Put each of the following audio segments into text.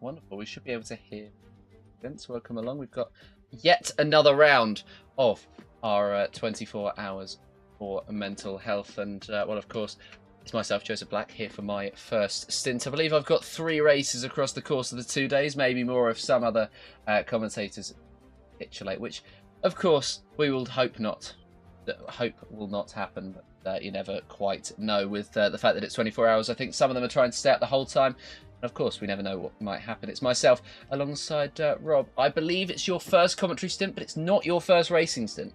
Wonderful. We should be able to hear Vince. Welcome along. We've got yet another round of our 24 hours for mental health. And, well, of course, it's myself, Joseph Black, here for my first stint. I believe I've got 3 races across the course of the 2 days, maybe more if some other commentators capitulate, which, of course, we will hope not. Hope will not happen, but you never quite know with the fact that it's 24 hours. I think some of them are trying to stay out the whole time. And of course, we never know what might happen. It's myself alongside Rob. I believe it's your first commentary stint, but it's not your first racing stint.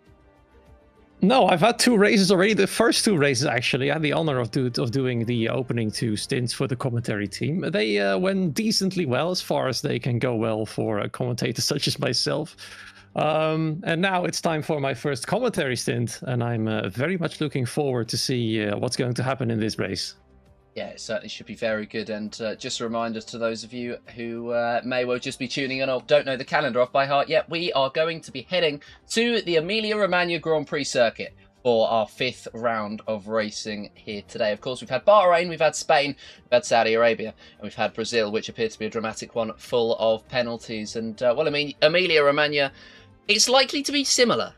No, I've had 2 races already. The first 2 races, actually, I had the honor of doing the opening 2 stints for the commentary team. They went decently well, as far as they can go well for commentators such as myself. And now it's time for my first commentary stint, and I'm very much looking forward to see what's going to happen in this race. Yeah, it certainly should be very good. And just a reminder to those of you who may well just be tuning in or don't know the calendar off by heart yet, we are going to be heading to the Emilia-Romagna Grand Prix circuit for our 5th round of racing here today. Of course, we've had Bahrain, we've had Spain, we've had Saudi Arabia, and we've had Brazil, which appears to be a dramatic one, full of penalties. And, well, I mean, Emilia-Romagna, it's likely to be similar.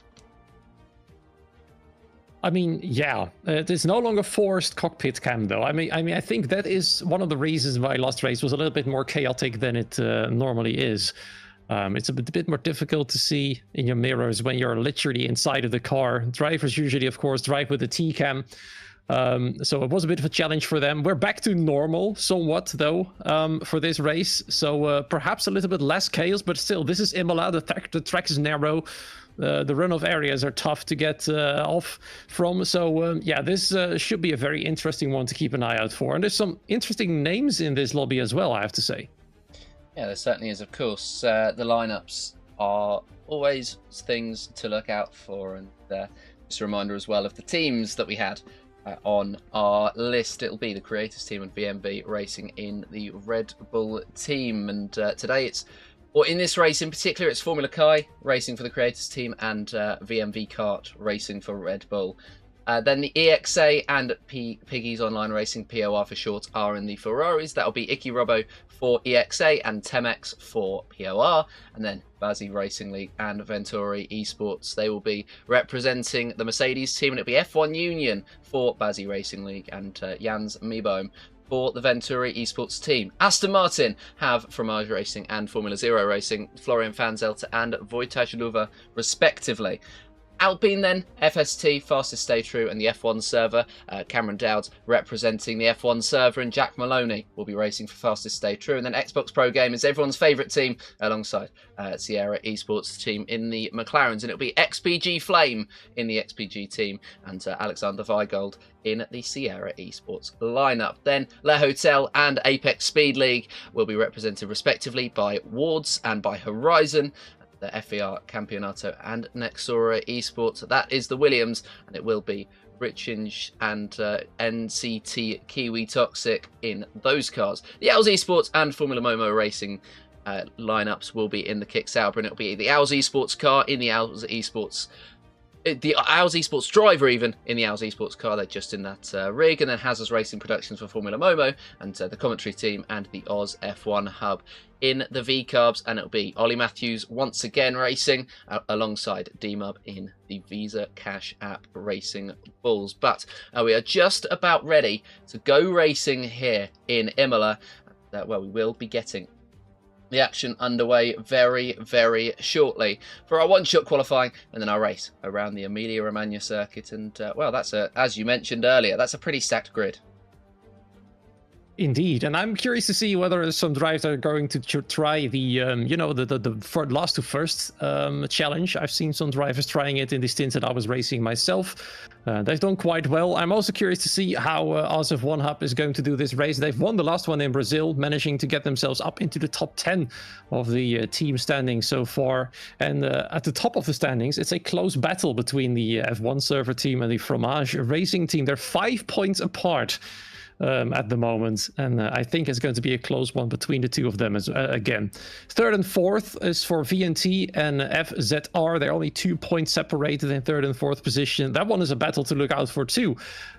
I mean, yeah, it's no longer forced cockpit cam, though. I mean, I think that is one of the reasons why last race was a little bit more chaotic than it normally is. It's a bit more difficult to see in your mirrors when you're literally inside of the car. Drivers usually, of course, drive with the T-cam. So it was a bit of a challenge for them. We're back to normal somewhat, though, for this race. So perhaps a little bit less chaos, but still, this is Imola. The track is narrow. The runoff areas are tough to get off from. So, yeah, this should be a very interesting one to keep an eye out for. And there's some interesting names in this lobby as well, I have to say. Yeah, there certainly is. Of course, the lineups are always things to look out for. And just a reminder as well of the teams that we had on our list. It'll be the Creators team and VMB racing in the Red Bull team. And today it's, or in this race in particular, it's Formula Kai racing for the Creators team and VMV Kart racing for Red Bull. Then the EXA and Piggies Online Racing, POR for short, are in the Ferraris. That'll be Iki Robbo for EXA and Temex for POR. And then Bazzi Racing League and Venturi Esports, they will be representing the Mercedes team. And it'll be F1 Union for Bazzi Racing League and Jans Meeboom for the Venturi Esports team. Aston Martin have Fromage Racing and Formula Zero Racing, Florian Fanzelter and Wojciech Luwa respectively. Alpine then, FST, Fastest Stay True and the F1 server. Cameron Dowds representing the F1 server and Jack Maloney will be racing for Fastest Stay True. And then Xbox Pro Gamers, everyone's favourite team, alongside Sierra Esports team in the McLarens. And it'll be XPG Flame in the XPG team and Alexander Weigold in the Sierra Esports lineup. Then Le Hotel and Apex Speed League will be represented respectively by Wards and by Horizon, the FER Campeonato and Nexora Esports. That is the Williams, and it will be Richinge and NCT Kiwi Toxic in those cars. The Owls Esports and Formula Momo Racing lineups will be in the Kick Sauber, and it'll be the Owls Esports car in the Owls Esports. The Owls Esports driver, even in the Owls Esports car, they're just in that rig, and then Hazard's Racing Productions for Formula Momo, and the commentary team and the Oz F1 Hub in the V-Carbs, and it'll be Ollie Matthews once again racing alongside D-Mub in the Visa Cash App Racing Bulls. But we are just about ready to go racing here in Imola. Well, we will be getting the action underway very, very shortly for our one-shot qualifying and then our race around the Emilia-Romagna circuit. And, well, that's as you mentioned earlier, that's a pretty stacked grid. Indeed, and I'm curious to see whether some drivers are going to try the, you know, the for last to first challenge. I've seen some drivers trying it in the stints that I was racing myself. They've done quite well. I'm also curious to see how Azov One Hub is going to do this race. They've won the last one in Brazil, managing to get themselves up into the top 10 of the team standings so far. And at the top of the standings, it's a close battle between the F1 server team and the Fromage Racing team. They're 5 points apart at the moment, and I think it's going to be a close one between the two of them again. Third and fourth is for VNT and FZR. They're only 2 points separated in third and fourth position. That one is a battle to look out for too.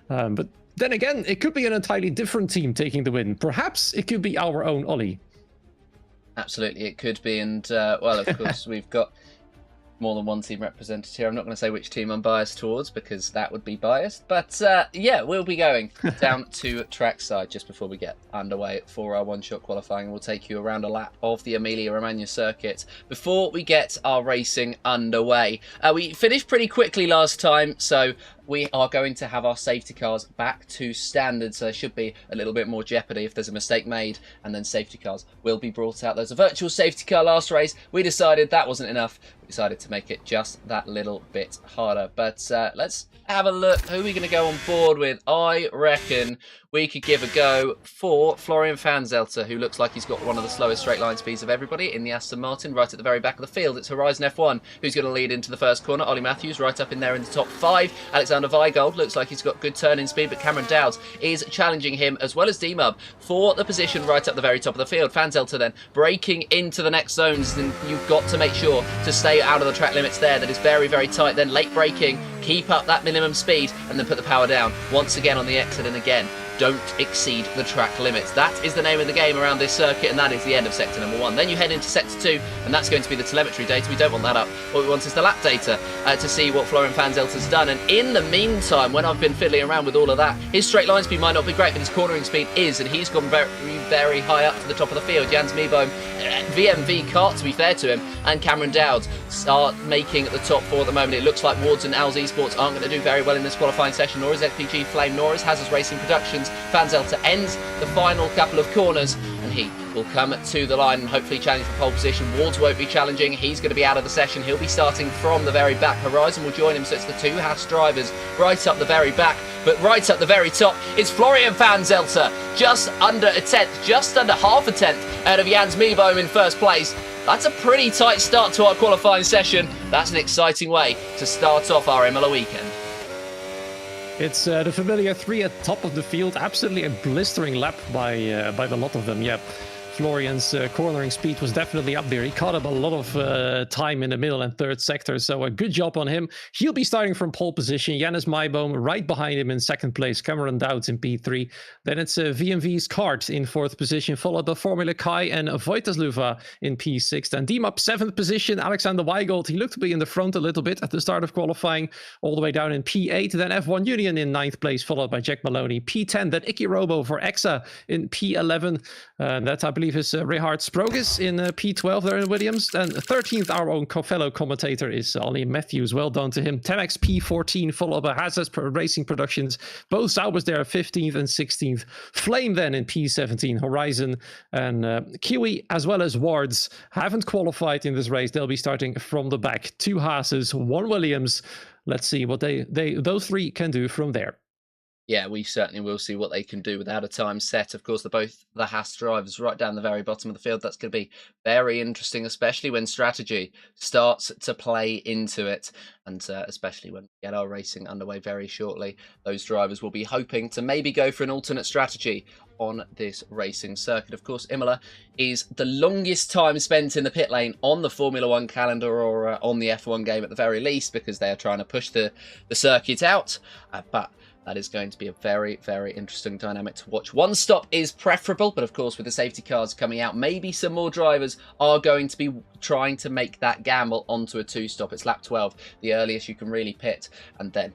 But then again, it could be an entirely different team taking the win. Perhaps it could be our own Ollie. Absolutely, it could be. And, well, of course, we've got more than one team represented here. I'm not going to say which team I'm biased towards because that would be biased. But yeah, we'll be going down to trackside just before we get underway for our one-shot qualifying. We'll take you around a lap of the Emilia-Romagna circuit before we get our racing underway. We finished pretty quickly last time, so we are going to have our safety cars back to standard, so there should be a little bit more jeopardy if there's a mistake made, and then safety cars will be brought out. There's a virtual safety car last race. We decided that wasn't enough. We decided to make it just that little bit harder. But let's have a look. Who are we going to go on board with? I reckon we could give a go for Florian Fanzelter, who looks like he's got one of the slowest straight line speeds of everybody in the Aston Martin, right at the very back of the field. It's Horizon F1 who's going to lead into the first corner. Ollie Matthews right up in there in the top 5. Alexander Weigold looks like he's got good turn-in speed, but Cameron Dowds is challenging him, as well as D-Mub, for the position right up the very top of the field. Fanzelter then breaking into the next zones, and you've got to make sure to stay out of the track limits there. That is very, very tight. Then late braking, keep up that minimum speed, and then put the power down once again on the exit, and again, don't exceed the track limits. That is the name of the game around this circuit, and that is the end of sector number 1. Then you head into sector 2, and that's going to be the telemetry data. We don't want that up. What we want is the lap data to see what Florian Fanzelter's done. And in the meantime, when I've been fiddling around with all of that, his straight line speed might not be great, but his cornering speed is, and he's gone very, very high up to the top of the field. Jans Meebohm, VMV kart, to be fair to him, and Cameron Dowds are making the top 4 at the moment. It looks like Wards and Al's Esports aren't going to do very well in this qualifying session, nor is XPG Flame, nor is Hazard's Racing Productions. Fanzelter ends the final couple of corners, and he will come to the line and hopefully challenge for pole position. Wards won't be challenging. He's going to be out of the session. He'll be starting from the very back. Horizon will join him, so it's the 2 Haas drivers right up the very back. But right up the very top is Florian Fanzelter, just under a tenth, just under half a tenth out of Jans Meebohm in first place. That's a pretty tight start to our qualifying session. That's an exciting way to start off our Imola weekend. It's the familiar 3 at top of the field. Absolutely a blistering lap by the lot of them. Yeah, Florian's cornering speed was definitely up there. He caught up a lot of time in the middle and third sector, so a good job on him. He'll be starting from pole position. Janus Meebohm right behind him in second place. Cameron Dowds in P3. Then it's VMV's Kart in fourth position, followed by Formula Kai and Wojtasluwa in P6. And Deemup seventh position. Alexander Weigold, he looked to be in the front a little bit at the start of qualifying, all the way down in P8. Then F1 Union in ninth place, followed by Jack Maloney. P10, then Icky Robo for EXA in P11. That, I believe, is Richard Sprogis in P12 there in Williams. And 13th, our own fellow commentator is Ollie Matthews. Well done to him. Temex P14, followed by Hazard's Racing Productions. Both Saubers there, 15th and 16th. Flame then in P17. Horizon and Kiwi, as well as Wards, haven't qualified in this race. They'll be starting from the back. 2 Haases, 1 Williams. Let's see what those 3 can do from there. Yeah, we certainly will see what they can do without a time set. Of course, they're both the Haas drivers right down the very bottom of the field. That's going to be very interesting, especially when strategy starts to play into it. And especially when we get our racing underway very shortly, those drivers will be hoping to maybe go for an alternate strategy on this racing circuit. Of course, Imola is the longest time spent in the pit lane on the Formula One calendar, or on the F1 game at the very least, because they are trying to push the circuit out. But that is going to be a very, very interesting dynamic to watch. One stop is preferable, but of course with the safety cars coming out, maybe some more drivers are going to be trying to make that gamble onto a 2-stop. It's lap 12, the earliest you can really pit, and then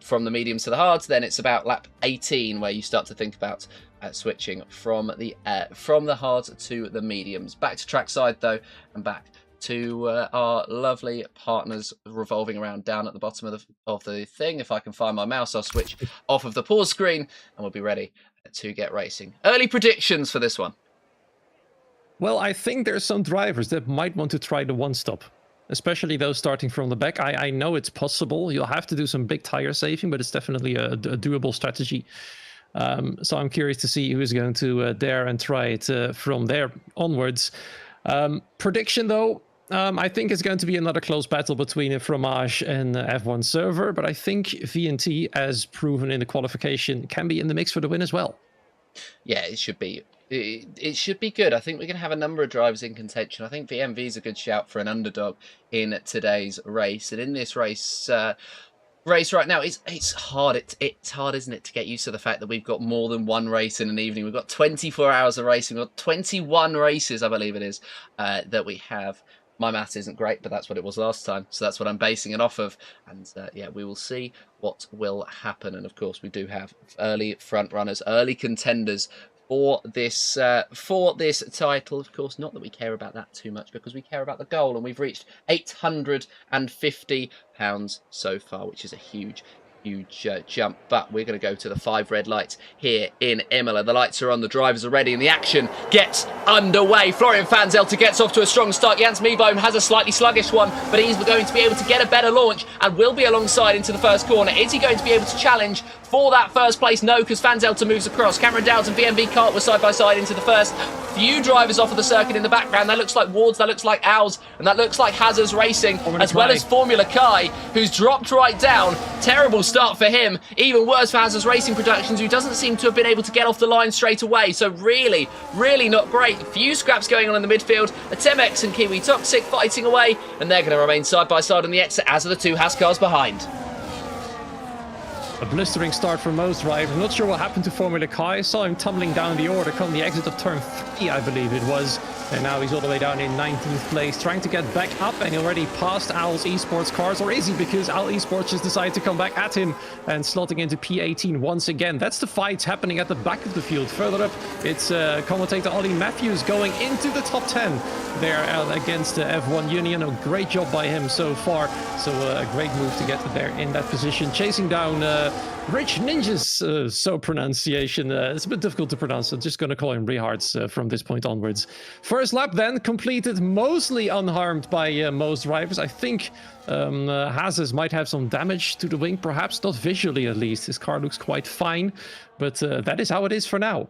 from the mediums to the hards, then it's about lap 18 where you start to think about switching from the hards to the mediums. Back to trackside though, and back to our lovely partners revolving around down at the bottom of the thing. If I can find my mouse, I'll switch off of the pause screen and we'll be ready to get racing. Early predictions for this one. Well, I think there's some drivers that might want to try the 1-stop, especially those starting from the back. I know it's possible. You'll have to do some big tire saving, but it's definitely a doable strategy. So I'm curious to see who's going to dare and try it from there onwards. Prediction though, I think it's going to be another close battle between Fromage and F1 Server, but I think VNT, as proven in the qualification, can be in the mix for the win as well. Yeah, it should be. It should be good. I think we're going to have a number of drivers in contention. I think VMV is a good shout for an underdog in today's race. And in this race, race right now. It's hard. It's hard, isn't it, to get used to the fact that we've got more than one race in an evening. We've got 24 hours of racing. We've got 21 races, I believe it is, that we have. My maths isn't great, but that's what it was last time, so that's what I'm basing it off of. And yeah, we will see what will happen. And of course, we do have early front runners, early contenders for this title. Of course, not that we care about that too much, because we care about the goal, and we've reached £850 so far, which is a huge jump. But we're going to go to the 5 red lights here in Imola. The lights are on, the drivers are ready, and the action gets underway. Florian Fanzelter gets off to a strong start. Jans Meeboom has a slightly sluggish one, but he's going to be able to get a better launch and will be alongside into the first corner. Is he going to be able to challenge for that first place? No, because Fanzelter moves across. Cameron Dowds and VMB Cart were side by side into the first. Few drivers off of the circuit in the background. That looks like Wards, that looks like Owls, and that looks like Hazard's Racing, as well as Formula Kai, who's dropped right down. Terrible start for him. Even worse for Hazard's Racing Productions, who doesn't seem to have been able to get off the line straight away. So really not great. Few scraps going on in the midfield. A Temex and Kiwi Toxic fighting away, and they're going to remain side by side on the exit, as are the 2 Haas cars behind. A blistering start for most drivers. Not sure what happened to Formula Kai. Saw him tumbling down the order come the exit of turn 3, I believe it was. And now he's all the way down in 19th place, trying to get back up, and he already passed Owl's Esports cars. Or is he? Because Owl Esports just decided to come back at him and slotting into P18 once again. That's the fight happening at the back of the field. Further up, it's commentator Ollie Matthews going into the top 10 there against the F1 Union. A great job by him so far. So a great move to get there in that position. Chasing down Rich Ninja's pronunciation. It's a bit difficult to pronounce. I'm just going to call him Rehards from this point onwards. First lap then completed mostly unharmed by most drivers. I think Hazes might have some damage to the wing, perhaps not visually at least. His car looks quite fine, but that is how it is for now.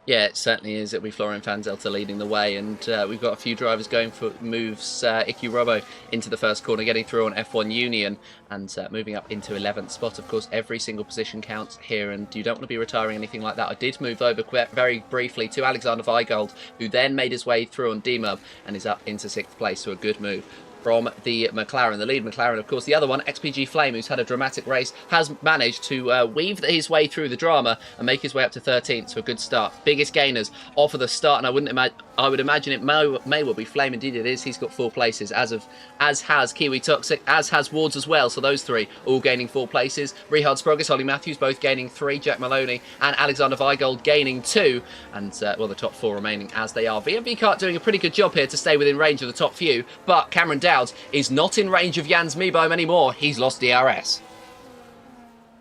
Yeah, it certainly is. It'll be Florian Fanzelter leading the way, and we've got a few drivers going for moves. Icky Robo into the first corner, getting through on F1 Union, and moving up into 11th spot. Of course, every single position counts here, and you don't want to be retiring anything like that. I did move over very briefly to Alexander Weigold, who then made his way through on DMUB and is up into 6th place, so a good move from the McLaren, the lead McLaren. Of course, the other one, XPG Flame, who's had a dramatic race, has managed to weave his way through the drama and make his way up to 13th, so a good start. Biggest gainers off of the start, and I would imagine it may well be Flame. Indeed it is. He's got 4 places, as has Kiwi Toxic, as has Wards as well, so those 3 all gaining 4 places. Rehard Sprogis, Ollie Matthews both gaining 3, Jack Maloney and Alexander Weigold gaining 2, and well, the top 4 remaining as they are. VMB Kart doing a pretty good job here to stay within range of the top few, but Cameron Dowds is not in range of Jans Meeboom anymore. He's lost DRS.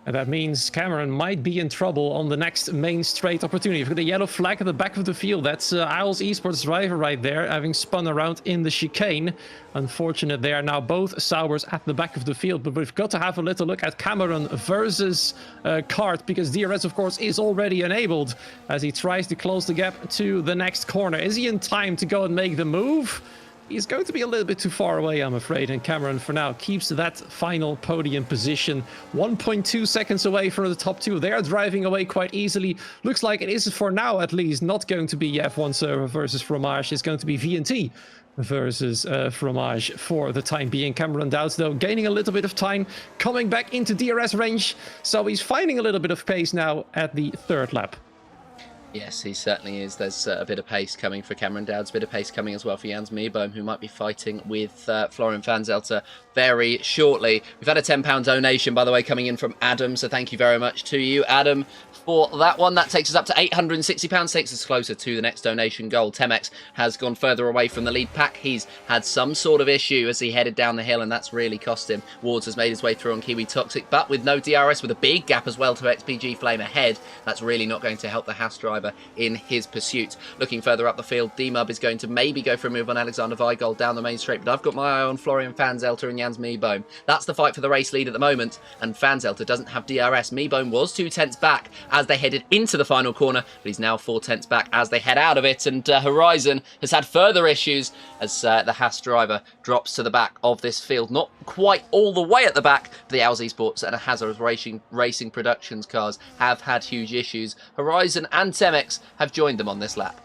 And that means Cameron might be in trouble on the next main straight opportunity. We've got the yellow flag at the back of the field. That's Owl's Esports driver right there, having spun around in the chicane. Unfortunate, they are now both Saubers at the back of the field. But we've got to have a little look at Cameron versus Kart, because DRS, of course, is already enabled as he tries to close the gap to the next corner. Is he in time to go and make the move? He's going to be a little bit too far away, I'm afraid, and Cameron, for now, keeps that final podium position. 1.2 seconds away from the top 2. They are driving away quite easily. Looks like it is, for now at least, not going to be F1 Server versus Fromage. It's going to be VNT versus Fromage for the time being. Cameron Dowds, though, gaining a little bit of time, coming back into DRS range, so he's finding a little bit of pace now at the 3rd lap. Yes, he certainly is. There's a bit of pace coming for Cameron Dowds, a bit of pace coming as well for Jans Meeboom, who might be fighting with Florian Fanzelter very shortly. We've had a £10 donation, by the way, coming in from Adam, so thank you very much to you, Adam, for that one. That takes us up to £860, takes us closer to the next donation goal. Temex has gone further away from the lead pack. He's had some sort of issue as he headed down the hill, and that's really cost him. Wards has made his way through on Kiwi Toxic, but with no DRS, with a big gap as well to XPG Flame ahead, that's really not going to help the Haas driver in his pursuit. Looking further up the field, DMUB is going to maybe go for a move on Alexander Weigold down the main straight, but I've got my eye on Florian Fanzelter and Jans Meeboom. That's the fight for the race lead at the moment, and Fanzelter doesn't have DRS. Meeboom was 2 tenths back as they headed into the final corner, but he's now 4 tenths back as they head out of it, and Horizon has had further issues as the Haas driver drops to the back of this field. Not quite all the way at the back, but the Owls Esports and Hazard Racing Productions cars have had huge issues. Horizon and Temex have joined them on this lap.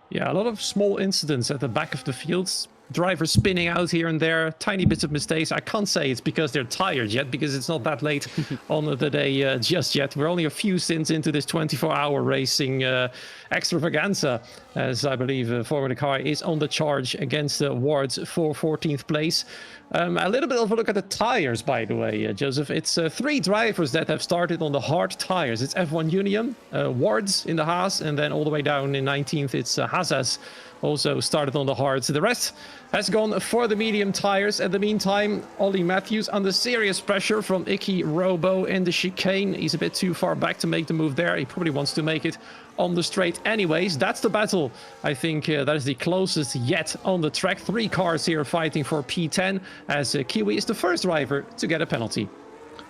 Yeah, a lot of small incidents at the back of the fields. drivers spinning out here and there, tiny bits of mistakes. I can't say it's because they're tired yet, because it's not that late on the day just yet. We're only a few stints into this 24-hour racing extravaganza, as I believe Formula Car is on the charge against Wards for 14th place. A little bit of a look at the tires, by the way, Joseph. It's 3 drivers that have started on the hard tires. It's F1 Union, Wards in the Haas, and then all the way down in 19th, it's Hazas also started on the hards. The rest has gone for the medium tires. In the meantime, Ollie Matthews under serious pressure from Icky Robo in the chicane. He's a bit too far back to make the move there. He probably wants to make it on the straight anyways. That's the battle. I think that is the closest yet on the track. 3 cars here fighting for P10, as Kiwi is the first driver to get a penalty.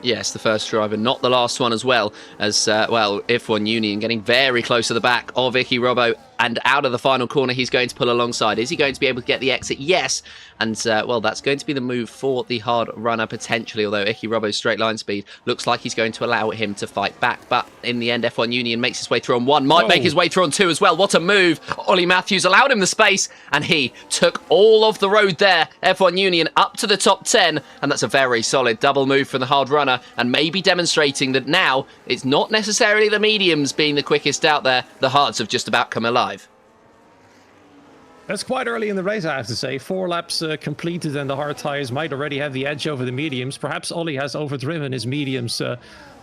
Yes, the first driver, not the last one as well, as, well, F1 Union getting very close to the back of Icky Robo, and out of the final corner he's going to pull alongside. Is he going to be able to get the exit? Yes, and, well, that's going to be the move for the hard runner potentially, although Icky Robo's straight line speed looks like he's going to allow him to fight back, but in the end F1 Union makes his way through on 1, might make his way through on 2 as well. What a move! Ollie Matthews allowed him the space, and he took all of the road there. F1 Union up to the top 10, and that's a very solid double move from the hard runner, and maybe demonstrating that now it's not necessarily the mediums being the quickest out there. The hards have just about come alive. That's quite early in the race, I have to say. 4 laps completed, and the hard tires might already have the edge over the mediums. Perhaps Ollie has overdriven his mediums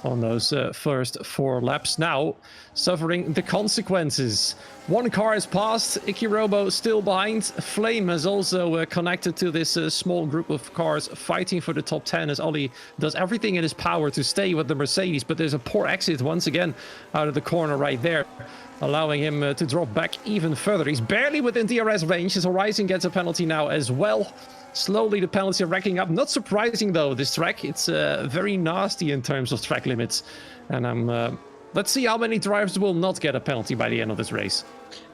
on those first 4 laps. Now, suffering the consequences. 1 car is passed. Icky Robo still behind. Flame has also connected to this small group of cars fighting for the top 10, as Ollie does everything in his power to stay with the Mercedes. But there's a poor exit once again out of the corner right there, allowing him to drop back even further. He's barely within DRS range. His Horizon gets a penalty now as well. Slowly the penalties are racking up. Not surprising though, this track. It's very nasty in terms of track limits. And let's see how many drivers will not get a penalty by the end of this race.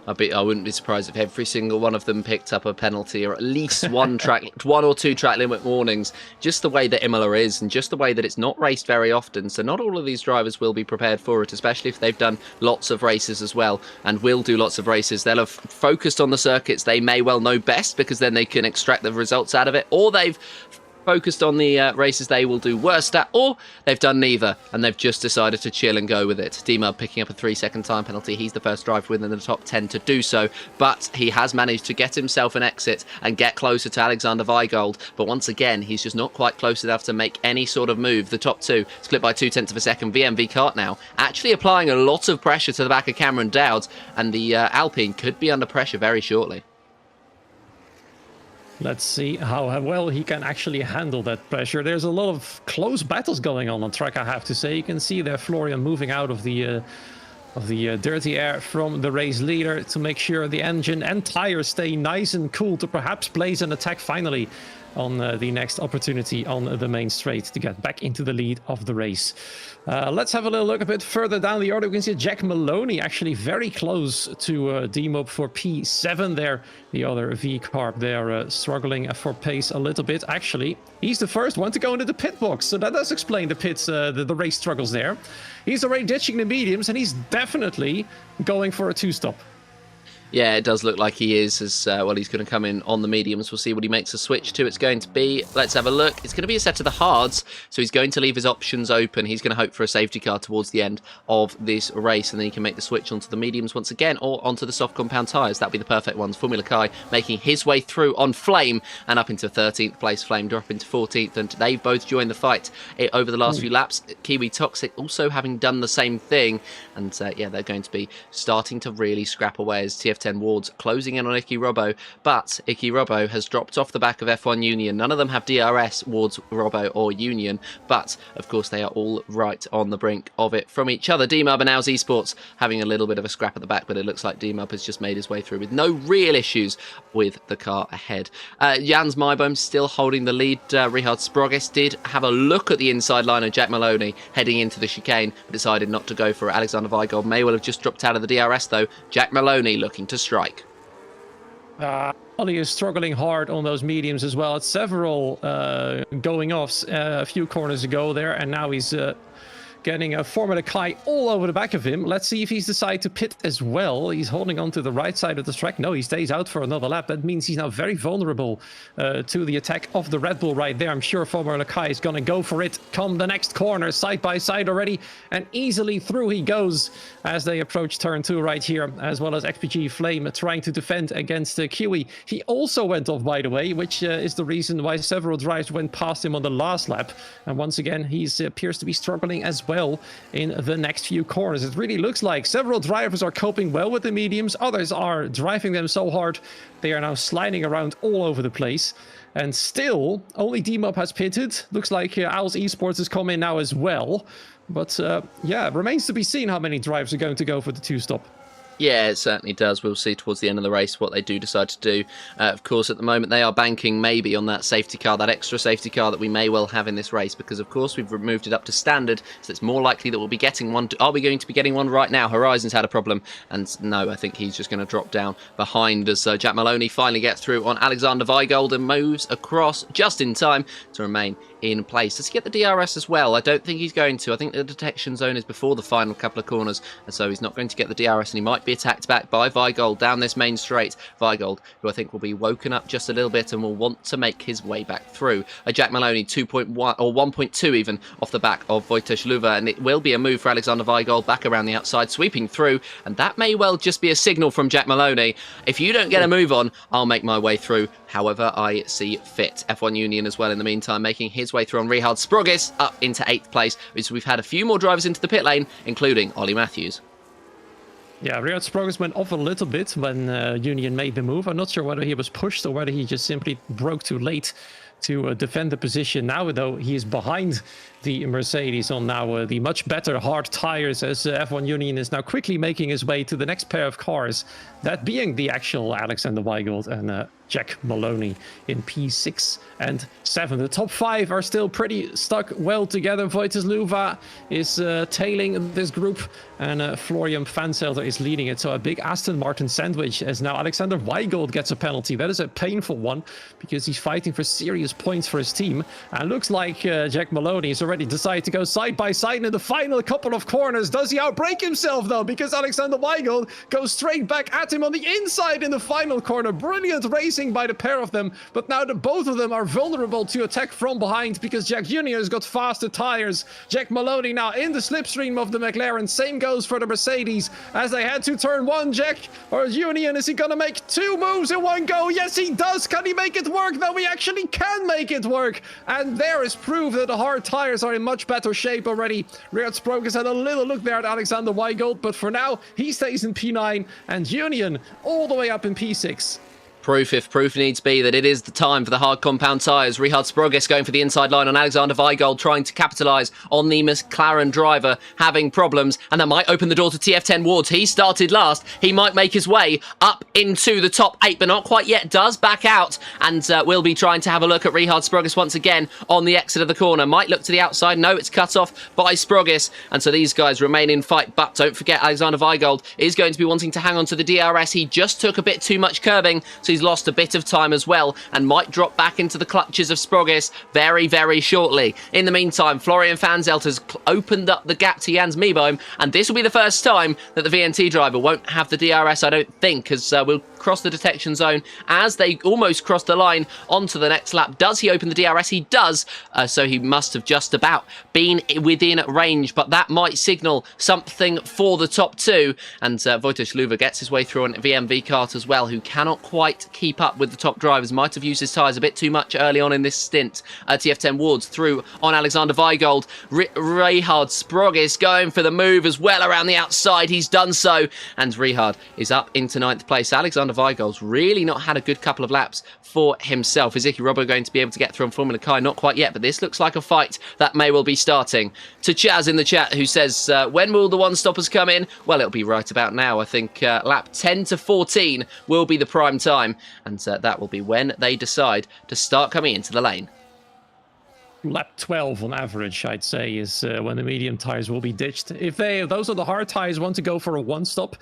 I wouldn't be surprised if every single one of them picked up a penalty, or at least one or two track limit warnings. Just the way that Imola is, and just the way that it's not raced very often. So not all of these drivers will be prepared for it, especially if they've done lots of races as well, and will do lots of races. They'll have focused on the circuits they may well know best, because then they can extract the results out of it, or they've focused on the races they will do worst at, or they've done neither and they've just decided to chill and go with it. D-Mub picking up a 3-second time penalty. He's the first driver within the top 10 to do so, but he has managed to get himself an exit and get closer to Alexander Weigold. But once again, he's just not quite close enough to make any sort of move. The top 2 split by 0.2 of a second. VMV Kart now actually applying a lot of pressure to the back of Cameron Dowd, and the Alpine could be under pressure very shortly. Let's see how well he can actually handle that pressure. There's a lot of close battles going on track, I have to say. You can see there Florian moving out of the dirty air from the race leader to make sure the engine and tires stay nice and cool to perhaps place an attack finally on the next opportunity on the main straight to get back into the lead of the race. Let's have a little look a bit further down the order. We can see Jack Maloney actually very close to D-Mob for P7 there. The other V-Carb there struggling for pace a little bit. Actually, he's the first one to go into the pit box, so that does explain the pits, the race struggles there. He's already ditching the mediums, and he's definitely going for a 2-stop. Yeah, it does look like he is, as well. He's going to come in on the mediums. We'll see what he makes a switch to. It's going to be, let's have a look. It's going to be a set to the hards, so he's going to leave his options open. He's going to hope for a safety car towards the end of this race, and then he can make the switch onto the mediums once again, or onto the soft compound tyres. That'll be the perfect ones. Formula Kai making his way through on Flame, and up into 13th place. Flame drop into 14th, and they've both joined the fight over the last few laps. Kiwi Toxic also having done the same thing, and yeah, they're going to be starting to really scrap away as TF10 Wards closing in on Icky Robo, but Icky Robo has dropped off the back of F1 Union. None of them have DRS, Wards, Robo or Union, but of course they are all right on the brink of it from each other. D-Mub and Ows Esports having a little bit of a scrap at the back, but it looks like D-Mub has just made his way through with no real issues with the car ahead. Jans Maiboom still holding the lead. Richard Sprogis did have a look at the inside line of Jack Maloney heading into the chicane, but decided not to go for it. Alexander Weigold may well have just dropped out of the DRS though. Jack Maloney looking to strike. Ollie is struggling hard on those mediums as well. It's several going offs a few corners ago there, and now he's getting a Formula Kai all over the back of him. Let's see if he's decided to pit as well. He's holding on to the right side of the track. No, he stays out for another lap. That means he's now very vulnerable to the attack of the Red Bull right there. I'm sure Formula Kai is going to go for it. Come the next corner, side by side already, and easily through he goes as they approach turn 2 right here, as well as XPG Flame trying to defend against Kiwi. He also went off, by the way, which is the reason why several drivers went past him on the last lap. And once again, he appears to be struggling as well in the next few corners. It really looks like several drivers are coping well with the mediums. Others are driving them so hard they are now sliding around all over the place. And still, only D-Mob has pitted. Looks like Owls Esports has come in now as well. But yeah, remains to be seen how many drivers are going to go for the 2-stop. Yeah, it certainly does. We'll see towards the end of the race what they do decide to do. Of course, at the moment, they are banking maybe on that safety car, that extra safety car that we may well have in this race, because, of course, we've moved it up to standard, so it's more likely that we'll be getting one. Are we going to be getting one right now? Horizon's had a problem, and no, I think he's just going to drop down behind as Jack Maloney finally gets through on Alexander Weigold and moves across just in time to remain in place. Does he get the DRS as well? I don't think he's going to. I think the detection zone is before the final couple of corners, and so he's not going to get the DRS, and he might be attacked back by Weigold down this main straight. Weigold, who I think will be woken up just a little bit and will want to make his way back through. Jack Maloney 2.1 or 1.2 even off the back of Wojtek Luva, and it will be a move for Alexander Weigold back around the outside, sweeping through, and that may well just be a signal from Jack Maloney. If you don't get a move on, I'll make my way through however I see fit. F1 Union as well in the meantime, making his way through on Richard Sprogis up into 8th place. So we've had a few more drivers into the pit lane, including Ollie Matthews. Yeah, Richard Sprogis went off a little bit when Union made the move. I'm not sure whether he was pushed or whether he just simply broke too late to defend the position. Now, though, he is behind the Mercedes on now the much better hard tires, as F1 Union is now quickly making his way to the next pair of cars, that being the actual Alexander Weigold and Jack Maloney in P6 and 7. The top 5 are still pretty stuck well together. Wojtek Luva is tailing this group, and Florian Vanzelter is leading it. So a big Aston Martin sandwich, as now Alexander Weigold gets a penalty. That is a painful one, because he's fighting for serious points for his team. And looks like Jack Maloney has already decided to go side by side in the final couple of corners. Does he outbrake himself, though? Because Alexander Weigold goes straight back at him on the inside in the final corner. Brilliant racing by the pair of them, but now both of them are vulnerable to attack from behind, because Jack Jr. has got faster tires. Jack Maloney now in the slipstream of the McLaren. Same goes for the Mercedes as they head to turn 1. Jack or Union, is he gonna make 2 moves in one go? Yes, he does. Can he make it work? Though he actually can make it work, and there is proof that the hard tires are in much better shape already. Richard Sprogis had a little look there at Alexander Weigold, but for now he stays in P9 and Union all the way up in P6. Proof, if proof needs be, that it is the time for the hard compound tyres. Richard Sprogis going for the inside line on Alexander Weigold, trying to capitalise on the McLaren driver having problems, and that might open the door to TF10 Wards. He started last. He might make his way up into the top 8, but not quite yet. Does back out, and will be trying to have a look at Richard Sprogis once again on the exit of the corner. Might look to the outside. No, it's cut off by Sprogis, and so these guys remain in fight. But don't forget, Alexander Weigold is going to be wanting to hang on to the DRS. He just took a bit too much curbing, so he's lost a bit of time as well, and might drop back into the clutches of Sprogis very, very shortly. In the meantime, Florian Vanzelter has opened up the gap to Jans Meeboom, and this will be the first time that the VNT driver won't have the DRS, I don't think, as we'll cross the detection zone as they almost cross the line onto the next lap. Does he open the DRS? He does, so he must have just about been within range, but that might signal something for the top 2, and Wojtek Luva gets his way through on VMV Kart as well, who cannot quite keep up with the top drivers. Might have used his tyres a bit too much early on in this stint. TF10 Wards through on Alexander Weigold. Richard Sprogis going for the move as well around the outside. He's done so, and Richard is up into 9th place. Alexander Weigold's really not had a good couple of laps for himself. Is Icky Robbo going to be able to get through on Formula Kai? Not quite yet, but this looks like a fight that may well be starting. To Chaz in the chat, who says, when will the one-stoppers come in? Well, it'll be right about now. I think lap 10 to 14 will be the prime time, and that will be when they decide to start coming into the lane. Lap 12 on average, I'd say, is when the medium tires will be ditched. If those are the hard tires want to go for a one-stop,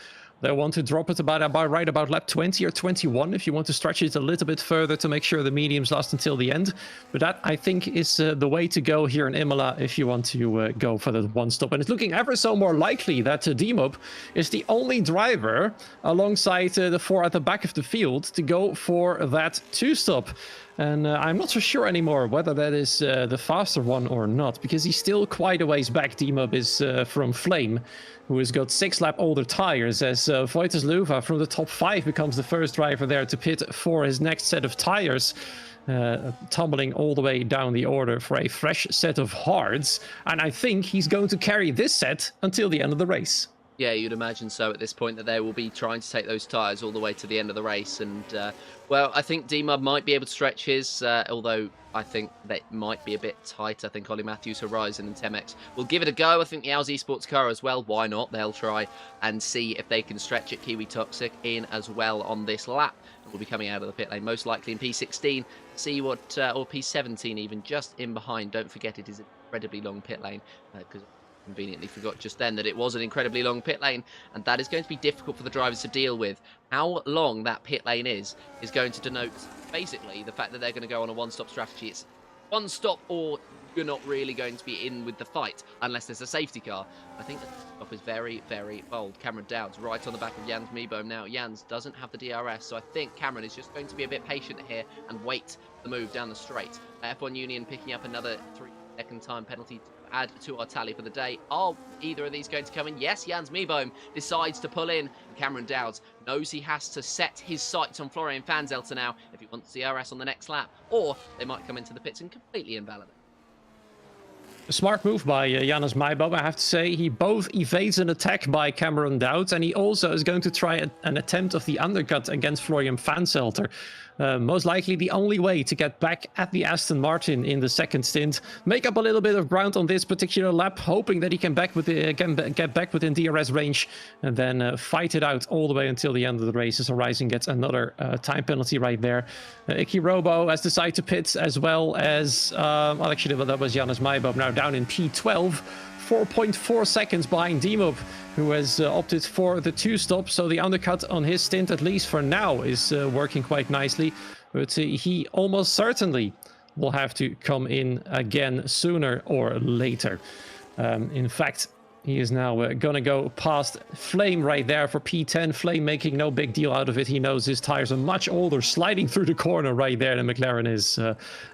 They want to drop it right about lap 20 or 21 if you want to stretch it a little bit further to make sure the mediums last until the end. But that, I think, is the way to go here in Imola if you want to go for the one stop. And it's looking ever so more likely that Demob is the only driver alongside the 4 at the back of the field to go for that two stop. And I'm not so sure anymore whether that is the faster one or not, because he's still quite a ways back. Demob is from Flame, who has got 6 lap older tires, as Voitas Luva from the top 5 becomes the first driver there to pit for his next set of tires. Tumbling all the way down the order for a fresh set of hards. And I think he's going to carry this set until the end of the race. Yeah, you'd imagine so at this point, that they will be trying to take those tyres all the way to the end of the race. And, well, I think D-Mub might be able to stretch his, although I think that might be a bit tight. I think Ollie Matthews, Horizon and Temex will give it a go. I think the Alz Esports car as well. Why not? They'll try and see if they can stretch it. Kiwi Toxic in as well on this lap. Will be coming out of the pit lane, most likely in P16. See what, or P17 even, just in behind. Don't forget it is an incredibly long pit lane, because conveniently forgot just then that it was an incredibly long pit lane, and that is going to be difficult for the drivers to deal with. How long that pit lane is going to denote basically the fact that they're going to go on a one-stop strategy. It's one stop or you're not really going to be in with the fight unless there's a safety car. I think the stop is very, very bold. Cameron Dowds right on the back of Jans Meeboom now. Jans doesn't have the DRS, so I think Cameron is just going to be a bit patient here and wait the move down the straight. F1 Union picking up another 3-second time penalty to add to our tally for the day. Are either of these going to come in? Yes, Jans Meeboom decides to pull in. Cameron Dowds knows he has to set his sights on Florian Fanzelter now if he wants DRS on the next lap, or they might come into the pits and completely invalidate. A smart move by Janus Maiboom, I have to say. He both evades an attack by Cameron Dowds, and he also is going to try an attempt of the undercut against Florian Fanzelter. Most likely the only way to get back at the Aston Martin in the second stint. Make up a little bit of ground on this particular lap, hoping that he can get back within DRS range, and then fight it out all the way until the end of the race as Horizon gets another time penalty right there. Iki Robo has decided to pit, as well as, well, actually that was Janus Maiboom, now down in P12. 4.4 seconds behind Demob, who has opted for the two stop, so the undercut on his stint, at least for now, is working quite nicely. But he almost certainly will have to come in again sooner or later. In fact, he is now gonna go past Flame right there for P10. Flame making no big deal out of it. He knows his tires are much older, sliding through the corner right there. The McLaren is,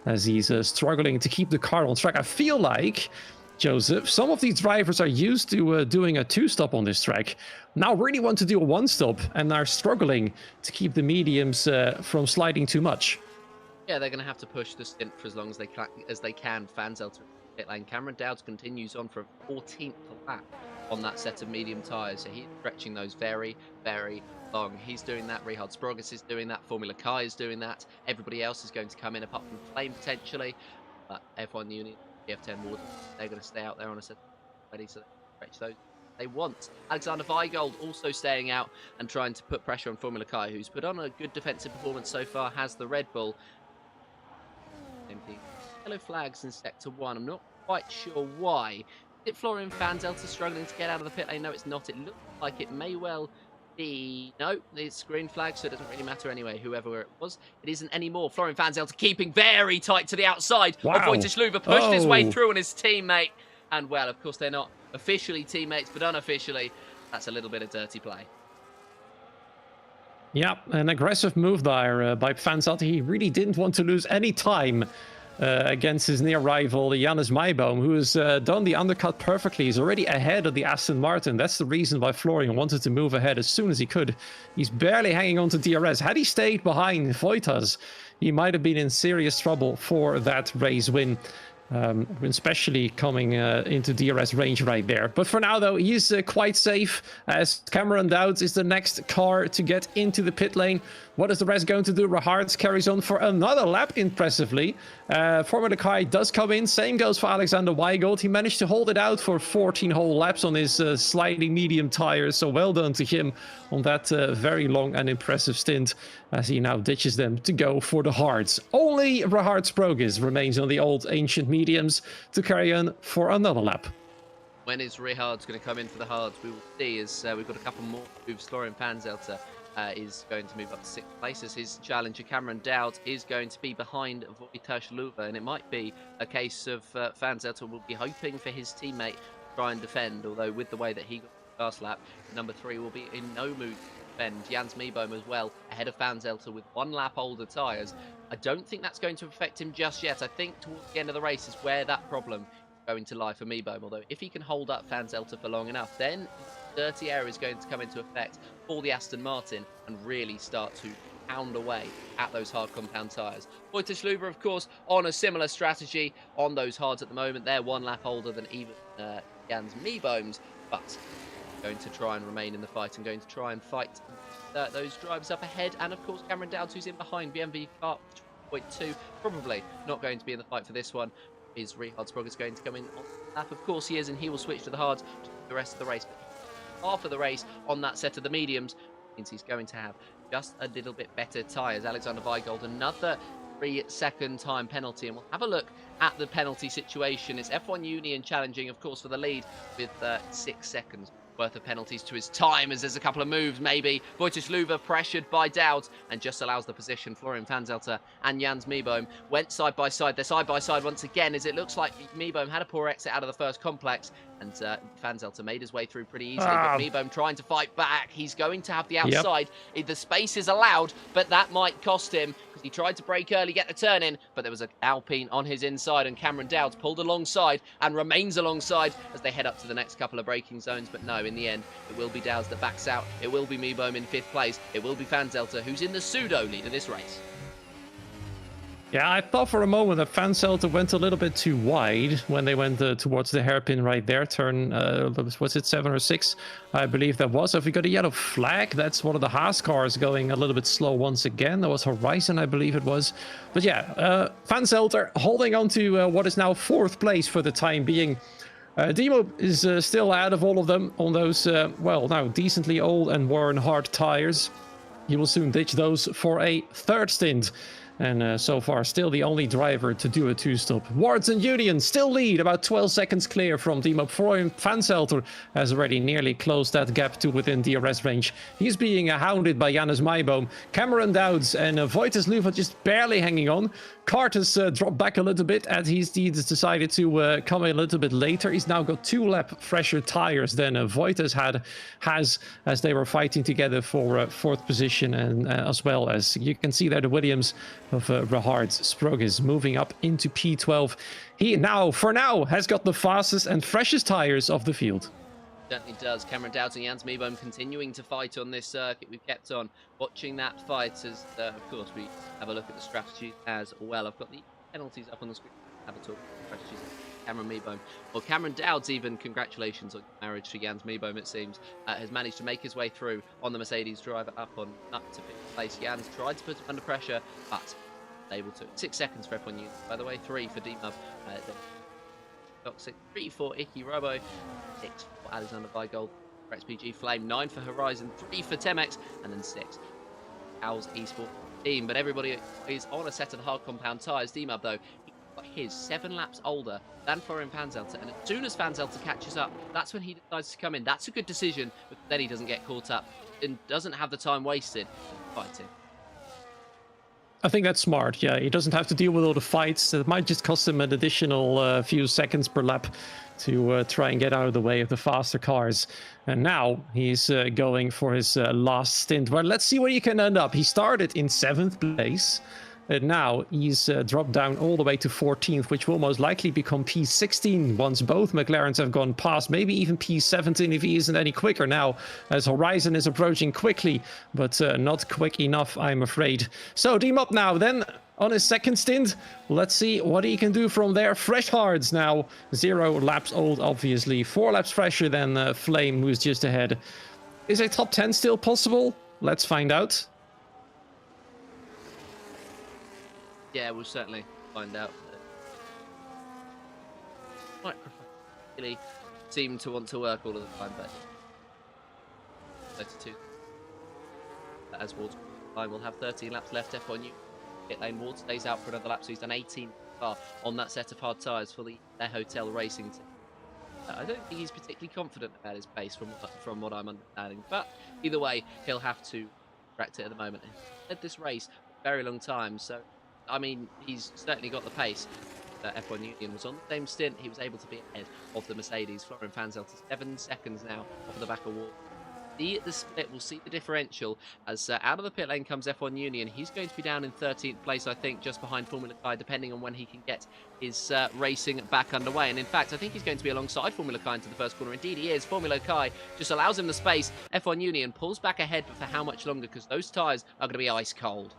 as he's struggling to keep the car on track. I feel like, Joseph, some of these drivers are used to doing a two-stop on this track. Now really want to do a one-stop and are struggling to keep the mediums from sliding too much. Yeah, they're going to have to push the stint for as long as they can. Fanzelter pit lane. Cameron Dowds continues on for a 14th lap on that set of medium tyres, so he's stretching those very, very long. He's doing that. Rihard Sprogus is doing that. Formula Kai is doing that. Everybody else is going to come in, apart from Flame potentially. But F1 Union, F10 Ward, they're going to stay out there on a set ready to stretch those they want. Alexander Weigold also staying out and trying to put pressure on Formula Kai, who's put on a good defensive performance so far, has the Red Bull. Yellow flags in Sector 1. I'm not quite sure why. Is it Florian Fanzelter struggling to get out of the pit lane? No, it's not. It looks like it may well be... No, it's green flag, so it doesn't really matter anyway, whoever it was. It isn't anymore. Florian Fanzelter keeping very tight to the outside. Wow. Voitas Luva pushed his way through on his teammate. And, well, of course, they're not officially teammates, but unofficially, that's a little bit of dirty play. Yeah, an aggressive move there by Fanzelter. He really didn't want to lose any time against his near rival, Janus Maiboom, who has done the undercut perfectly. He's already ahead of the Aston Martin. That's the reason why Florian wanted to move ahead as soon as he could. He's barely hanging on to DRS. Had he stayed behind Voitas, he might have been in serious trouble for that race win. Especially coming into DRS range right there. But for now, though, he's quite safe, as Cameron Dowds is the next car to get into the pit lane. What is the rest going to do? Rahards carries on for another lap, impressively. Formula Kai does come in. Same goes for Alexander Weigold. He managed to hold it out for 14 whole laps on his sliding medium tires. So well done to him on that very long and impressive stint, as he now ditches them to go for the hards. Only Rihard Sprogus remains on the old ancient mediums to carry on for another lap. When is Rihard's going to come in for the hards? We will see as we've got a couple more moves. Florian Fanzelter is going to move up to 6th place as his challenger Cameron Dowd is going to be behind Wojciech Luva, and it might be a case of Fanzelter will be hoping for his teammate to try and defend, although with the way that he got the last lap, number 3 will be in no mood to defend. Jans Meeboom as well, ahead of Fanzelter with 1 lap older tyres. I don't think that's going to affect him just yet. I think towards the end of the race is where that problem going to lie for Meeboom, although if he can hold up Fanzelter for long enough, then dirty air is going to come into effect for the Aston Martin and really start to pound away at those hard compound tyres. Wojciech Luba, of course, on a similar strategy on those hards at the moment. They're 1 lap older than even Jans Meeboom's, but going to try and remain in the fight and going to try and fight those drivers up ahead. And of course, Cameron Dowds, who's in behind BMW car 2, probably not going to be in the fight for this one. Is Richard Sprogger's going to come in on the lap? Of course he is, and he will switch to the hards the rest of the race. But half of the race on that set of the mediums means he's going to have just a little bit better tyres. Alexander Weigold, another 3-second time penalty, and we'll have a look at the penalty situation. It's F1 Union challenging, of course, for the lead with 6 seconds worth of penalties to his time, as there's a couple of moves maybe. Wojciech Luva pressured by Dowd and just allows the position. Florian Fanzelter and Jans Meeboom went side by side. They're side by side once again, as it looks like Meeboom had a poor exit out of the first complex, and Fanzelter made his way through pretty easily, but Meeboom trying to fight back. He's going to have the outside. The space is allowed, but that might cost him, because he tried to brake early, get the turn in, but there was an Alpine on his inside, and Cameron Dowd pulled alongside and remains alongside as they head up to the next couple of braking zones. But no, in the end, it will be Dowd that backs out. It will be Meeboom in 5th place. It will be Fanzelter, who's in the pseudo lead of this race. Yeah, I thought for a moment that Fanzelter went a little bit too wide when they went towards the hairpin right there. Turn, was it 7 or 6? I believe that was. If we got a yellow flag, that's one of the Haas cars going a little bit slow once again. That was Horizon, I believe it was. But yeah, Fanzelter holding on to what is now 4th place for the time being. Demo is still out of all of them on those, well, now decently old and worn hard tires. He will soon ditch those for a 3rd stint. And so far, still the only driver to do a 2-stop. Wards and Union still lead, about 12 seconds clear from Demo. Florian Fanzelter has already nearly closed that gap to within DRS range. He's being hounded by Janus Meeboom. Cameron Dowds and Wojciech Luva just barely hanging on. Cart has dropped back a little bit, and he's decided to come a little bit later. He's now got 2 lap fresher tires than Wojciech has, as they were fighting together for 4th position, and as well as you can see there the Williams of Richard Sprogger moving up into P12. He now, for now, has got the fastest and freshest tires of the field. Certainly does. Cameron Dowd and Jans Meeboom continuing to fight on this circuit. We've kept on watching that fight as, of course, we have a look at the strategy as well. I've got the penalties up on the screen. Have a talk about strategies. Cameron Meeboom. Well, Cameron Dowd's even, congratulations on your marriage to Jans Meeboom, it seems, has managed to make his way through on the Mercedes driver up to 5th place. Jans tried to put him under pressure, but able to. 6 seconds for F1 Union. By the way, 3 for D-Mub. 3 for Icky Robo. 6 for Alexander Weigold. For XPG Flame. 9 for Horizon. 3 for Temex. And then 6 Owls Esports team. But everybody is on a set of hard compound tyres. D-Mub, though, he got his 7 laps older than Florian Fanzelter. And as soon as Fanzelter catches up, that's when he decides to come in. That's a good decision, but then he doesn't get caught up and doesn't have the time wasted fighting. I think that's smart. Yeah, he doesn't have to deal with all the fights. It might just cost him an additional few seconds per lap to try and get out of the way of the faster cars. And now he's going for his last stint. Well, let's see where he can end up. He started in 7th place. And now he's dropped down all the way to 14th, which will most likely become P16 once both McLarens have gone past, maybe even P17 if he isn't any quicker now, as Horizon is approaching quickly, but not quick enough, I'm afraid. So D-Mub now then on his 2nd stint. Let's see what he can do from there. Fresh hards now, 0 laps old, obviously. 4 laps fresher than Flame, who's just ahead. Is a top 10 still possible? Let's find out. Yeah, we'll certainly find out. Really seem to want to work all of the time, but 32. As Ward's time, we'll have 13 laps left. F1 pit lane. Ward stays out for another lap, so he's done 18 far on that set of hard tyres for their hotel racing team. I don't think he's particularly confident about his pace from what I'm understanding. But either way, he'll have to correct it at the moment. He's led this race for a very long time, so I mean, he's certainly got the pace. F1 Union was on the same stint. He was able to be ahead of the Mercedes. Florian Fanzelt is 7 seconds now off of the back of Ward. The split, we'll see the differential as out of the pit lane comes F1 Union. He's going to be down in 13th place, I think, just behind Formula Kai, depending on when he can get his racing back underway. And in fact, I think he's going to be alongside Formula Kai into the first corner. Indeed, he is. Formula Kai just allows him the space. F1 Union pulls back ahead, but for how much longer? Because those tyres are going to be ice cold.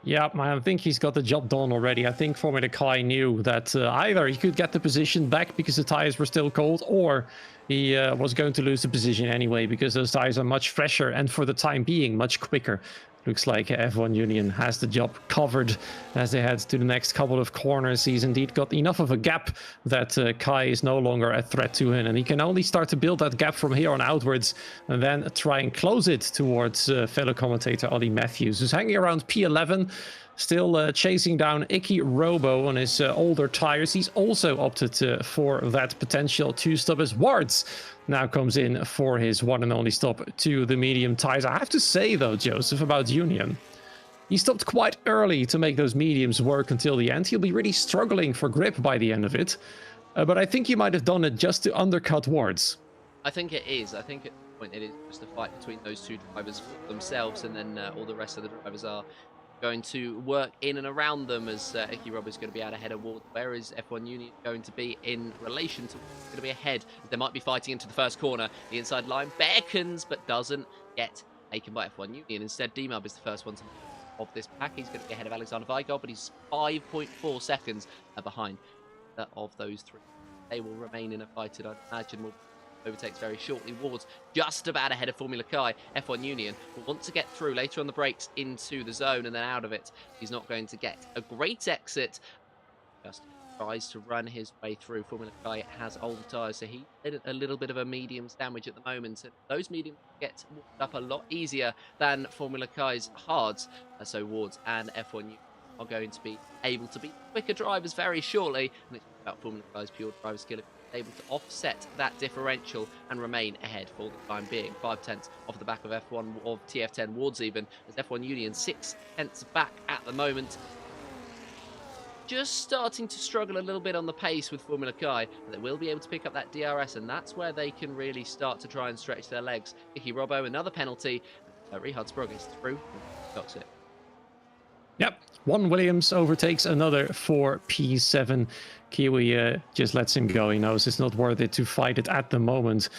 Yeah, I think he's got the job done already. I think Formula Kai knew that either he could get the position back because the tires were still cold, or he was going to lose the position anyway because those tires are much fresher and for the time being much quicker. Looks like F1 Union has the job covered as they head to the next couple of corners. He's indeed got enough of a gap that Kai is no longer a threat to him, and he can only start to build that gap from here on outwards and then try and close it towards fellow commentator Ollie Matthews, who's hanging around P11. Still chasing down Icky Robo on his older tires. He's also opted for that potential 2-stop as Wards now comes in for his one and only stop to the medium tires. I have to say, though, Joseph, about Union, he stopped quite early to make those mediums work until the end. He'll be really struggling for grip by the end of it. But I think he might have done it just to undercut Wards. I think it is. I think at this point it is just a fight between those two drivers themselves, and then all the rest of the drivers are going to work in and around them as Icky Rob is going to be out ahead of Ward. Where is F1 Union going to be in relation to going to be ahead? They might be fighting into the first corner. The inside line beckons but doesn't get taken by F1 Union. Instead, D-Mub is the first one to of this pack. He's going to be ahead of Alexander Weigel, but he's 5.4 seconds behind of those three. They will remain in a fight, and I imagine will overtakes very shortly. Ward's just about ahead of Formula Kai. F1 Union will want to get through later on the brakes into the zone and then out of it. He's not going to get a great exit. Just tries to run his way through. Formula Kai has old tyres, so he did a little bit of a medium sandwich at the moment. And those mediums get walked up a lot easier than Formula Kai's hards. So Wards and F1 Union are going to be able to be quicker drivers very shortly. And it's about Formula Kai's pure driver skill, able to offset that differential and remain ahead for the time being. 5/10 off the back of F1 of TF10 Wards, even as F1 Union 6/10 back at the moment. Just starting to struggle a little bit on the pace with Formula Kai, but they will be able to pick up that DRS, and that's where they can really start to try and stretch their legs. Icky Robbo, another penalty. Rihard Sprog is through. Got it. Yep, one Williams overtakes another for P7. Kiwi just lets him go. He knows it's not worth it to fight it at the moment.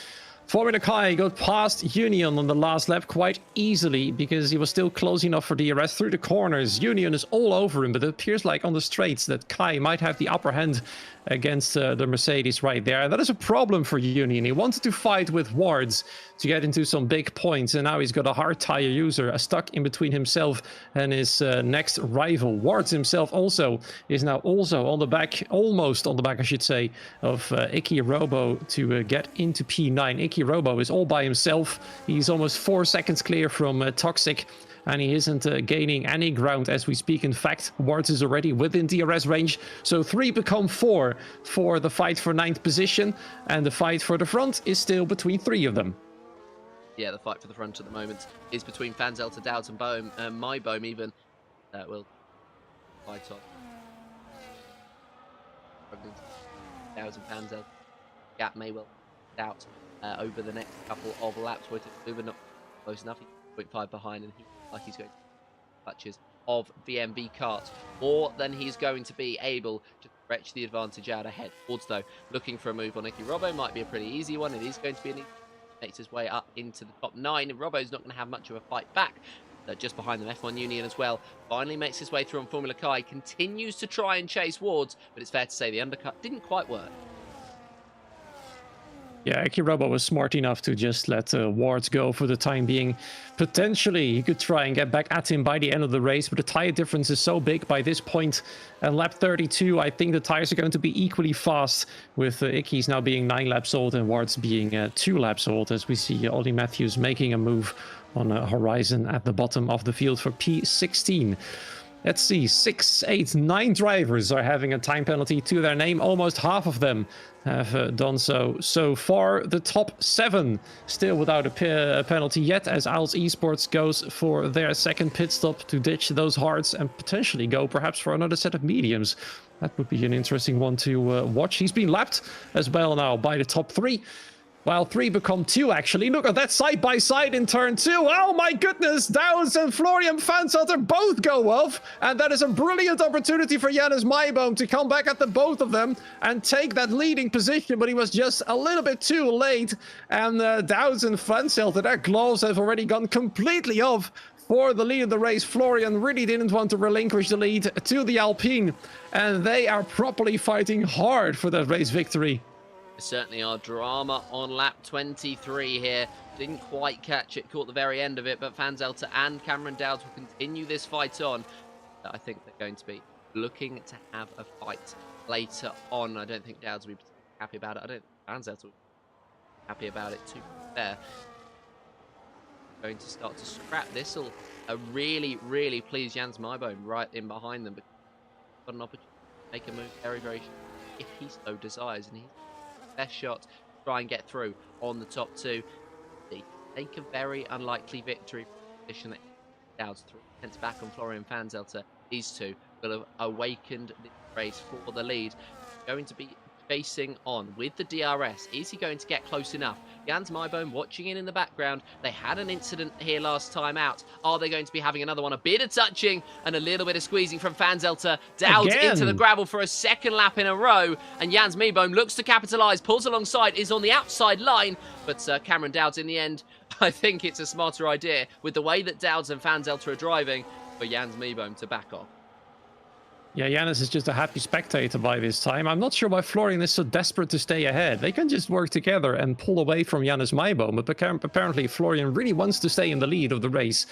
Formula Kai got past Union on the last lap quite easily because he was still close enough for DRS through the corners. Union is all over him, but it appears like on the straights that Kai might have the upper hand against the Mercedes right there. That is a problem for Union. He wanted to fight with Wards to get into some big points, and now he's got a hard tire user stuck in between himself and his next rival. Wards himself also is now also on the back, almost on the back I should say, of Icky Robo to get into P9. Icky Robo is all by himself. He's almost 4 seconds clear from Toxic, and he isn't gaining any ground as we speak. In fact, Wards is already within DRS range, so 3 become 4 for the fight for 9th position, and the fight for the front is still between 3 of them. Yeah, the fight for the front at the moment is between Fanzelta, Dowds and Bohm, my Bohm even. Will fight on. Dowds and Fanzelta. Gap may well out over the next couple of laps. We're not close enough. He's 0.5 behind, and he looks like he's going to clutches of VMB kart more than he's going to be able to stretch the advantage out ahead. Wards, though, looking for a move on Icky Robbo. Might be a pretty easy one. It is going to be an easy. Makes his way up into the top 9. And Robbo's not going to have much of a fight back. Just behind them, F1 Union as well. Finally makes his way through on Formula Kai. Continues to try and chase Wards, but it's fair to say the undercut didn't quite work. Yeah, Icky Robo was smart enough to just let Wards go for the time being. Potentially, he could try and get back at him by the end of the race, but the tire difference is so big by this point. And lap 32, I think the tires are going to be equally fast, with Icky's now being 9 laps old and Wards being 2 laps old, as we see Ollie Matthews making a move on a horizon at the bottom of the field for P16. Let's see, 6, 8, 9 drivers are having a time penalty to their name. Almost half of them have done so far. The top 7 still without a penalty yet, as Owls Esports goes for their second pit stop to ditch those hards and potentially go perhaps for another set of mediums. That would be an interesting one to watch. He's been lapped as well now by the top 3. While 3 become 2, actually. Look at that side-by-side in turn 2. Oh my goodness! Downs and Florian Vanzelter both go off. And that is a brilliant opportunity for Janus Maiboom to come back at the both of them and take that leading position. But he was just a little bit too late. And Downs and Vanzelter, their gloves have already gone completely off for the lead of the race. Florian really didn't want to relinquish the lead to the Alpine. And they are properly fighting hard for that race victory. Certainly our drama on lap 23 here. Didn't quite catch it, caught the very end of it, but Vanzelter and Cameron Dowds will continue this fight on. I think they're going to be looking to have a fight later on. I don't think Dowds will be happy about it. I don't think Vanzelter will be happy about it too. There. Going to start to scrap. This will really please Janus Maiboom right in behind them. But got an opportunity to make a move very short if he so desires, and he's best shot to try and get through on the top 2. Take a very unlikely victory position that Dowds sent back on Florian Vanzelter. These two will have awakened the race for the lead. Going to be facing on with the DRS. Is he going to get close enough? Janus Maiboom watching in the background. They had an incident here last time out. Are they going to be having another one? A bit of touching and a little bit of squeezing from Vanzelter. Dowds into the gravel for a second lap in a row. And Janus Maiboom looks to capitalise, pulls alongside, is on the outside line. But Cameron Dowds in the end, I think it's a smarter idea with the way that Dowds and Vanzelter are driving for Janus Maiboom to back off. Yeah, Janus is just a happy spectator by this time. I'm not sure why Florian is so desperate to stay ahead. They can just work together and pull away from Janus Maiboom, but apparently Florian really wants to stay in the lead of the race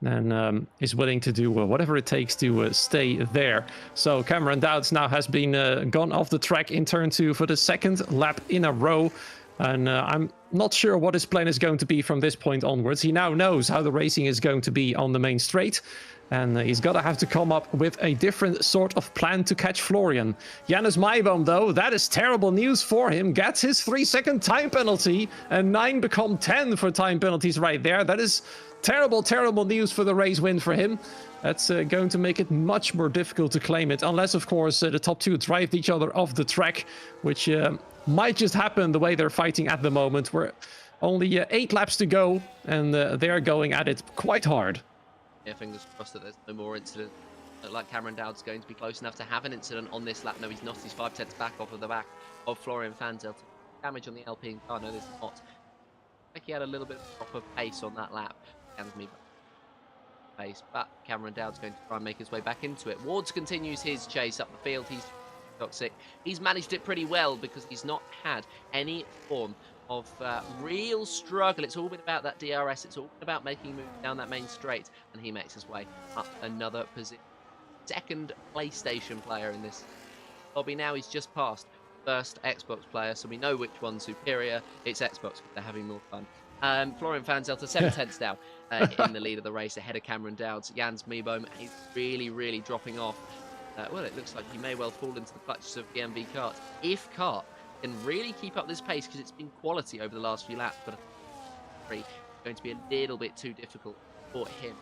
and is willing to do whatever it takes to stay there. So Cameron Dowds now has been gone off the track in turn 2 for the second lap in a row. And I'm not sure what his plan is going to be from this point onwards. He now knows how the racing is going to be on the main straight. And he's got to have to come up with a different sort of plan to catch Florian. Janus Maiboom, though, that is terrible news for him. Gets his 3-second time penalty. And 9 become 10 for time penalties right there. That is terrible news for the race win for him. That's going to make it much more difficult to claim it. Unless, of course, the top 2 drive each other off the track. Which might just happen the way they're fighting at the moment. We're only 8 laps to go. And they're going at it quite hard. Yeah, fingers crossed that there's no more incident. Look like Cameron Dowds is going to be close enough to have an incident on this lap. No, he's not. He's 5/10 back off of the back of Florian Vanzelter. Damage on the Alpine car. No, there's not. I think he had a little bit of proper pace on that lap. Pace, but Cameron Dowds going to try and make his way back into it. Wards continues his chase up the field. He's toxic. He's managed it pretty well because he's not had any form of real struggle. It's all been about that DRS. It's all been about making moves down that main straight, and he makes his way up another position. Second PlayStation player in this lobby now. He's just passed first Xbox player, so we know which one's superior. It's Xbox. They're having more fun. Florian Vanzelter 7/10 now in the lead of the race, ahead of Cameron Dowds. Janus Maiboom is really dropping off. Well, it looks like he may well fall into the clutches of BMV Kart if Kart can really keep up this pace, because it's been quality over the last few laps, but it's going to be a little bit too difficult for him.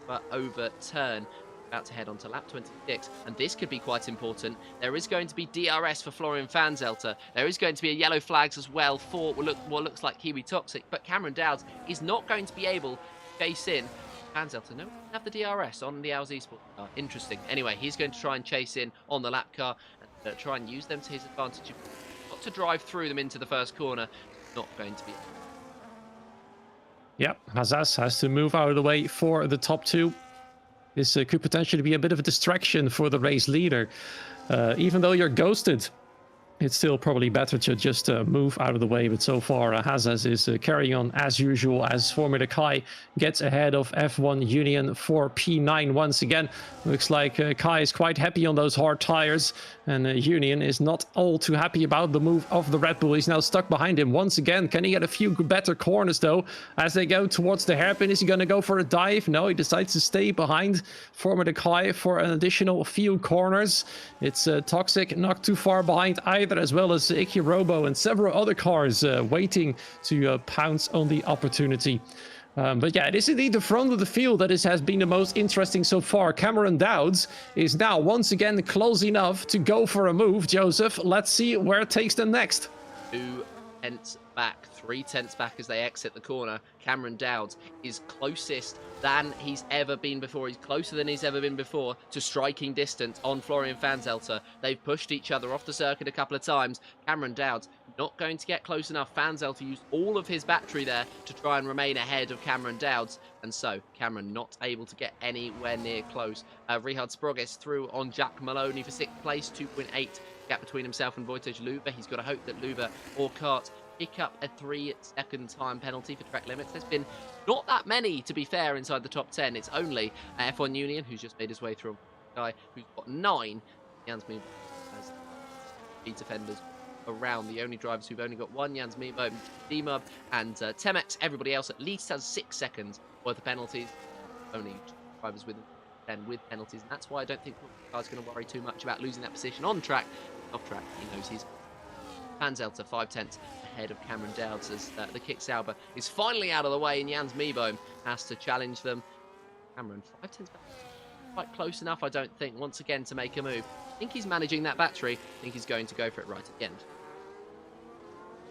But overturn, about to head on to lap 26, and this could be quite important. There is going to be DRS for Florian Vanzelter. There is going to be a yellow flags as well for what looks like Kiwi Toxic, but Cameron Dowds is not going to be able to chase in Vanzelter. No, we don't have the DRS on the Owls Esports car. Interesting. Anyway, he's going to try and chase in on the lap car and try and use them to his advantage. Not to drive through them into the first corner. Not going to be. Yep, Hazas has to move out of the way for the top 2. This could potentially be a bit of a distraction for the race leader. Even though you're ghosted it's still probably better to just move out of the way. But so far, Hazes is carrying on as usual as Formula Kai gets ahead of F1 Union for P9 once again. Looks like Kai is quite happy on those hard tires, and Union is not all too happy about the move of the Red Bull. He's now stuck behind him once again. Can he get a few better corners though as they go towards the hairpin? Is he going to go for a dive? No, he decides to stay behind Formula Kai for an additional few corners. It's Toxic not too far behind either, as well as Ikirobo and several other cars waiting to pounce on the opportunity. But yeah, it is indeed the front of the field that has been the most interesting so far. Cameron Dowds is now once again close enough to go for a move. Joseph, let's see where it takes them next. 2 tenths back, 3 tenths back as they exit the corner. Cameron Dowds is closest than he's ever been before. He's closer than he's ever been before to striking distance on Florian Fanzelter. They've pushed each other off the circuit a couple of times. Cameron Dowds not going to get close enough. Fanzelter used all of his battery there to try and remain ahead of Cameron Dowds, and so Cameron not able to get anywhere near close. Richard Sprogges through on Jack Maloney for 6th place, 2.8 gap between himself and Wojciech Luba. He's got to hope that Luba or Kart pick up a 3-second time penalty for track limits. There's been not that many, to be fair, inside the top 10. It's only F1 Union, who's just made his way through a guy who's got 9. Jans Mimo has speed defenders around. The only drivers who've only got 1, Jans Mimo, D-Mub, and Temex. Everybody else at least has 6 seconds worth of penalties. Only drivers with 10 with penalties, and that's why I don't think the car's going to worry too much about losing that position on track. Off track, he knows he's Fanzelter 5 tenths ahead of Cameron Dowds as the Kick Sauber is finally out of the way, and Jans Mebo has to challenge them. Cameron 5 tenths back, quite close enough, I don't think, once again to make a move. I think he's managing that battery. I think he's going to go for it right at the end.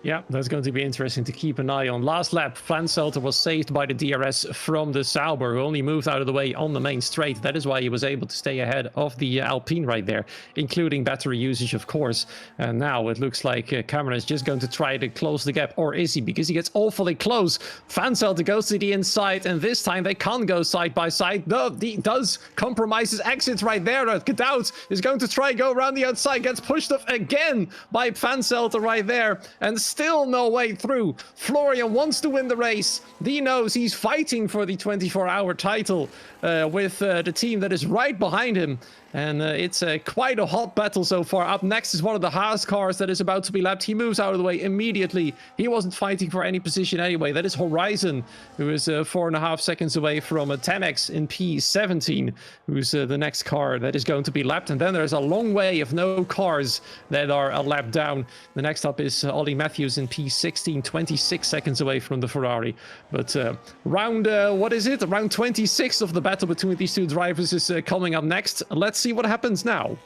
Yeah, that's going to be interesting to keep an eye on. Last lap, Fanzelter was saved by the DRS from the Sauber, who only moved out of the way on the main straight. That is why he was able to stay ahead of the Alpine right there, including battery usage, of course. And now it looks like Cameron is just going to try to close the gap, or is he? Because he gets awfully close. Fanzelter goes to the inside, and this time they can't go side by side. No, he does compromise his exits right there. Dowds is going to try go around the outside, gets pushed off again by Fanzelter right there, and still no way through. Florian wants to win the race. He knows he's fighting for the 24-hour title with the team that is right behind him. And it's quite a hot battle so far. Up next is one of the Haas cars that is about to be lapped. He moves out of the way immediately. He wasn't fighting for any position anyway. That is Horizon, who is 4.5 seconds away from Temex in P17, who's the next car that is going to be lapped. And then there's a long way of no cars that are a lap down. The next up is Ollie Matthews in P16, 26 seconds away from the Ferrari. But round, what is it? Round 26 of the battle between these two drivers is coming up next. Let's see what happens now.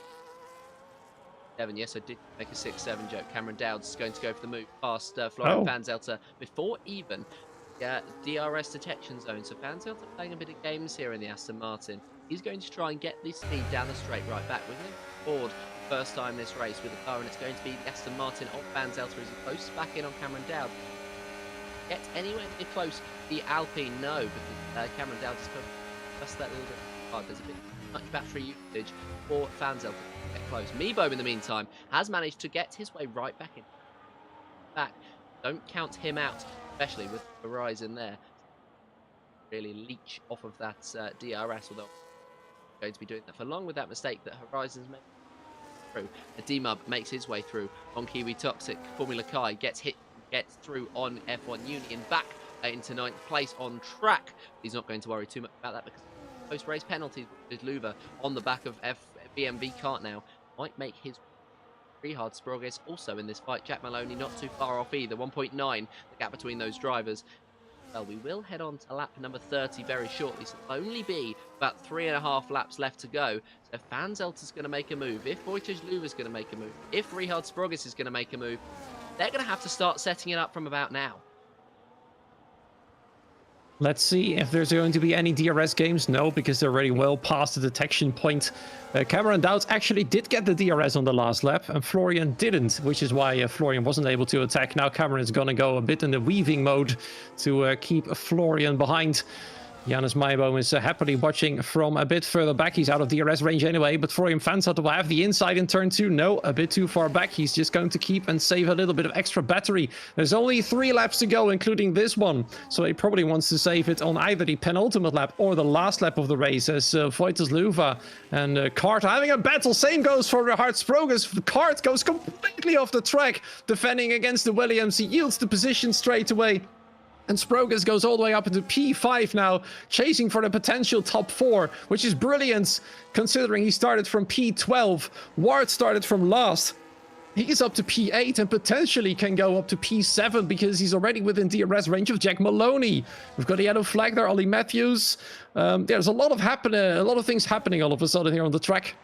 7, yes, I did make a 6-7 joke. Cameron Dowds is going to go for the move past Florian Fanzelter before even DRS detection zone. So Fanzelter playing a bit of games here in the Aston Martin. He's going to try and get this speed down the straight right back with him. Ford, first time this race with the car, and it's going to be the Aston Martin of Fanzelter as he closes back in on Cameron Dowds. Get anywhere near close the Alpine? No, because Cameron Dowds is just that little bit hard. There's a bit much battery usage for Fanzelter to get close. Mebo, in the meantime, has managed to get his way right back in. Don't count him out, especially with Horizon there. Really leech off of that DRS, although going to be doing that for long with that mistake that Horizon's made through. The D-Mub makes his way through on Kiwi Toxic. Formula Kai gets through on F1 Union, back into 9th place on track. He's not going to worry too much about that because post-race penalties with Luva on the back of BMV Kart now might make his Richard Sprogges also in this fight. Jack Maloney not too far off either, 1.9 the gap between those drivers. Well, we will head on to lap number 30 very shortly, so it'll only be about 3.5 laps left to go. So if Fanzelter's going to make a move, if Wojciech Luva's going to make a move, if Richard Sprogges is going to make a move, they're going to have to start setting it up from about now. Let's see if there's going to be any DRS games. No, because they're already well past the detection point. Cameron Dowds actually did get the DRS on the last lap, and Florian didn't, which is why Florian wasn't able to attack. Now Cameron is going to go a bit in the weaving mode to keep Florian behind. Janus Maiboom is happily watching from a bit further back. He's out of DRS range anyway, but Florian Vanzat will have the inside in turn 2. No, a bit too far back. He's just going to keep and save a little bit of extra battery. There's only 3 laps to go, including this one. So he probably wants to save it on either the penultimate lap or the last lap of the race, as Voitas Luva and Kart are having a battle. Same goes for Hart Sprogus. Kart goes completely off the track, defending against the Williams. He yields the position straight away. And Sprogus goes all the way up into P5 now, chasing for the potential top 4, which is brilliant, considering he started from P12. Ward started from last. He's up to P8 and potentially can go up to P7 because he's already within DRS range of Jack Maloney. We've got a yellow flag there, Ollie Matthews. There's a lot of things happening all of a sudden here on the track.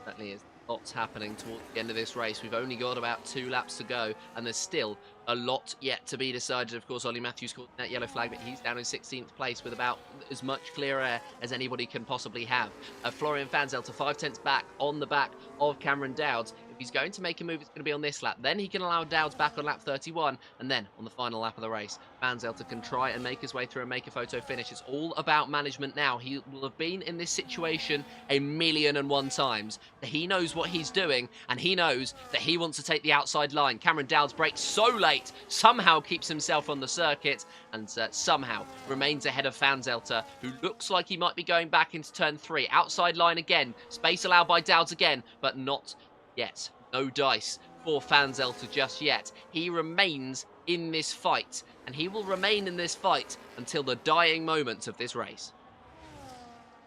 Certainly is. Lots happening towards the end of this race. We've only got about 2 laps to go, and there's still a lot yet to be decided. Of course, Ollie Matthews caught that yellow flag, but he's down in 16th place with about as much clear air as anybody can possibly have. Florian Vanzelter 5/10 back on the back of Cameron Dowds. If he's going to make a move, it's going to be on this lap. Then he can allow Dowds back on lap 31, and then on the final lap of the race, Vanzelter can try and make his way through and make a photo finish. It's all about management now. He will have been in this situation 1,000,001 times. He knows what he's doing, and he knows that he wants to take the outside line. Cameron Dowds breaks so late, somehow keeps himself on the circuit, and somehow remains ahead of Vanzelter, who looks like he might be going back into turn 3. Outside line again, space allowed by Dowds again, but not yet. No dice for Vanzelter just yet. He remains in this fight, and he will remain in this fight until the dying moments of this race.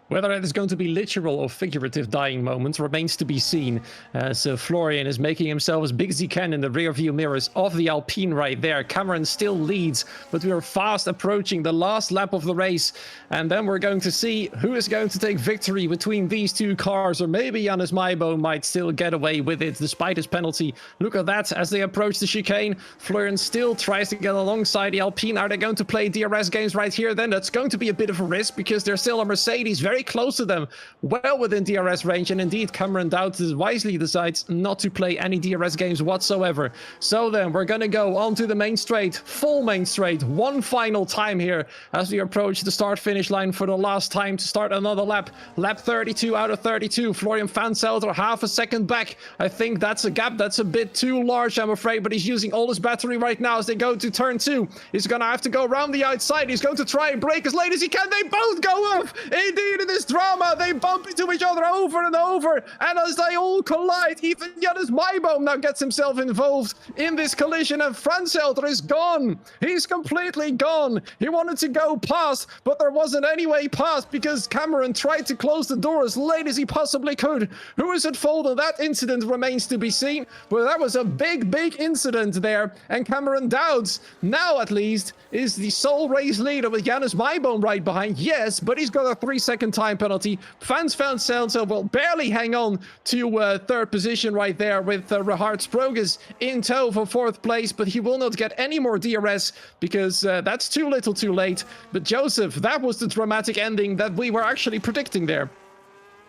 Whether it is going to be literal or figurative dying moments remains to be seen, as Florian is making himself as big as he can in the rear view mirrors of the Alpine right there. Cameron still leads, but we are fast approaching the last lap of the race, and then we're going to see who is going to take victory between these 2 cars, or maybe Janus Maiboom might still get away with it despite his penalty. Look at that as they approach the chicane. Florian still tries to get alongside the Alpine. Are they going to play DRS games right here? Then that's going to be a bit of a risk, because there's still a Mercedes very close to them, well within DRS range, and indeed Cameron Dowds wisely decides not to play any DRS games whatsoever. So then we're gonna go onto the main straight, full main straight, one final time here as we approach the start finish line for the last time to start another lap. Lap 32 out of 32. Florian Vanzelter half a second back. I think that's a gap that's a bit too large, I'm afraid, but he's using all his battery right now as they go to turn 2. He's gonna have to go around the outside. He's going to try and brake as late as he can. They both go off. Indeed, in this drama, they bump into each other over and over, and as they all collide, even Janus Maiboom now gets himself involved in this collision, and Vanzelter is gone. He's completely gone. He wanted to go past, but there wasn't any way past because Cameron tried to close the door as late as he possibly could. Who is at fault of that incident remains to be seen, but that was a big incident there, and Cameron Dowds, now at least, is the sole race leader with Janus Maiboom right behind. Yes, but he's got a 3-second time penalty. Vanzelter will barely hang on to third position right there with Hart Sprogus in tow for 4th place, but he will not get any more DRS because that's too little too late. But Joseph, that was the dramatic ending that we were actually predicting there.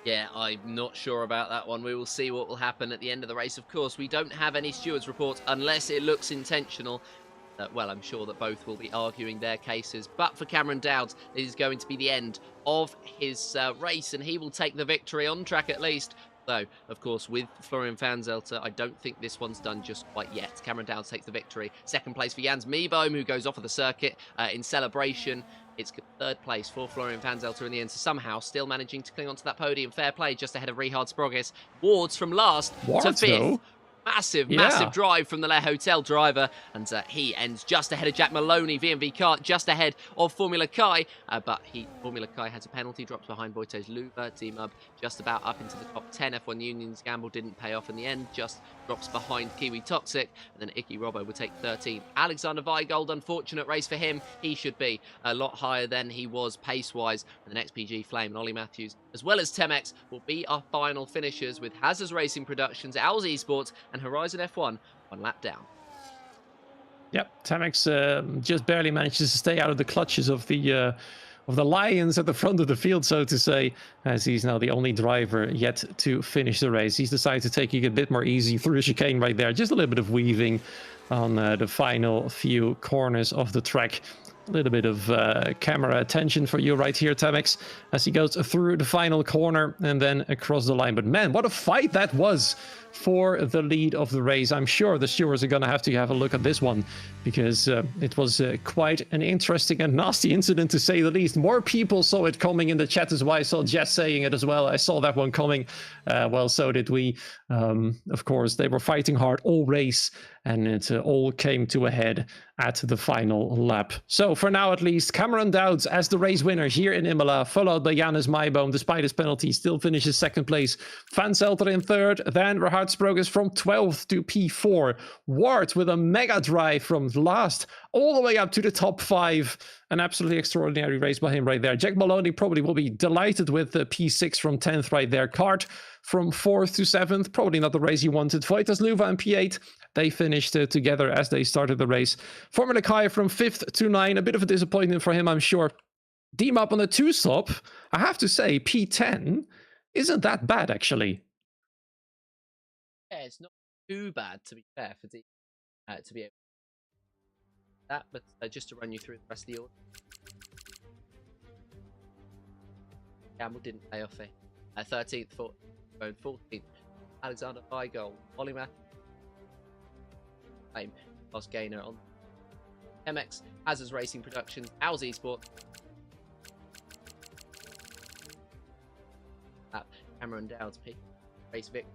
Yeah, I'm not sure about that one. We will see what will happen at the end of the race. Of course, we don't have any stewards' reports unless it looks intentional. Well, I'm sure that both will be arguing their cases. But for Cameron Dowds, it is going to be the end of his race, and he will take the victory on track at least. Though, of course, with Florian Vanzelter, I don't think this one's done just quite yet. Cameron Dowds takes the victory. 2nd place for Janus Maiboom, who goes off of the circuit in celebration. It's 3rd place for Florian Vanzelter in the end, so somehow still managing to cling onto that podium. Fair play, just ahead of Richard Sprogus. Wards from last to 5th. Though. Massive drive from the Le Hotel driver, and he ends just ahead of Jack Maloney. VMV Kart just ahead of Formula Kai, but Formula Kai has a penalty, drops behind Voitas Luva. D-Mub just about up into the top 10. F1 Union's gamble didn't pay off in the end, just drops behind Kiwi Toxic, and then Icky Robbo will take 13th. Alexander Weigold, unfortunate race for him. He should be a lot higher than he was pace-wise. And the next PG Flame and Ollie Matthews, as well as Temex, will be our final finishers with Hazards Racing Productions, Owls Esports, and Horizon F1 one lap down. Yep, Temex just barely manages to stay out of the clutches of the lions at the front of the field, so to say, as he's now the only driver yet to finish the race. He's decided to take it a bit more easy through the chicane right there. Just a little bit of weaving on the final few corners of the track. A little bit of camera attention for you right here, Temex, as he goes through the final corner and then across the line. But man, what a fight that was for the lead of the race. I'm sure the stewards are going to have a look at this one, because it was quite an interesting and nasty incident, to say the least. More people saw it coming in the chat as well. I saw Jess saying it as well. I saw that one coming. Well, so did we. Of course, they were fighting hard all race, and it all came to a head at the final lap. So for now, at least, Cameron Dowds as the race winner here in Imola, followed by Janus Maiboom, despite his penalty, still finishes second place. Van Zelter in third, then Gerhard Sprogus from 12th to P4. Ward with a mega drive from last all the way up to the top 5. An absolutely extraordinary race by him right there. Jack Maloney probably will be delighted with the P6 from 10th right there. Cart from 4th to 7th, probably not the race he wanted. Voitas Luva and P8, they finished together as they started the race. Formula Kai from 5th to 9, a bit of a disappointment for him, I'm sure. Deem up on the 2-stop, I have to say, P10 isn't that bad, actually. Yeah, it's not too bad, to be fair, for Deem to be able to do that, but just to run you through the rest of the order. Gamble didn't pay off, 13th, 14th, Alexander Weigel, Oliver, Lost Gainer on MX, Azaz Racing Productions, Owls Esport, Cameron Dowds, P, Race Vic,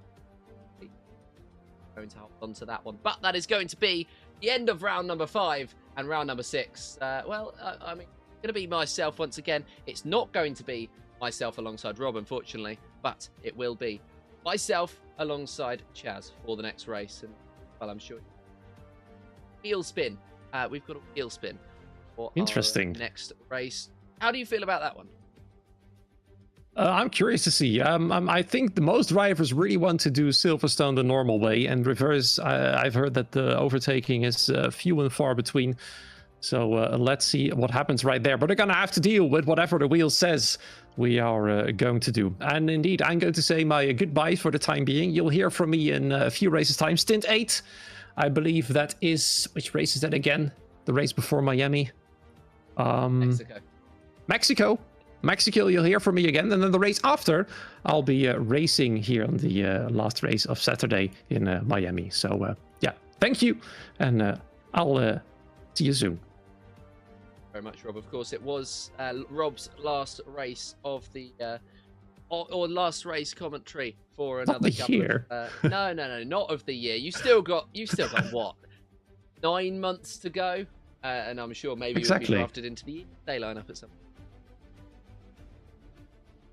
going to hold on to that one, but that is going to be the end of round number 5 and round number 6. Well, I mean, it's going to be myself once again. It's not going to be myself alongside Rob, unfortunately, but it will be myself alongside Chaz for the next race. And well, I'm sure wheel spin. We've got a wheel spin for interesting our next race. How do you feel about that one? I'm curious to see. I think the most drivers really want to do Silverstone the normal way, and reverse. I've heard that the overtaking is few and far between. So let's see what happens right there. But they're going to have to deal with whatever the wheel says we are going to do. And indeed, I'm going to say my goodbyes for the time being. You'll hear from me in a few races' time. Stint 8, I believe that is... Which race is that again? The race before Miami? Mexico, you'll hear from me again. And then the race after, I'll be racing here on the last race of Saturday in Miami. So, yeah, thank you. And I'll see you soon. Very much, Rob. Of course, it was Rob's last race of the or last race commentary for another year. No, not of the year. You still got what, 9 months to go, and I'm sure maybe you'll be drafted into the day lineup at some point.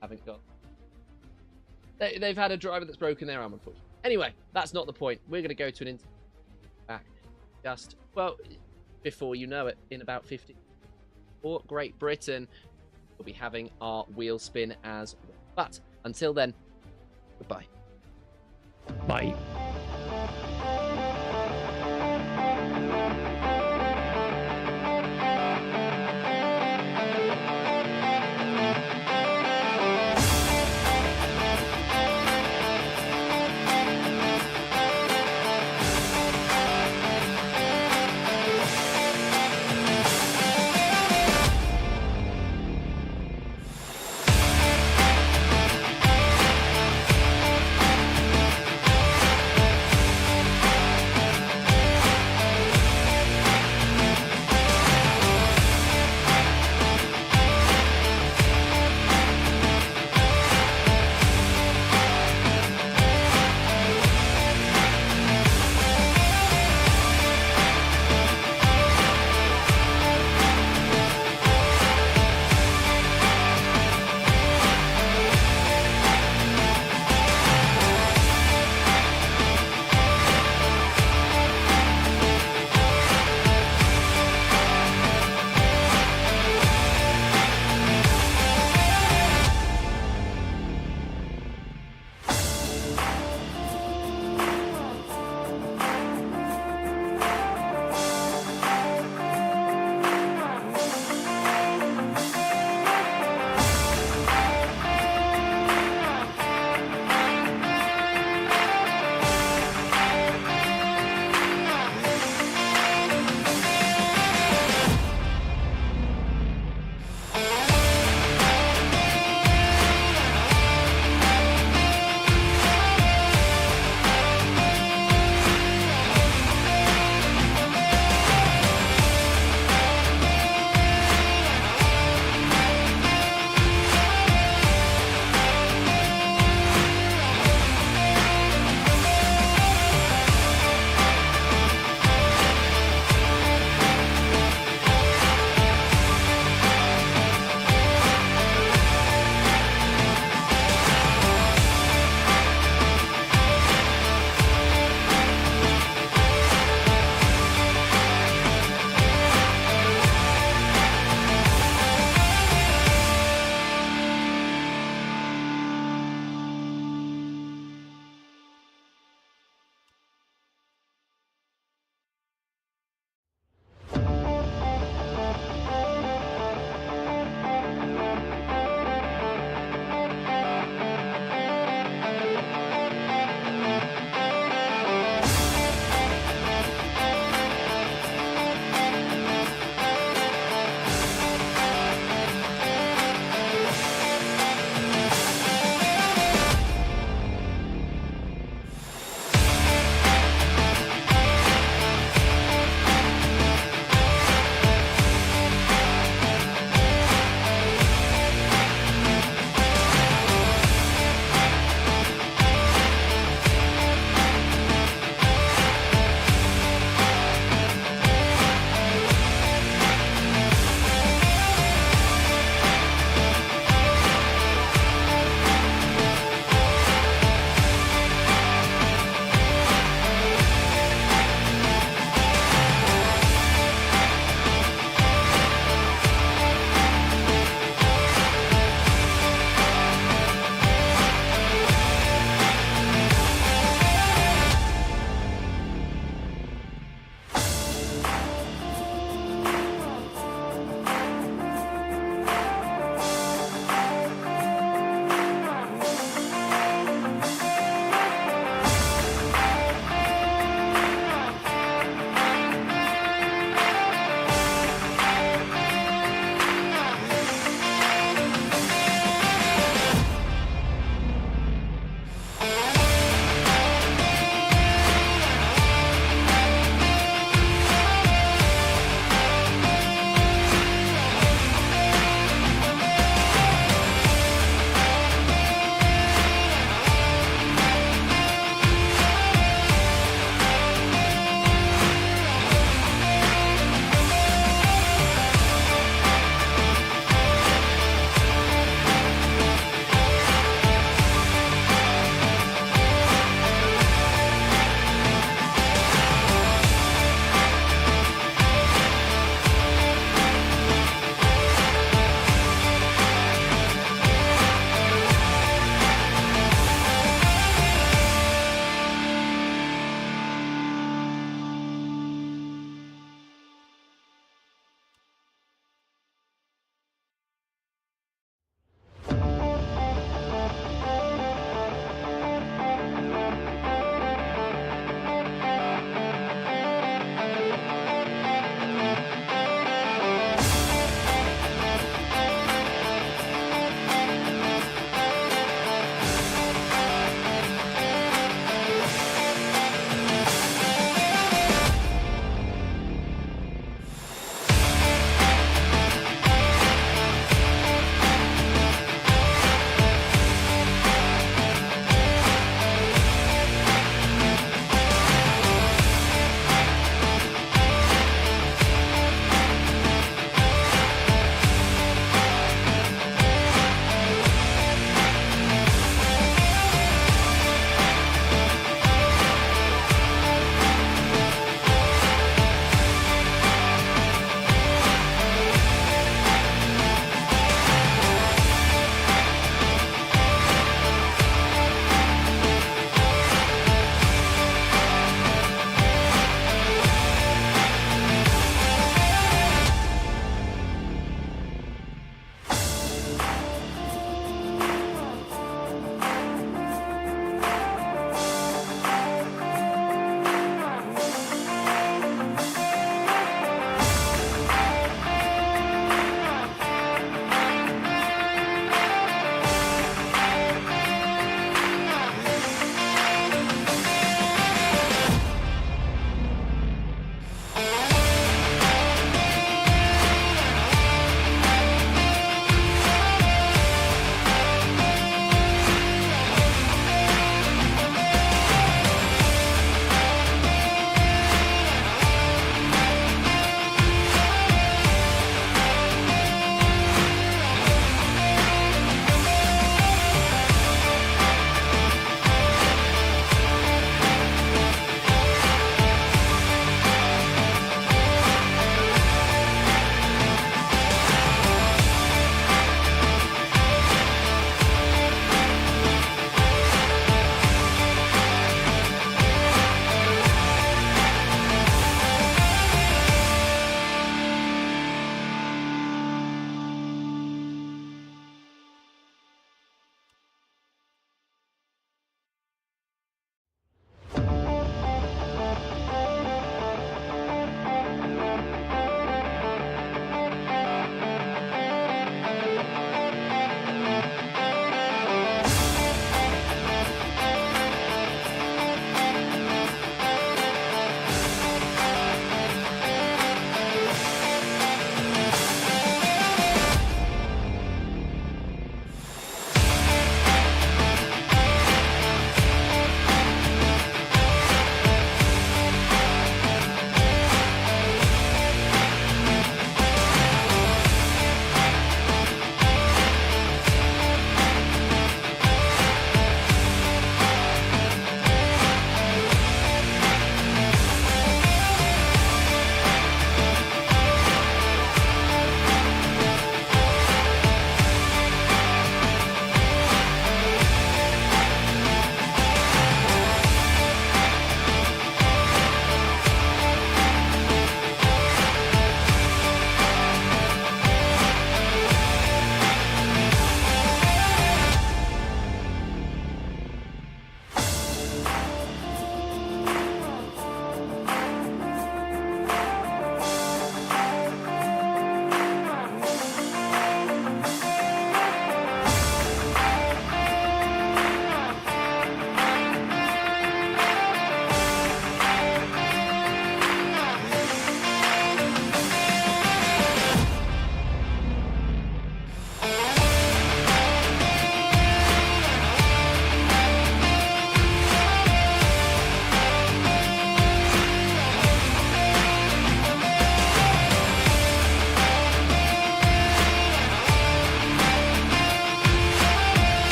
Haven't got. They've had a driver that's broken their arm, unfortunately. Anyway, that's not the point. We're going to go to an interview back just, well, before you know it, in about 50. For Great Britain, we'll be having our wheel spin as well. But until then, goodbye. Bye.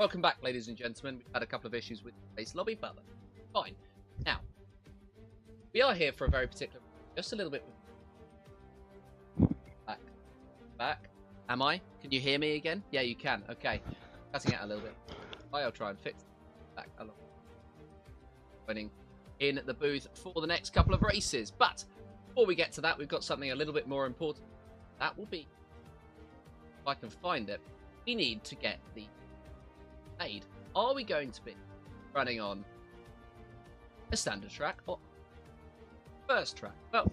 welcome back, ladies and gentlemen. We've had a couple of issues with the race lobby, but that's fine. Now, we are here for a very particular, just a little bit. Back. Am I? Can you hear me again? Yeah, you can. Okay. Cutting out a little bit. I'll try and fix it. Back along. Joining in the booth for the next couple of races. But before we get to that, we've got something a little bit more important. That will be, if I can find it, we need to get the aid. Are we going to be running on a standard track or first track? Well,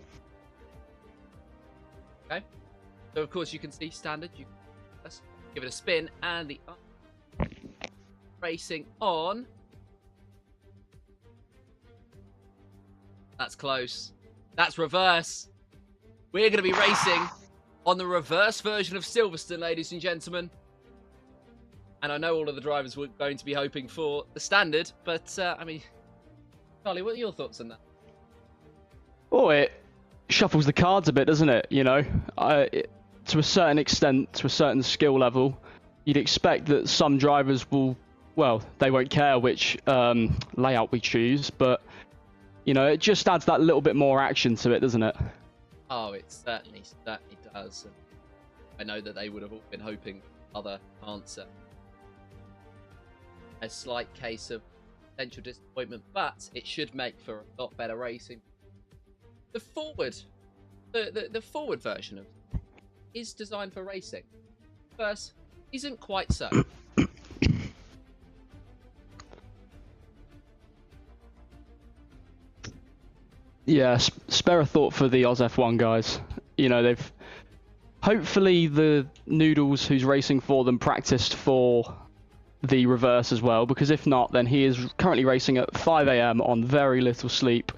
okay. So of course you can see standard. You let's give it a spin, and the racing on. That's close. That's reverse. We're going to be racing on the reverse version of Silverstone, ladies and gentlemen. And I know all of the drivers were going to be hoping for the standard, but I mean, Charlie, what are your thoughts on that? Oh, it shuffles the cards a bit, doesn't it? You know, to a certain extent, to a certain skill level, you'd expect that some drivers will, well, they won't care which layout we choose, but, you know, it just adds that little bit more action to it, doesn't it? Oh, it certainly does. And I know that they would have all been hoping for other answer. A slight case of potential disappointment, but it should make for a lot better racing. The forward version of is designed for racing. First, isn't quite so. Yeah, spare a thought for the Oz F1 guys. You know, they've hopefully the Noodles who's racing for them practiced for the reverse as well, because if not, then he is currently racing at 5 AM on very little sleep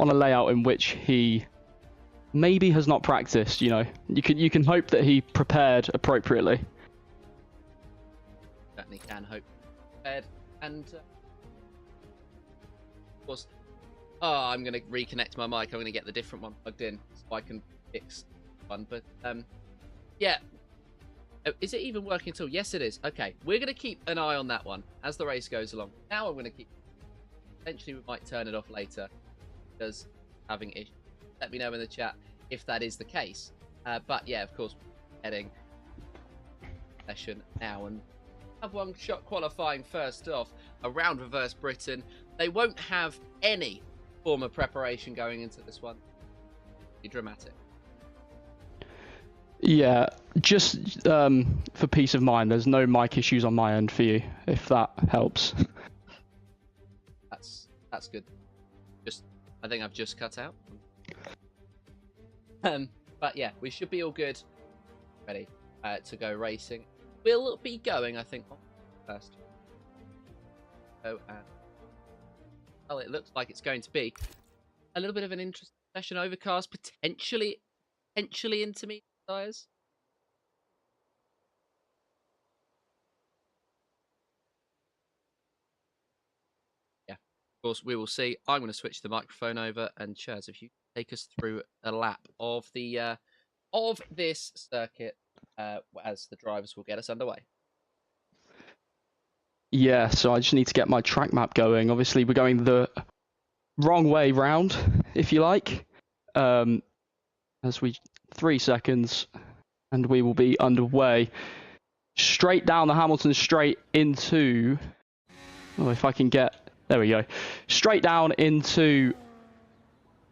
on a layout in which he maybe has not practiced. You know, you can hope that he prepared appropriately. Certainly can hope prepared, and of course, I'm going to reconnect my mic. I'm going to get the different one plugged in so I can fix one. But yeah, is it even working at all? Yes, it is. Okay, we're going to keep an eye on that one as the race goes along. Now I'm going to keep. Potentially, we might turn it off later because having issues. Let me know in the chat if that is the case. But yeah, of course, heading session now and have one shot qualifying first off around Reverse Britain. They won't have any form of preparation going into this one. Be dramatic. Yeah, just for peace of mind, there's no mic issues on my end for you, if that helps. That's good. I think I've just cut out. But yeah, we should be all good. Ready to go racing. We'll be going, I think, first. Oh, well, it looks like it's going to be a little bit of an interesting session. Overcast, potentially intermediate tires. Yeah, of course, we will see. I'm going to switch the microphone over, and Chaz, if you take us through a lap of the of this circuit as the drivers will get us underway. Yeah, so I just need to get my track map going. Obviously, we're going the wrong way round, if you like. As we 3 seconds, and we will be underway. Straight down the Hamilton straight into. Oh, if I can get. There we go. Straight down into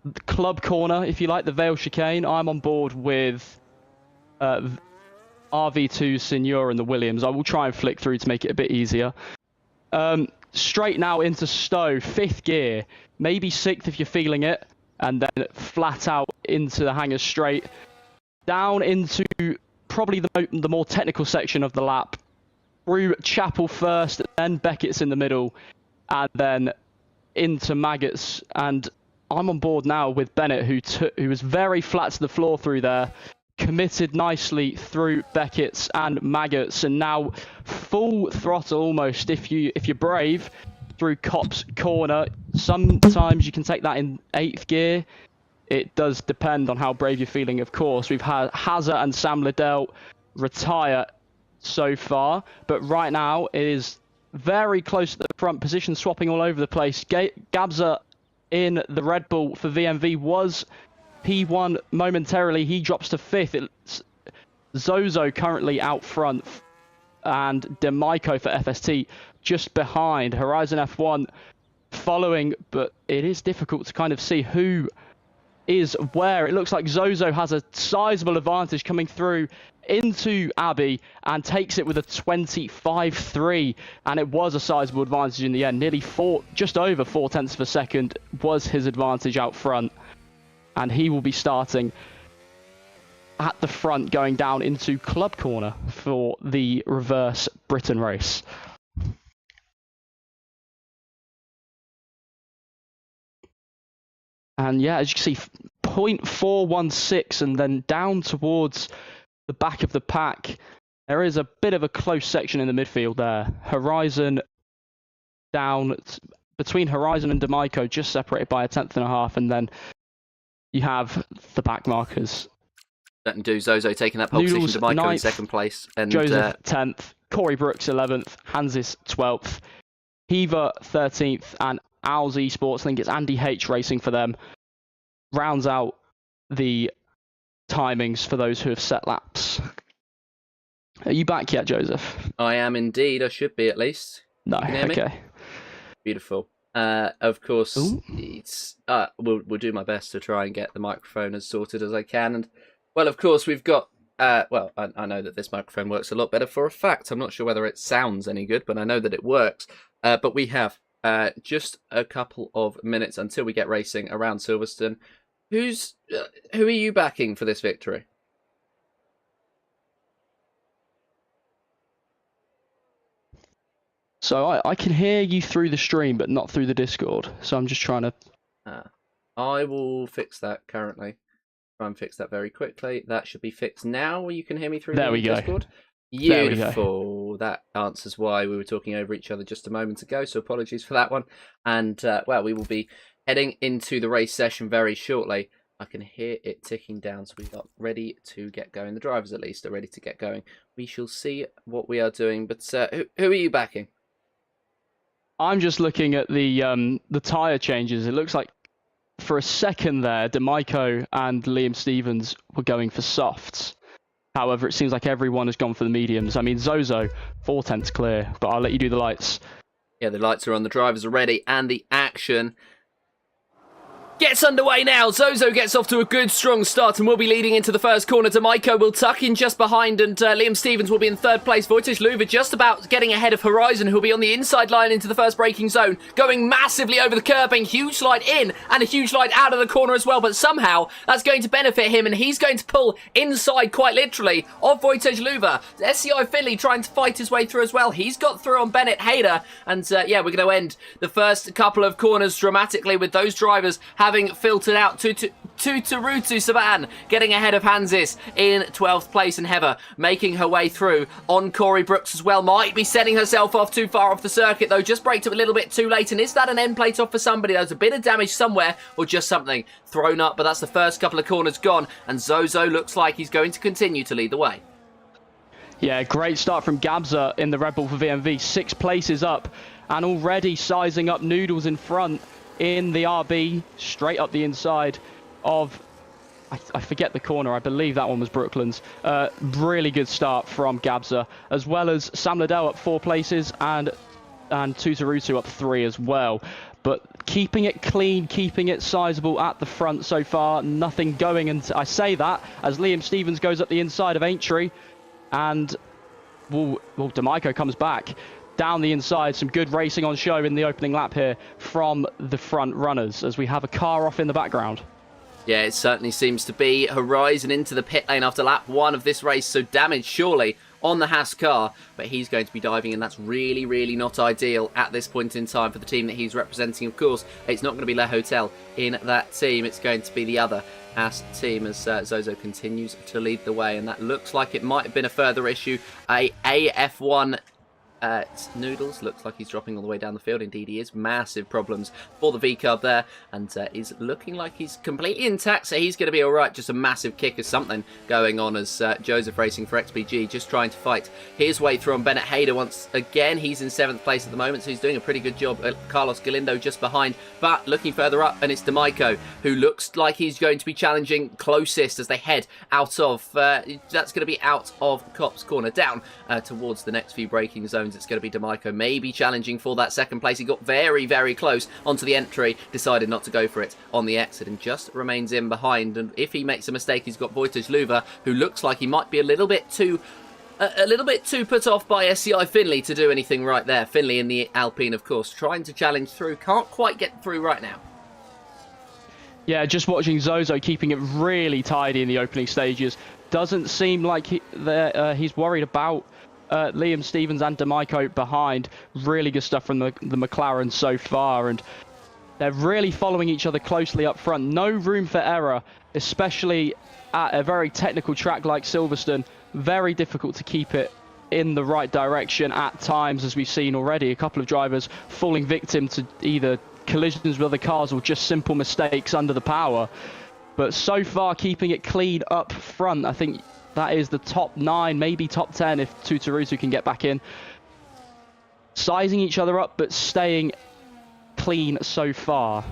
the club corner, if you like, the Vale chicane. I'm on board with RV2 Senior and the Williams. I will try and flick through to make it a bit easier. Straight now into Stowe, 5th gear, maybe 6th if you're feeling it, and then flat out into the hangar straight, down into probably the more technical section of the lap, through Chapel first, then Beckett's in the middle, and then into Maggots. And I'm on board now with Bennett, who was very flat to the floor through there, committed nicely through Beckett's and Maggots, and now full throttle almost if you're brave through Cop's corner. Sometimes you can take that in 8th gear. It does depend on how brave you're feeling, of course. We've had Hazard and Sam Liddell retire so far, but right now it is very close to the front, position swapping all over the place. Gabza in the Red Bull for VMV was P1 momentarily. He drops to 5th. It's Zozo currently out front, and Demaiko for FST just behind. Horizon F1 following, but it is difficult to kind of see who is where. It looks like Zozo has a sizable advantage coming through into Abbey and takes it with a 25-3, and it was a sizable advantage in the end. Nearly just over 4/10 of a second was his advantage out front, and he will be starting at the front going down into club corner for the reverse Britain race. And yeah, as you can see, 0.416, and then down towards the back of the pack, there is a bit of a close section in the midfield there. Horizon down between Horizon and Demaiko, just separated by 1/10.5, and then you have the back markers. Don't do Zozo taking that pole Noodles, position, Demaiko in 9th, second place, and Joseph 10th, Corey Brooks 11th, Hansis 12th, Heaver 13th, and Owls Esports, I think it's Andy H racing for them, rounds out the timings for those who have set laps. Are you back yet, Joseph? I am indeed. I should be, at least. No, You can hear me? okay. Beautiful. Of course, Ooh. it's we'll do my best to try and get the microphone as sorted as I can. And well, of course, we've got well, I know that this microphone works a lot better for a fact. I'm not sure whether it sounds any good, but I know that it works. But we have just a couple of minutes until we get racing around Silverstone. Who are you backing for this victory? So I can hear you through the stream, but not through the Discord. So I'm just trying to... I will fix that currently. Try and fix that very quickly. That should be fixed now. You can hear me through the Discord. Beautiful. That answers why we were talking over each other just a moment ago. So apologies for that one. And well, we will be heading into the race session very shortly. I can hear it ticking down, so we are ready to get going. The drivers, at least, are ready to get going. We shall see what we are doing. But who are you backing? I'm just looking at the tyre changes. It looks like for a second there, Demaiko and Liam Stevens were going for softs. However, it seems like everyone has gone for the mediums. I mean, Zozo, 4/10 clear, but I'll let you do the lights. Yeah, the lights are on, the drivers are ready, and the action gets underway now. Zozo gets off to a good, strong start and will be leading into the first corner. Demaiko will tuck in just behind, and Liam Stevens will be in third place. Wojciech Luva just about getting ahead of Horizon, who'll be on the inside line into the first braking zone, going massively over the curbing. Huge slide in and a huge slide out of the corner as well, but somehow that's going to benefit him, and he's going to pull inside, quite literally, of Wojciech Luva. SCI Finley trying to fight his way through as well. He's got through on Bennett Hayder, and yeah, we're going to end the first couple of corners dramatically with those drivers having filtered out to Rutu Saban getting ahead of Hansis in 12th place, and Heather making her way through on Corey Brooks as well. Might be setting herself off too far off the circuit though, just braked up a little bit too late, and is that an end plate off for somebody? There's a bit of damage somewhere, or just something thrown up, but that's the first couple of corners gone, and Zozo looks like he's going to continue to lead the way. Yeah, great start from Gabza in the Red Bull for VMV, 6 places up, and already sizing up Noodles in front in the RB, straight up the inside of, I forget the corner, I believe that one was Brooklands. Really good start from Gabza, as well as Sam Liddell up 4 places, and Tutarutu up 3 as well. But keeping it clean, keeping it sizable at the front so far, nothing going, and I say that as Liam Stevens goes up the inside of Aintree, and Demaiko comes back down the inside. Some good racing on show in the opening lap here from the front runners, as we have a car off in the background. Yeah, it certainly seems to be. Horizon into the pit lane after lap 1 of this race, so damage surely on the Haas car, but he's going to be diving, and that's really, really not ideal at this point in time for the team that he's representing. Of course, it's not going to be Le Hotel in that team, it's going to be the other Haas team, as Zozo continues to lead the way, and that looks like it might have been a further issue. A AF1 Noodles looks like he's dropping all the way down the field. Indeed he is. Massive problems for the V-card there, and is looking like he's completely intact, so he's going to be alright. Just a massive kick or something going on as Joseph racing for XBG, just trying to fight his way through on Bennett Hayder once again. He's in 7th place at the moment, so he's doing a pretty good job. Carlos Galindo just behind, but looking further up, and it's D'Amico, who looks like he's going to be challenging closest as they head out of, that's going to be out of Cop's Corner, down towards the next few braking zones. It's going to be D'Amico maybe challenging for that 2nd place. He got very, very close onto the entry, decided not to go for it on the exit, and just remains in behind. And if he makes a mistake, he's got Wojciech Luva, who looks like he might be a little bit too put off by SCI Finley to do anything right there. Finley in the Alpine, of course, trying to challenge through, can't quite get through right now. Yeah, just watching Zozo keeping it really tidy in the opening stages. Doesn't seem like he's worried about Liam Stevens and D'Amico behind. Really good stuff from the McLaren so far, and they're really following each other closely up front. No room for error, especially at a very technical track like Silverstone. Very difficult to keep it in the right direction at times, as we've seen already. A couple of drivers falling victim to either collisions with other cars or just simple mistakes under the power. But so far, keeping it clean up front. I think that is the top 9, maybe top 10 if Tuturutu can get back in. Sizing each other up, but staying clean so far.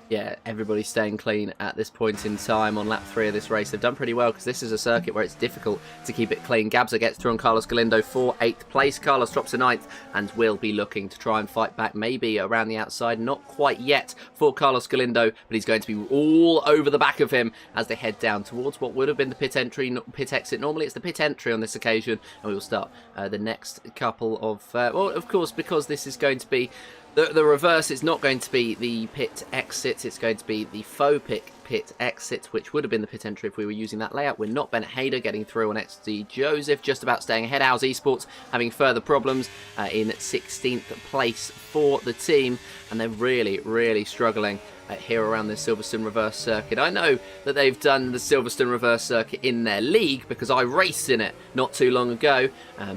Yeah, everybody's staying clean at this point in time on lap 3 of this race. They've done pretty well because this is a circuit where it's difficult to keep it clean. Gabza gets through on Carlos Galindo for 8th place. Carlos drops to 9th and will be looking to try and fight back, maybe around the outside. Not quite yet for Carlos Galindo, but he's going to be all over the back of him as they head down towards what would have been the pit exit. Normally it's the pit entry on this occasion, and we will start the next couple of... well, of course, because this is going to be... The reverse, it's not going to be the pit exit, it's going to be the faux pit exit, which would have been the pit entry if we were using that layout. We're not. Bennett Hayder getting through on XD Joseph, just about staying ahead. Ours Esports having further problems in 16th place for the team, and they're really, really struggling here around this Silverstone reverse circuit. I know that they've done the Silverstone reverse circuit in their league because I raced in it not too long ago,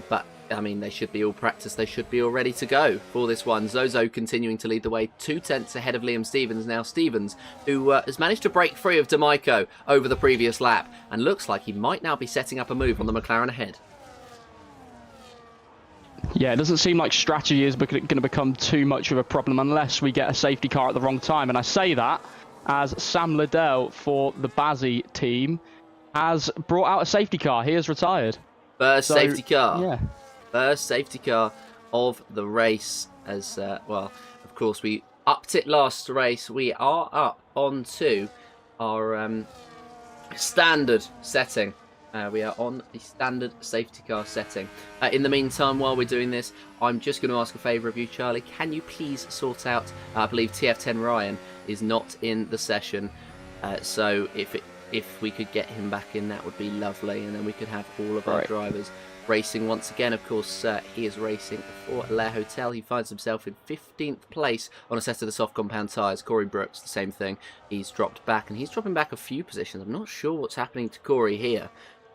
but I mean, they should be all practiced. They should be all ready to go for this one. Zozo continuing to lead the way, 2 tenths ahead of Liam Stevens. Now Stevens, who has managed to break free of D'Amico over the previous lap, and looks like he might now be setting up a move on the McLaren ahead. Yeah, it doesn't seem like strategy is going to become too much of a problem unless we get a safety car at the wrong time. And I say that as Sam Liddell for the Bazzi team has brought out a safety car. He has retired. First safety car. Yeah. First safety car of the race, as well, of course we upped it last race. We are up onto our standard setting. We are on the standard safety car setting. In the meantime, while we're doing this, I'm just going to ask a favour of you, Charlie. Can you please sort out, I believe TF10 Ryan is not in the session, so if we could get him back in, that would be lovely, and then we could have all of our drivers racing once again. Of course, he is racing for Le Hotel. He finds himself in 15th place on a set of the soft compound tyres. Corey Brooks, the same thing. He's dropped back, and he's dropping back a few positions. I'm not sure what's happening to Corey here.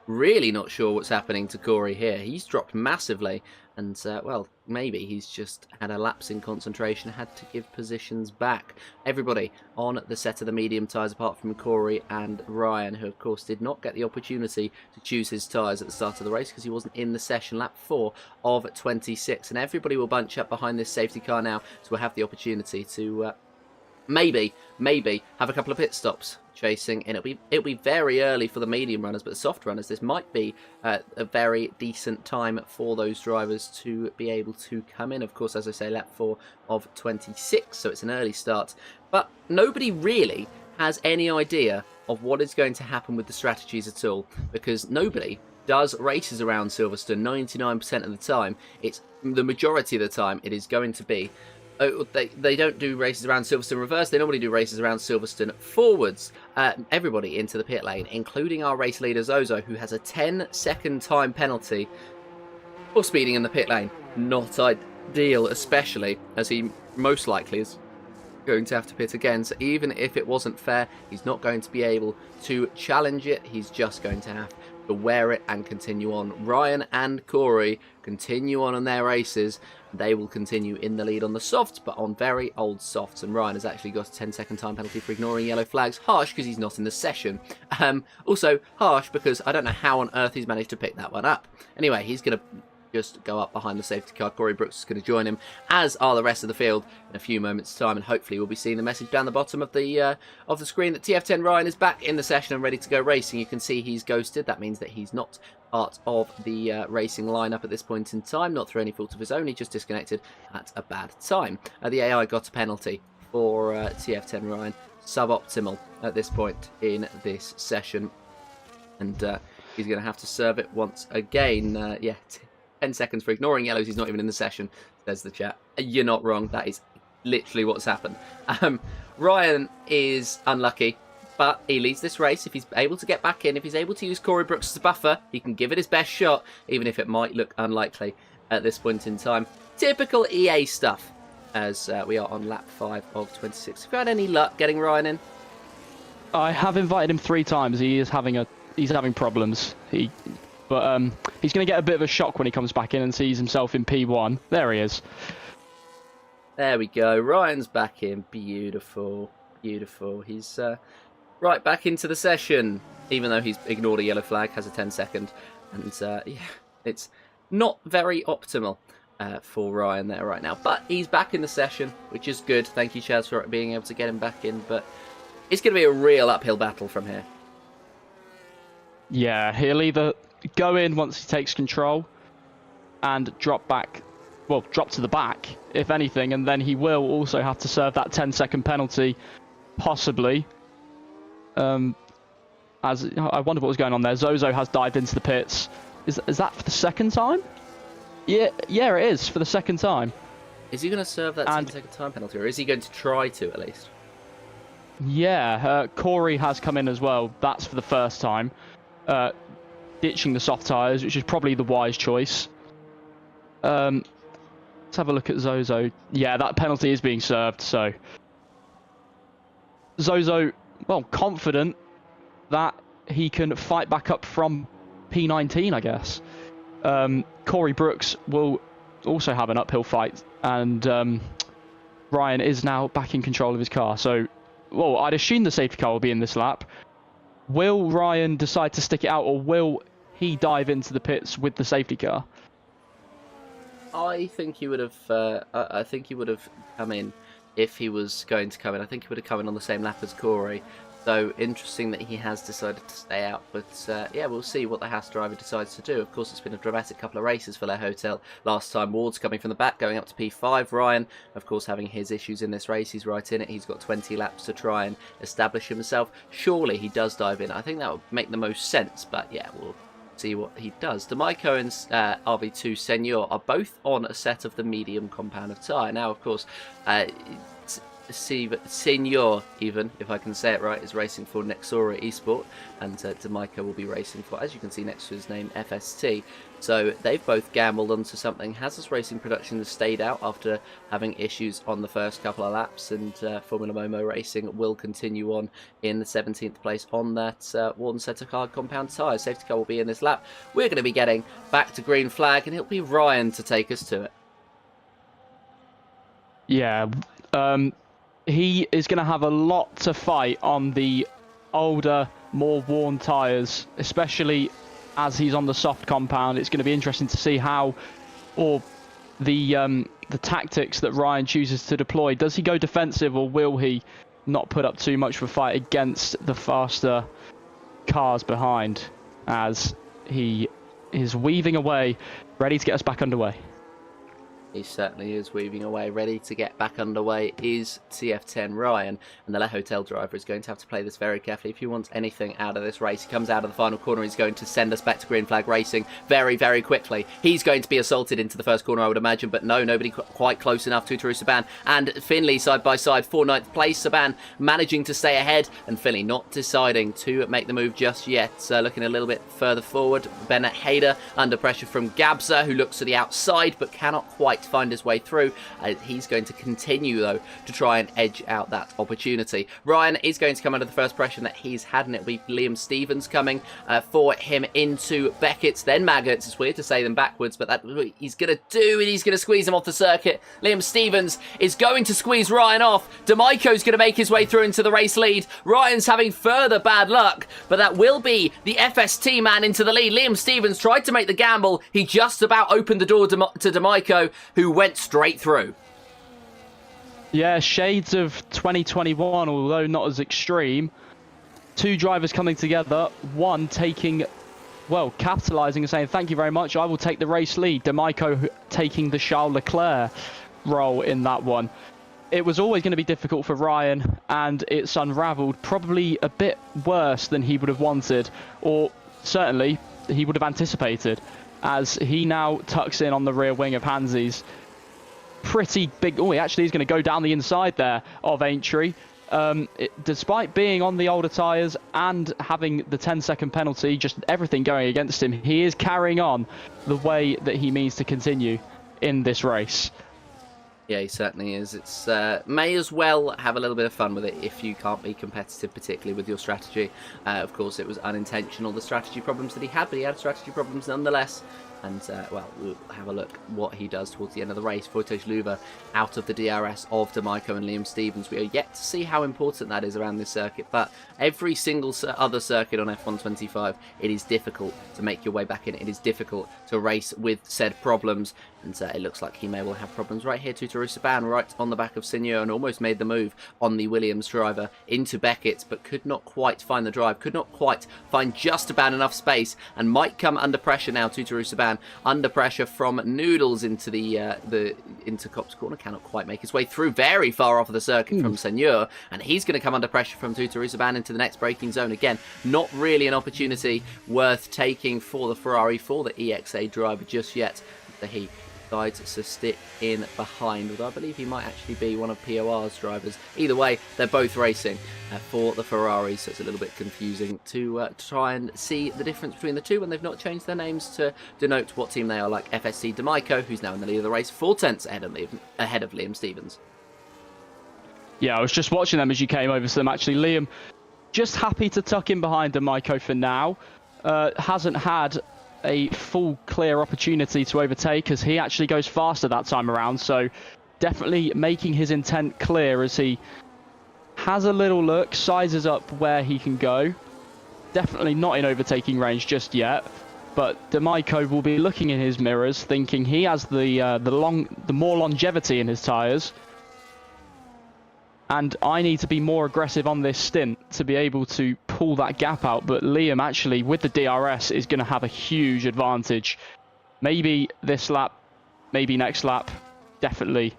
Really not sure what's happening to Corey here. He's dropped massively, and well, maybe he's just had a lapse in concentration, had to give positions back. Everybody on the set of the medium tyres, apart from Corey and Ryan, who of course did not get the opportunity to choose his tyres at the start of the race because he wasn't in the session. Lap 4 of 26, and everybody will bunch up behind this safety car now, so we'll have the opportunity to maybe have a couple of pit stops chasing, and it'll be very early for the medium runners, but the soft runners, this might be a very decent time for those drivers to be able to come in. Of course, as I say, lap 4 of 26, so it's an early start, but nobody really has any idea of what is going to happen with the strategies at all, because nobody does races around Silverstone 99% of the time. It's the majority of the time it is going to be they don't do races around Silverstone reverse. They normally do races around Silverstone forwards. Everybody into the pit lane, including our race leader Zozo, who has a 10-second time penalty for speeding in the pit lane. Not ideal, especially as he most likely is going to have to pit again. So even if it wasn't fair, he's not going to be able to challenge it. He's just going to have to to wear it and continue on. Ryan and Corey continue on their races. They will continue in the lead on the softs, but on very old softs. And Ryan has actually got a 10-second time penalty for ignoring yellow flags. Harsh because he's not in the session. Also harsh because I don't know how on earth he's managed to pick that one up. Anyway, he's going to just go up behind the safety car. Corey Brooks is going to join him, as are the rest of the field, in a few moments' time, and hopefully we'll be seeing the message down the bottom of the screen that TF10 Ryan is back in the session and ready to go racing. You can see he's ghosted. That means that he's not part of the racing lineup at this point in time, not through any fault of his own. He just disconnected at a bad time. The AI got a penalty for TF10 Ryan, suboptimal at this point in this session, and he's going to have to serve it once again. 10 seconds for ignoring yellows. He's not even in the session, says the chat. You're not wrong. That is literally what's happened. Ryan is unlucky, but he leads this race. If he's able to get back in, if he's able to use Corey Brooks as a buffer, he can give it his best shot, even if it might look unlikely at this point in time. Typical EA stuff, as we are on lap 5 of 26. Have you had any luck getting Ryan in? I have invited him 3 times. He's having problems. But he's going to get a bit of a shock when he comes back in and sees himself in P1. There he is. There we go. Ryan's back in. Beautiful. Beautiful. He's right back into the session, even though he's ignored a yellow flag, has a 10-second. And, it's not very optimal for Ryan there right now. But he's back in the session, which is good. Thank you, Chaz, for being able to get him back in. But it's going to be a real uphill battle from here. Yeah, he'll either go in once he takes control and drop to the back, if anything, and then he will also have to serve that 10-second penalty, possibly. As I wonder what was going on there. Zozo has dived into the pits. Is that for the second time? Yeah, it is, for the second time. Is he going to serve that 10-second time penalty, or is he going to try to, at least? Yeah, Corey has come in as well. That's for the first time. Ditching the soft tyres, which is probably the wise choice. Let's have a look at Zozo. Yeah, that penalty is being served, so... Zozo, well, confident that he can fight back up from P19, I guess. Corey Brooks will also have an uphill fight, and Ryan is now back in control of his car. So, well, I'd assume the safety car will be in this lap. Will Ryan decide to stick it out, or will he dive into the pits with the safety car? I think he would have. I think he would have come in if he was going to come in. I think he would have come in on the same lap as Corey. So interesting that he has decided to stay out. But yeah, we'll see what the Haas driver decides to do. Of course, it's been a dramatic couple of races for their hotel. Last time, Ward's coming from the back, going up to P5. Ryan, of course, having his issues in this race. He's right in it. He's got 20 laps to try and establish himself. Surely he does dive in. I think that would make the most sense. But yeah, we'll see what he does. Demaiko and RV2 Senor are both on a set of the medium compound of tyre. Now, of course, Senor, even if I can say it right, is racing for Nexora Esport, and Demaiko will be racing for, as you can see next to his name, FST. So they've both gambled onto something. Hazard's Racing Production has stayed out after having issues on the first couple of laps, and Formula Momo Racing will continue on in the 17th place on that Warden Centre Car compound tyre. Safety car will be in this lap. We're going to be getting back to green flag, and it'll be Ryan to take us to it. Yeah, he is going to have a lot to fight on the older, more worn tyres, especially as he's on the soft compound. It's going to be interesting to see how, or the tactics that Ryan chooses to deploy. Does he go defensive, or will he not put up too much of a fight against the faster cars behind, as he is weaving away, ready to get us back underway? He certainly is weaving away, ready to get back underway, is TF10 Ryan. And the Le Hotel driver is going to have to play this very carefully if he wants anything out of this race. He comes out of the final corner, he's going to send us back to green flag racing very, very quickly. He's going to be assaulted into the first corner, I would imagine, but no, nobody quite close enough to Saban. And Finley side by side for 9th place. Saban managing to stay ahead, and Finley not deciding to make the move just yet. Looking a little bit further forward, Bennett Hayder under pressure from Gabza, who looks to the outside but cannot quite quite find his way through. He's going to continue, though, to try and edge out that opportunity. Ryan is going to come under the first pressure that he's had, and it'll be Liam Stevens coming for him into Beckett's, then Maggots. It's weird to say them backwards, but that's what he's going to do, and he's going to squeeze him off the circuit. Liam Stevens is going to squeeze Ryan off. D'Amico's going to make his way through into the race lead. Ryan's having further bad luck, but that will be the FST man into the lead. Liam Stevens tried to make the gamble. He just about opened the door to D'Amico, who went straight through. Yeah, shades of 2021, although not as extreme. Two drivers coming together, one taking, well, capitalising and saying, thank you very much, I will take the race lead. D'Amico taking the Charles Leclerc role in that one. It was always going to be difficult for Ryan, and it's unravelled probably a bit worse than he would have wanted, or certainly he would have anticipated, as he now tucks in on the rear wing of Hansi's. Pretty big. Oh, he actually is going to go down the inside there of Aintree. Despite being on the older tyres and having the 10-second penalty, just everything going against him, he is carrying on the way that he means to continue in this race. Yeah, he certainly is. It's may as well have a little bit of fun with it if you can't be competitive, particularly with your strategy. Of course, it was unintentional, the strategy problems that he had, but he had strategy problems nonetheless. And, well, we'll have a look what he does towards the end of the race. Wojciech Luwa out of the DRS of D'Amico and Liam Stevens. We are yet to see how important that is around this circuit, but every single other circuit on F125, it is difficult to make your way back in. It is difficult to race with said problems, and it looks like he may well have problems right here. Tutor-Saban right on the back of Seigneur, and almost made the move on the Williams driver into Beckett, but could not quite find the drive, could not quite find just about enough space, and might come under pressure now. Tutor-Saban under pressure from Noodles into into Copse Corner, cannot quite make his way through, very far off of the circuit from Seigneur, and he's going to come under pressure from Tutor-Saban into the next braking zone. Again, not really an opportunity worth taking for the Ferrari, for the EXA driver just yet. He decides to stick in behind, although I believe he might actually be one of POR's drivers. Either way, they're both racing for the Ferrari, so it's a little bit confusing to try and see the difference between the two when they've not changed their names to denote what team they are, like FSC D'Amico, who's now in the lead of the race, 4 tenths ahead of Liam Stevens. Yeah, I was just watching them as you came over to them, actually. Liam just happy to tuck in behind D'Amico for now. Hasn't had a full clear opportunity to overtake, as he actually goes faster that time around, so definitely making his intent clear as he has a little look, sizes up where he can go. Definitely not in overtaking range just yet, but D'Amico will be looking in his mirrors, thinking he has the more longevity in his tyres, and I need to be more aggressive on this stint to be able to pull that gap out. But Liam, actually, with the DRS, is going to have a huge advantage. Maybe this lap, maybe next lap, definitely.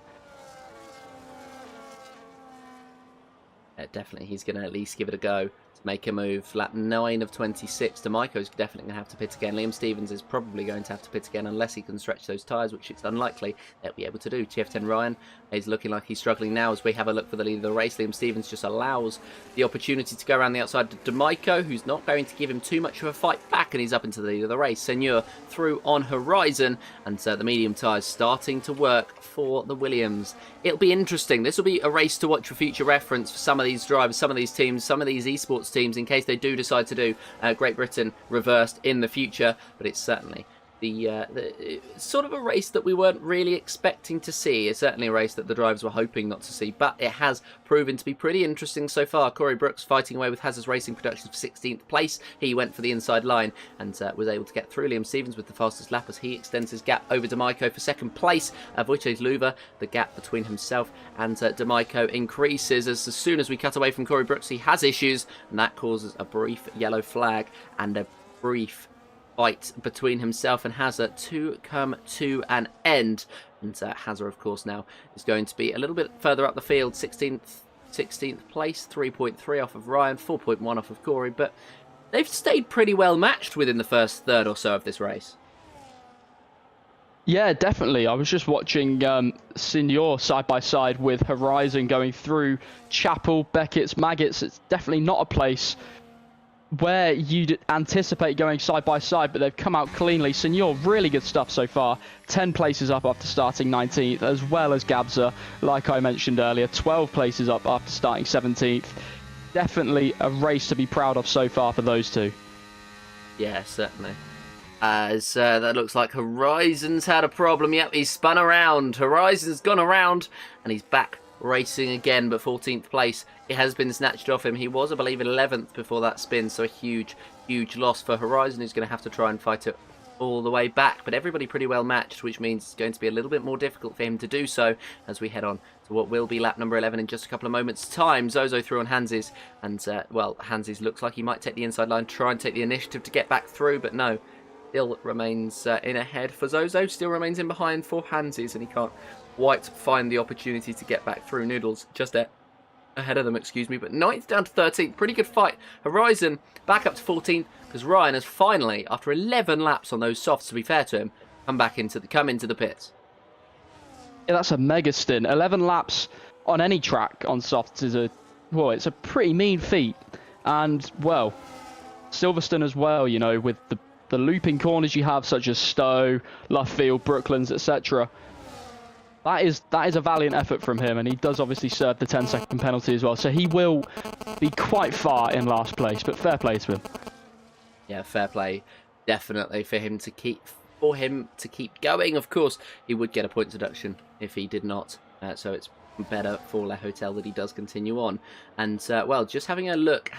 Yeah, definitely, he's going to at least give it a go to make a move. Lap 9 of 26. D'Amico's definitely going to have to pit again. Liam Stevens is probably going to have to pit again unless he can stretch those tyres, which it's unlikely they'll be able to do. TF10 Ryan is looking like he's struggling now as we have a look for the lead of the race. Liam Stevens just allows the opportunity to go around the outside to D'Amico, who's not going to give him too much of a fight back, and he's up into the lead of the race. Seigneur through on horizon, and so the medium tyres starting to work for the Williams. It'll be interesting. This will be a race to watch for future reference for some of these drivers, some of these teams, some of these esports teams, in case they do decide to do Great Britain reversed in the future. But it's certainly the sort of a race that we weren't really expecting to see. It's certainly a race that the drivers were hoping not to see, but it has proven to be pretty interesting so far. Corey Brooks fighting away with Hazard's Racing Productions for 16th place. He went for the inside line and was able to get through. Liam Stevens with the fastest lap as he extends his gap over D'Amico for second place. Wojciech Luwa, the gap between himself and D'Amico increases as soon as we cut away from Corey Brooks. He has issues, and that causes a brief yellow flag and a brief fight between himself and Hazard to come to an end. And Hazard, of course, now is going to be a little bit further up the field. 16th place, 3.3 off of Ryan, 4.1 off of Corey, but they've stayed pretty well matched within the first third or so of this race. Yeah, definitely. I was just watching Senior side by side with Horizon going through Chapel, Beckett's, Maggots. It's definitely not a place where you'd anticipate going side by side, but they've come out cleanly. Senor, really good stuff so far. 10 places up after starting 19th, as well as Gabza, like I mentioned earlier, 12 places up after starting 17th. Definitely a race to be proud of so far for those two. Yeah, certainly. As that looks like Horizon's had a problem. Yep, he's spun around. Horizon's gone around, and he's back racing again, but 14th place. It has been snatched off him. He was, I believe, 11th before that spin, so a huge, huge loss for Horizon, who's going to have to try and fight it all the way back. But everybody pretty well matched, which means it's going to be a little bit more difficult for him to do so as we head on to what will be lap number 11 in just a couple of moments' time. Zozo through on Hansies, and, well, Hansies looks like he might take the inside line, try and take the initiative to get back through, but no. Still remains in ahead for Zozo, still remains in behind for Hansies, and he can't quite find the opportunity to get back through. Noodles just ahead of them, excuse me, but 9th down to 13th. Pretty good fight. Horizon back up to 14th because Ryan has finally, after 11 laps on those softs, to be fair to him, come into the pits. Yeah, that's a mega stint. 11 laps on any track on softs is it's a pretty mean feat. And, well, Silverstone as well, you know, with the looping corners you have, such as Stowe, Luffield, Brooklands, etc. That is a valiant effort from him, and he does obviously serve the 10-second penalty as well. So he will be quite far in last place, but fair play to him. Yeah, fair play, definitely for him to keep going. Of course, he would get a points deduction if he did not. So it's better for Le Hotel that he does continue on. And well, just having a look,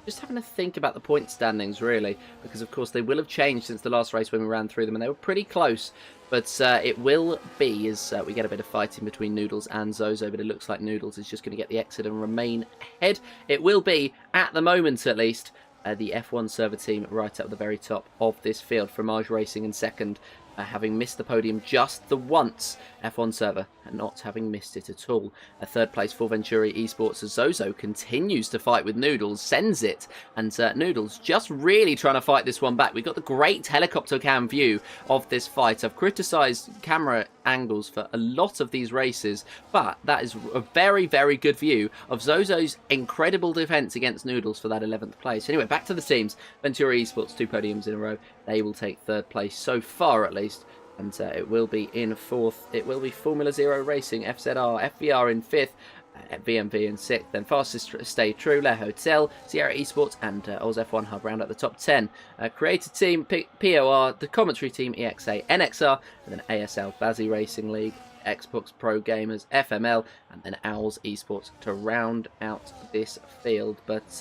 just having a think about the point standings, really, because of course they will have changed since the last race when we ran through them, and they were pretty close. But it will be as we get a bit of fighting between Noodles and Zozo, but it looks like Noodles is just going to get the exit and remain ahead. It will be, at the moment at least, the F1 server team right at the very top of this field. Fromage Racing in second, having missed the podium just the once. F1 server not having missed it at all. A third place for Venturi Esports as Zozo continues to fight with Noodles, sends it, and Noodles just really trying to fight this one back. We've got the great helicopter cam view of this fight. I've criticised camera angles for a lot of these races, but that is a very, very good view of Zozo's incredible defence against Noodles for that 11th place. Anyway, back to the teams. Venturi Esports, 2 podiums in a row. They will take third place so far, at least. And it will be in fourth. It will be Formula Zero Racing, FZR, FVR in fifth, VMV in sixth. Then Fastest Stay True, Le Hotel, Sierra Esports, and Oz F1 Hub round out the top 10. Creator Team, POR, the Commentary Team, EXA, NXR, and then ASL, Bazzi Racing League, Xbox Pro Gamers, FML, and then Owls Esports to round out this field. But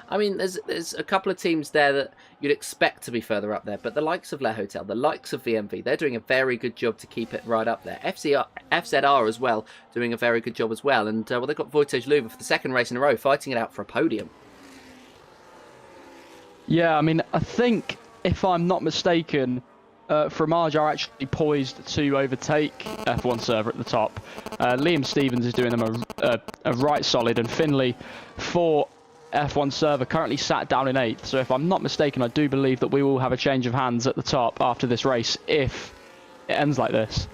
I mean, there's a couple of teams there that you'd expect to be further up there, but the likes of Le Hotel, the likes of VMV, they're doing a very good job to keep it right up there. FZR as well, doing a very good job as well. And well, they've got Voltage Luva for the second race in a row, fighting it out for a podium. Yeah, I mean, I think, if I'm not mistaken, Fromage are actually poised to overtake F1 server at the top. Liam Stevens is doing them a right solid, and Finley for F1 server currently sat down in 8th. So if I'm not mistaken, I do believe that we will have a change of hands at the top after this race if it ends like this.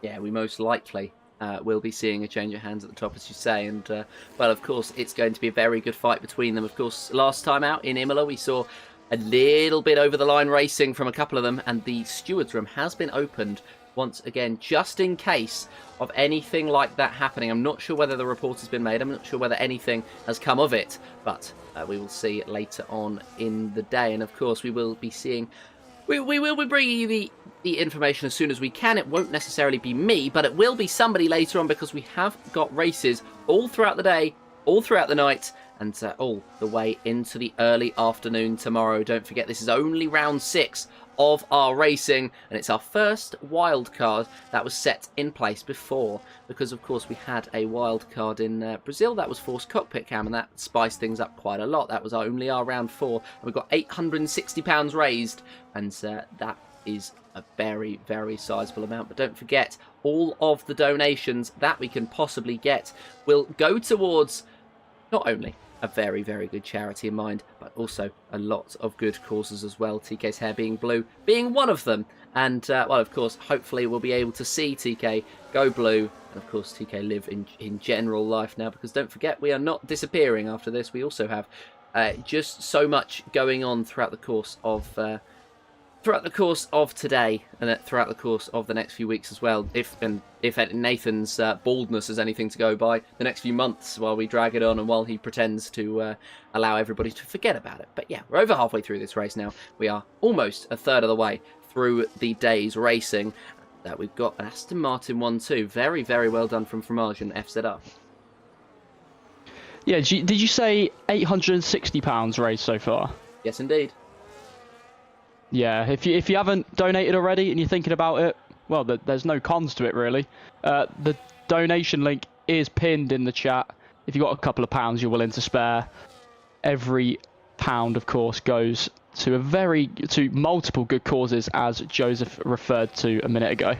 Yeah, we most likely will be seeing a change of hands at the top, as you say. And, well, of course, it's going to be a very good fight between them. Of course, last time out in Imola, we saw a little bit over the line racing from a couple of them, and the stewards room has been opened once again, just in case of anything like that happening. I'm not sure whether the report has been made. I'm not sure whether anything has come of it, but we will see later on in the day. And of course, we will be seeing, we will be bringing you the information as soon as we can. It won't necessarily be me, but it will be somebody later on, because we have got races all throughout the day, all throughout the night, and all the way into the early afternoon tomorrow. Don't forget, this is only round 6 of our racing, and it's our first wild card that was set in place before, because of course we had a wild card in Brazil that was forced cockpit cam, and that spiced things up quite a lot. That was only our round 4, and we got £860 raised, and that is a very, very sizable amount. But don't forget, all of the donations that we can possibly get will go towards not only a very, very good charity in mind, but also a lot of good causes as well. TK's hair being blue being one of them. And, well, of course, hopefully we'll be able to see TK go blue, and, of course, TK live in general life now, because don't forget, we are not disappearing after this. We also have Just so much going on throughout the course of today and throughout the course of the next few weeks as well. If Nathan's baldness is anything to go by, the next few months while we drag it on and while he pretends to allow everybody to forget about it. But yeah, we're over halfway through this race now. We are almost a third of the way through the day's racing. We've got an Aston Martin 1-2. Very, very well done from Fromage and FZR. Yeah, did you say £860 raised so far? Yes, indeed. Yeah, if you haven't donated already and you're thinking about it, well, there's no cons to it, really. The donation link is pinned in the chat. If you've got a couple of pounds you're willing to spare, every pound, of course, goes to multiple good causes, as Joseph referred to a minute ago.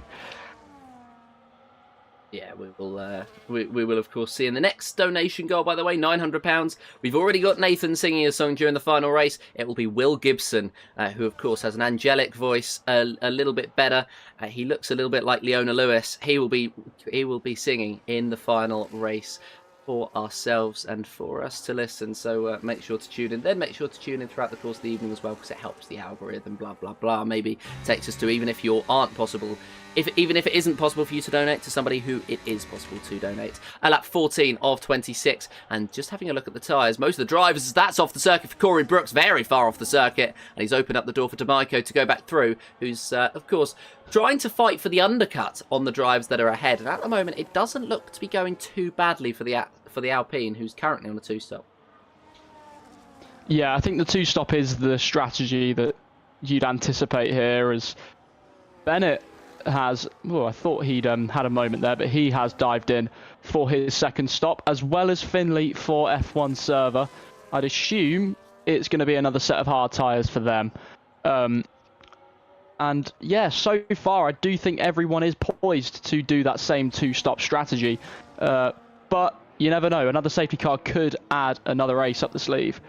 Yeah, we will of course see in the next donation goal. By the way, £900. We've already got Nathan singing a song during the final race. It will be Will Gibson, who of course has an angelic voice, a little bit better. He looks a little bit like Leona Lewis. He will be singing in the final race for ourselves and for us to listen. So make sure to tune in. Then make sure to tune in throughout the course of the evening as well, because it helps the algorithm. Blah blah blah. Maybe takes us to even if it isn't possible for you to donate, to somebody who it is possible to donate. Lap 14 of 26, and just having a look at the tyres, most of the drivers, that's off the circuit for Corey Brooks, very far off the circuit, and he's opened up the door for Demaiko to go back through, who's of course trying to fight for the undercut on the drives that are ahead. And at the moment, it doesn't look to be going too badly for the Alpine, who's currently on a two-stop. Yeah, I think the two-stop is the strategy that you'd anticipate here, as Bennett has, well, I thought he'd had a moment there, but he has dived in for his second stop, as well as Finley for F1 server. I'd assume it's going to be another set of hard tyres for them. And yeah, so far I do think everyone is poised to do that same two-stop strategy. But you never know, another safety car could add another race up the sleeve.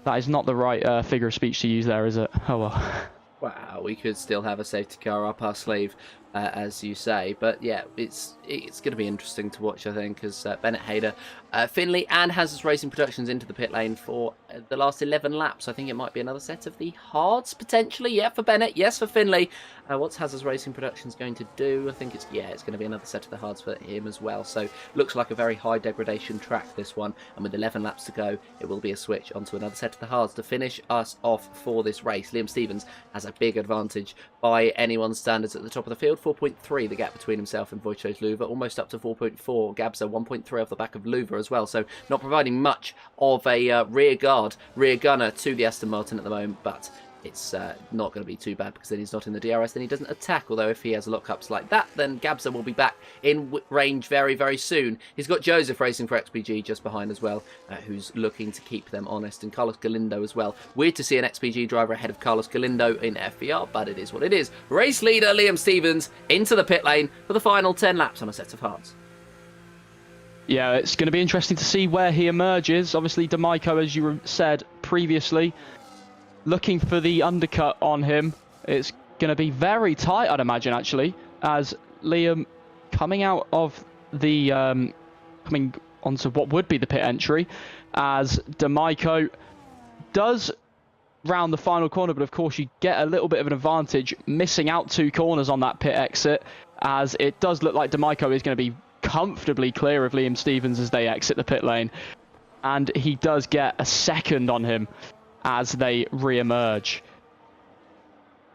That is not the right figure of speech to use there, is it? Oh well. Wow, we could still have a safety car up our sleeve, as you say. But yeah, it's going to be interesting to watch, I think, as Bennett Hayder, Finley and Hazard's Racing Productions into the pit lane for the last 11 laps. I think it might be another set of the hards, potentially. Yeah, for Bennett. Yes, for Finley. What's Hazard's Racing Productions going to do? I think it's going to be another set of the hards for him as well. So looks like a very high degradation track, this one. And with 11 laps to go, it will be a switch onto another set of the hards to finish us off for this race. Liam Stevens has a big advantage by anyone's standards at the top of the field. 4.3 the gap between himself and Wojciech Luwa, almost up to 4.4. Gabza 1.3 off the back of Luwa as well, so not providing much of a rear gunner to the Aston Martin at the moment, but it's not going to be too bad, because then he's not in the DRS, then he doesn't attack. Although if he has lockups like that, then Gabza will be back in range very, very soon. He's got Joseph racing for XPG just behind as well, who's looking to keep them honest, and Carlos Galindo as well. Weird to see an XPG driver ahead of Carlos Galindo in FBR, but it is what it is. Race leader Liam Stevens into the pit lane for the final 10 laps on a set of hards. Yeah, it's going to be interesting to see where he emerges. Obviously, Demaiko, as you said previously, looking for the undercut on him. It's going to be very tight, I'd imagine, actually, as Liam coming out of the coming onto what would be the pit entry, as Demaiko does round the final corner, but of course you get a little bit of an advantage missing out 2 corners on that pit exit, as it does look like Demaiko is going to be comfortably clear of Liam Stevens as they exit the pit lane, and he does get a second on him as they re-emerge.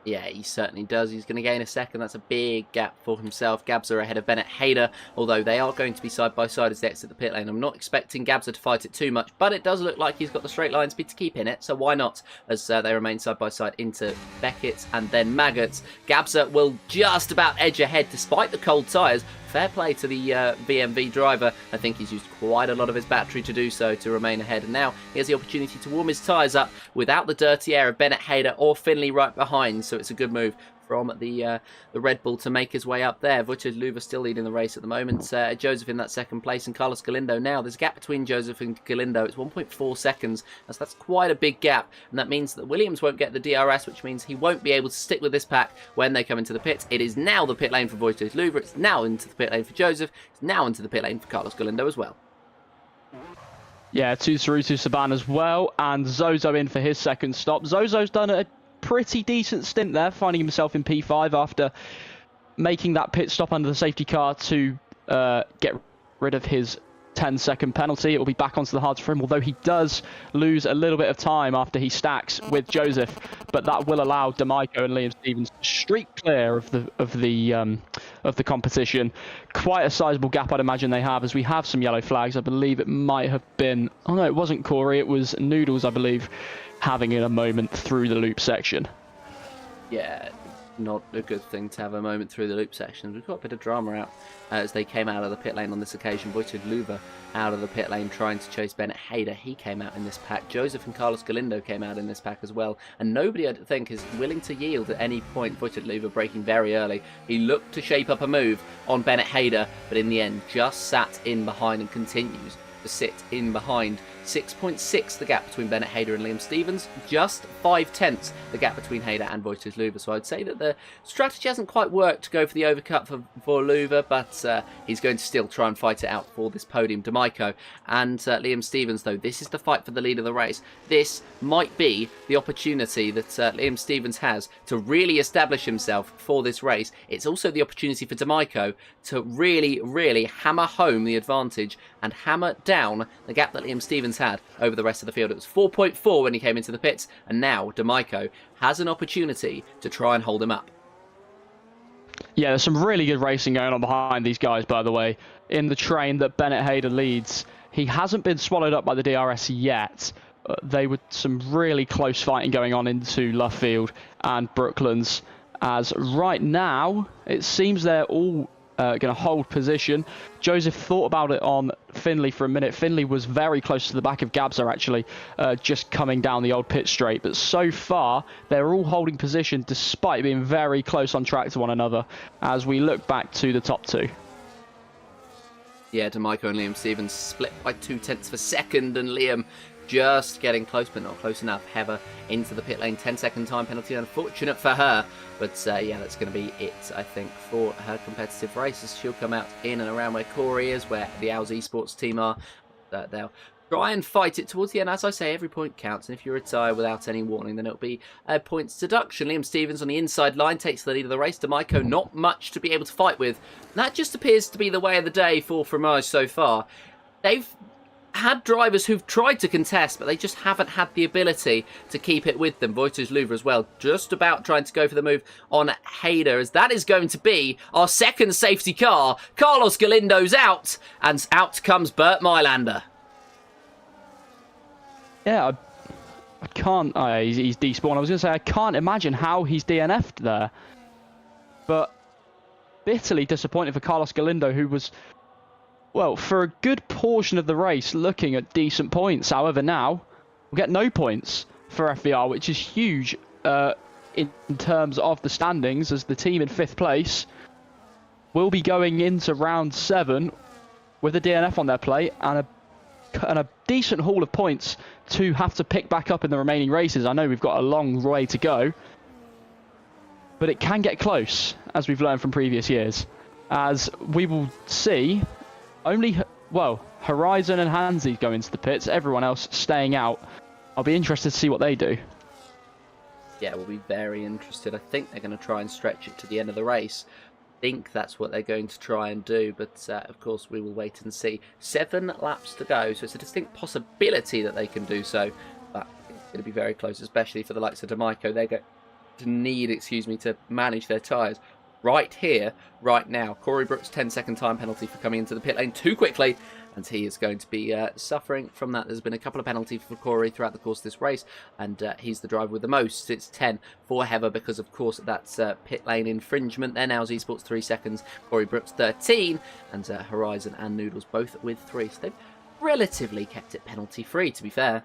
Yeah, he certainly does. He's going to gain a second. That's a big gap for himself. Gabza ahead of Bennett Hayder, although they are going to be side by side as they exit the pit lane. I'm not expecting Gabza to fight it too much, but it does look like he's got the straight line speed to keep in it, so why not, as they remain side by side into Beckett and then Maggots. Gabza will just about edge ahead despite the cold tyres. Fair play to the BMW driver. I think he's used quite a lot of his battery to do so, to remain ahead. And now he has the opportunity to warm his tyres up without the dirty air of Bennett Hayder or Finley right behind. So it's a good move from the Red Bull to make his way up there. Wojciech Luwa still leading the race at the moment. Joseph in that second place, and Carlos Galindo now. There's a gap between Joseph and Galindo. It's 1.4 seconds. That's quite a big gap, and that means that Williams won't get the DRS, which means he won't be able to stick with this pack when they come into the pits. It is now the pit lane for Wojciech Luwa. It's now into the pit lane for Joseph. It's now into the pit lane for Carlos Galindo as well. Yeah, to Sarutu Saban as well, and Zozo in for his second stop. Zozo's done a pretty decent stint there, finding himself in P5 after making that pit stop under the safety car to get rid of his 10-second penalty. It will be back onto the hards for him, although he does lose a little bit of time after he stacks with Joseph, but that will allow Damico and Liam Stevens to streak clear of the competition. Quite a sizable gap, I'd imagine they have, as we have some yellow flags. I believe it might have been, oh no, it wasn't Corey, it was Noodles, I believe, having a moment through the loop section. Yeah, not a good thing to have a moment through the loop section. We've got a bit of drama out as they came out of the pit lane on this occasion. Wojciech Luva out of the pit lane trying to chase Bennett Hayder. He came out in this pack. Joseph and Carlos Galindo came out in this pack as well. And nobody, I think, is willing to yield at any point. Wojciech Luva breaking very early. He looked to shape up a move on Bennett Hayder, but in the end just sat in behind and continues to sit in behind. 6.6 the gap between Bennett Hayder and Liam Stevens, just 0.5 the gap between Hayder and Wojciech Luva. So I'd say that the strategy hasn't quite worked to go for the overcut for Luva, but he's going to still try and fight it out for this podium. Damico and Liam Stevens, though, this is the fight for the lead of the race. This might be the opportunity that Liam Stevens has to really establish himself for this race. It's also the opportunity for Damico to really, really hammer home the advantage and hammer down the gap that Liam Stevens had over the rest of the field. It was 4.4 when he came into the pits, and now Damico has an opportunity to try and hold him up. Yeah, there's some really good racing going on behind these guys, by the way. In the train that Bennett Hayder leads, he hasn't been swallowed up by the DRS yet. They were some really close fighting going on into Luffield and Brooklands, as right now it seems they're all going to hold position. Joseph thought about it on Finley for a minute. Finley was very close to the back of Gabza, actually, just coming down the old pit straight. But so far, they're all holding position despite being very close on track to one another as we look back to the top two. Yeah, Damico and Liam Stevens split by 0.2 of a second, and Liam just getting close, but not close enough. Heather into the pit lane, 10-second time penalty, unfortunate for her. But yeah, that's going to be it, I think, for her competitive race, as she'll come out in and around where Corey is, where the Owls Esports team are. They'll try and fight it towards the end. As I say, every point counts, and if you retire without any warning, then it'll be a points deduction. Liam Stevens on the inside line takes the lead of the race. Damico not much to be able to fight with. And that just appears to be the way of the day for Fromage so far. They've had drivers who've tried to contest, but they just haven't had the ability to keep it with them. Wojciech Luva as well, just about trying to go for the move on Hayder, as that is going to be our second safety car. Carlos Galindo's out, and out comes Bert Mylander. Yeah, I can't... he's despawned. I was going to say, I can't imagine how he's DNF'd there. But bitterly disappointed for Carlos Galindo, who was, well, for a good portion of the race, looking at decent points. However, now we'll get no points for FVR, which is huge in terms of the standings, as the team in 5th place will be going into round 7 with a DNF on their plate and a decent haul of points to have to pick back up in the remaining races. I know we've got a long way to go, but it can get close, as we've learned from previous years, as we will see only, well, Horizon and Hansi go into the pits, everyone else staying out. I'll be interested to see what they do. Yeah, we'll be very interested. I think they're going to try and stretch it to the end of the race. I think that's what they're going to try and do, but of course we will wait and see. 7 laps to go, so it's a distinct possibility that they can do so, but it's going to be very close, especially for the likes of Damico. They're going to need, to manage their tyres right here, right now. Corey Brooks, 10-second time penalty for coming into the pit lane too quickly, and he is going to be suffering from that. There's been a couple of penalties for Corey throughout the course of this race, and he's the driver with the most. It's 10 for Heather because, of course, that's pit lane infringement. Then Owls Esports 3 seconds, Corey Brooks 13, and Horizon and Noodles both with 3. So they've relatively kept it penalty-free, to be fair.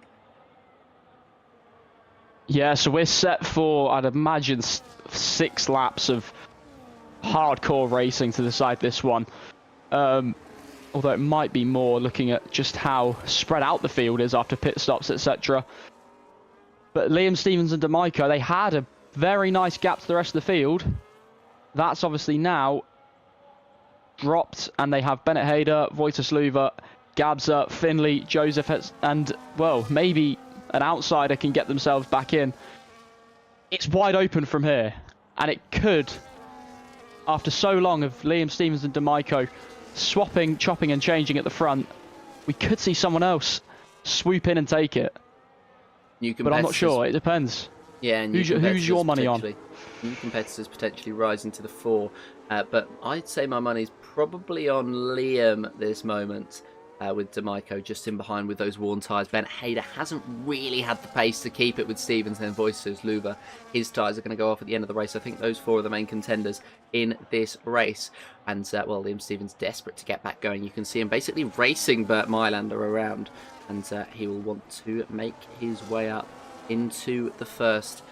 Yeah, so we're set for, I'd imagine, 6 laps of hardcore racing to decide this one. Although it might be more, looking at just how spread out the field is after pit stops, etc. But Liam Stevens and Damico, they had a very nice gap to the rest of the field. That's obviously now dropped, and they have Bennett Hayder, Wojciech Luva, Gabza, Finley, Joseph, and, well, maybe an outsider can get themselves back in. It's wide open from here, and it could, after so long of Liam Stevens and Demaiko swapping, chopping and changing at the front, we could see someone else swoop in and take it. But I'm not sure, it depends. Yeah, and who's your money on? New competitors potentially rising to the fore, but I'd say my money's probably on Liam at this moment, with Demaiko just in behind with those worn tyres. Ben Hader hasn't really had the pace to keep it with Stevens and Voices Luba. His tyres are going to go off at the end of the race. I think those 4 are the main contenders in this race. And, well, Liam Stevens desperate to get back going. You can see him basically racing Bert Mylander around, and he will want to make his way up into first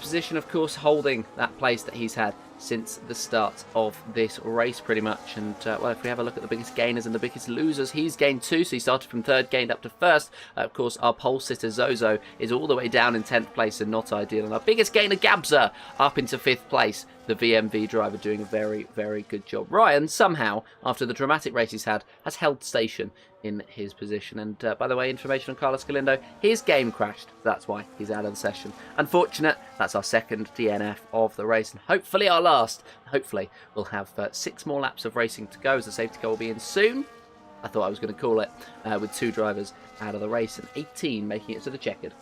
position, of course, holding that place that he's had since the start of this race, pretty much. And, well, if we have a look at the biggest gainers and the biggest losers, he's gained 2, so he started from 3rd, gained up to 1st. Of course, our pole sitter, Zozo, is all the way down in 10th place and not ideal. And our biggest gainer, Gabza, up into 5th place. The VMV driver doing a very, very good job. Ryan, somehow, after the dramatic race he's had, has held station in his position. And, by the way, information on Carlos Galindo, his game crashed. That's why he's out of the session. Unfortunate, that's our 2nd DNF of the race, and hopefully our last. Hopefully we'll have 6 more laps of racing to go, as the safety car will be in soon. I thought I was going to call it, with 2 drivers out of the race and 18 making it to the checkered.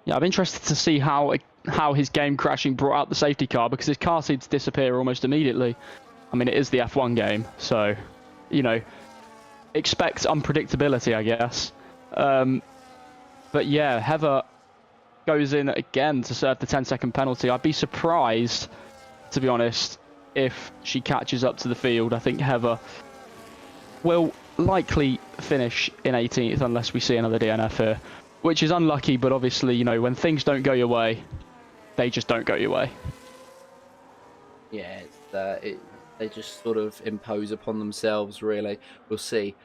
Yeah, I'm interested to see how his game crashing brought out the safety car, because his car seemed to disappear almost immediately. I mean, it is the F1 game, so, you know, expect unpredictability, I guess. But yeah, Heather goes in again to serve the 10-second penalty. I'd be surprised, to be honest, if she catches up to the field. I think Heather will likely finish in 18th unless we see another DNF here, which is unlucky, but obviously, you know, when things don't go your way, they just don't go your way. Yeah, they just sort of impose upon themselves, really. We'll see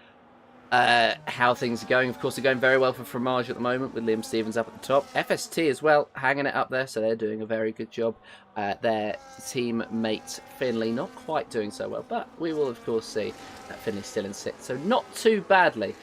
how things are going. Of course, they're going very well for Fromage at the moment, with Liam Stevens up at the top. FST as well, hanging it up there, so they're doing a very good job. Their teammate Finley not quite doing so well, but we will, of course, see that Finley's still in 6th, so not too badly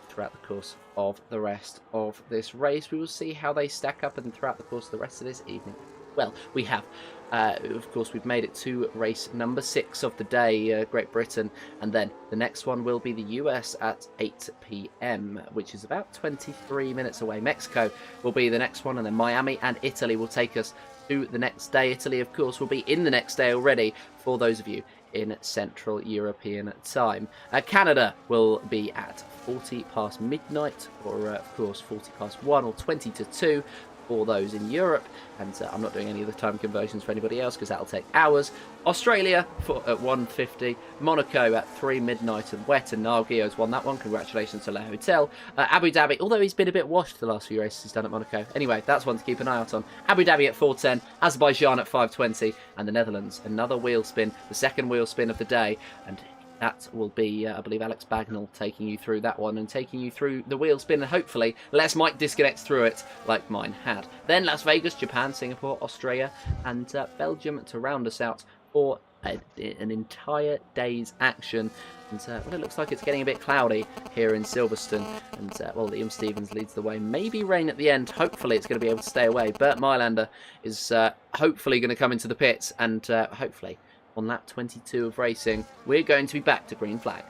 throughout the course of the rest of this race. We will see how they stack up and throughout the course of the rest of this evening. Well, we have, of course, we've made it to race number 6 of the day, Great Britain, and then the next one will be the US at 8 p.m, which is about 23 minutes away. Mexico will be the next one, and then Miami and Italy will take us to the next day. Italy, of course, will be in the next day already for those of you in Central European time. Canada will be at 40 past midnight, or of course 40 past 1 or 20 to 2 for those in Europe, and I'm not doing any of the time conversions for anybody else because that'll take hours. Australia at 1:50, Monaco at 3 midnight and wet, and Niall Guillau's won that one. Congratulations to Le Hotel. Abu Dhabi, although he's been a bit washed the last few races he's done at Monaco. Anyway, that's one to keep an eye out on. Abu Dhabi at 4:10, Azerbaijan at 5:20, and the Netherlands, another wheel spin, the second wheel spin of the day, and that will be, I believe, Alex Bagnall taking you through that one and taking you through the wheel spin, and hopefully Les might disconnect through it like mine had. Then Las Vegas, Japan, Singapore, Australia, and Belgium to round us out for an entire day's action. And well, it looks like it's getting a bit cloudy here in Silverstone, and well, Liam Stevens leads the way. Maybe rain at the end. Hopefully it's going to be able to stay away. Bert Mylander is hopefully going to come into the pits, and hopefully on lap 22 of racing, we're going to be back to green flag.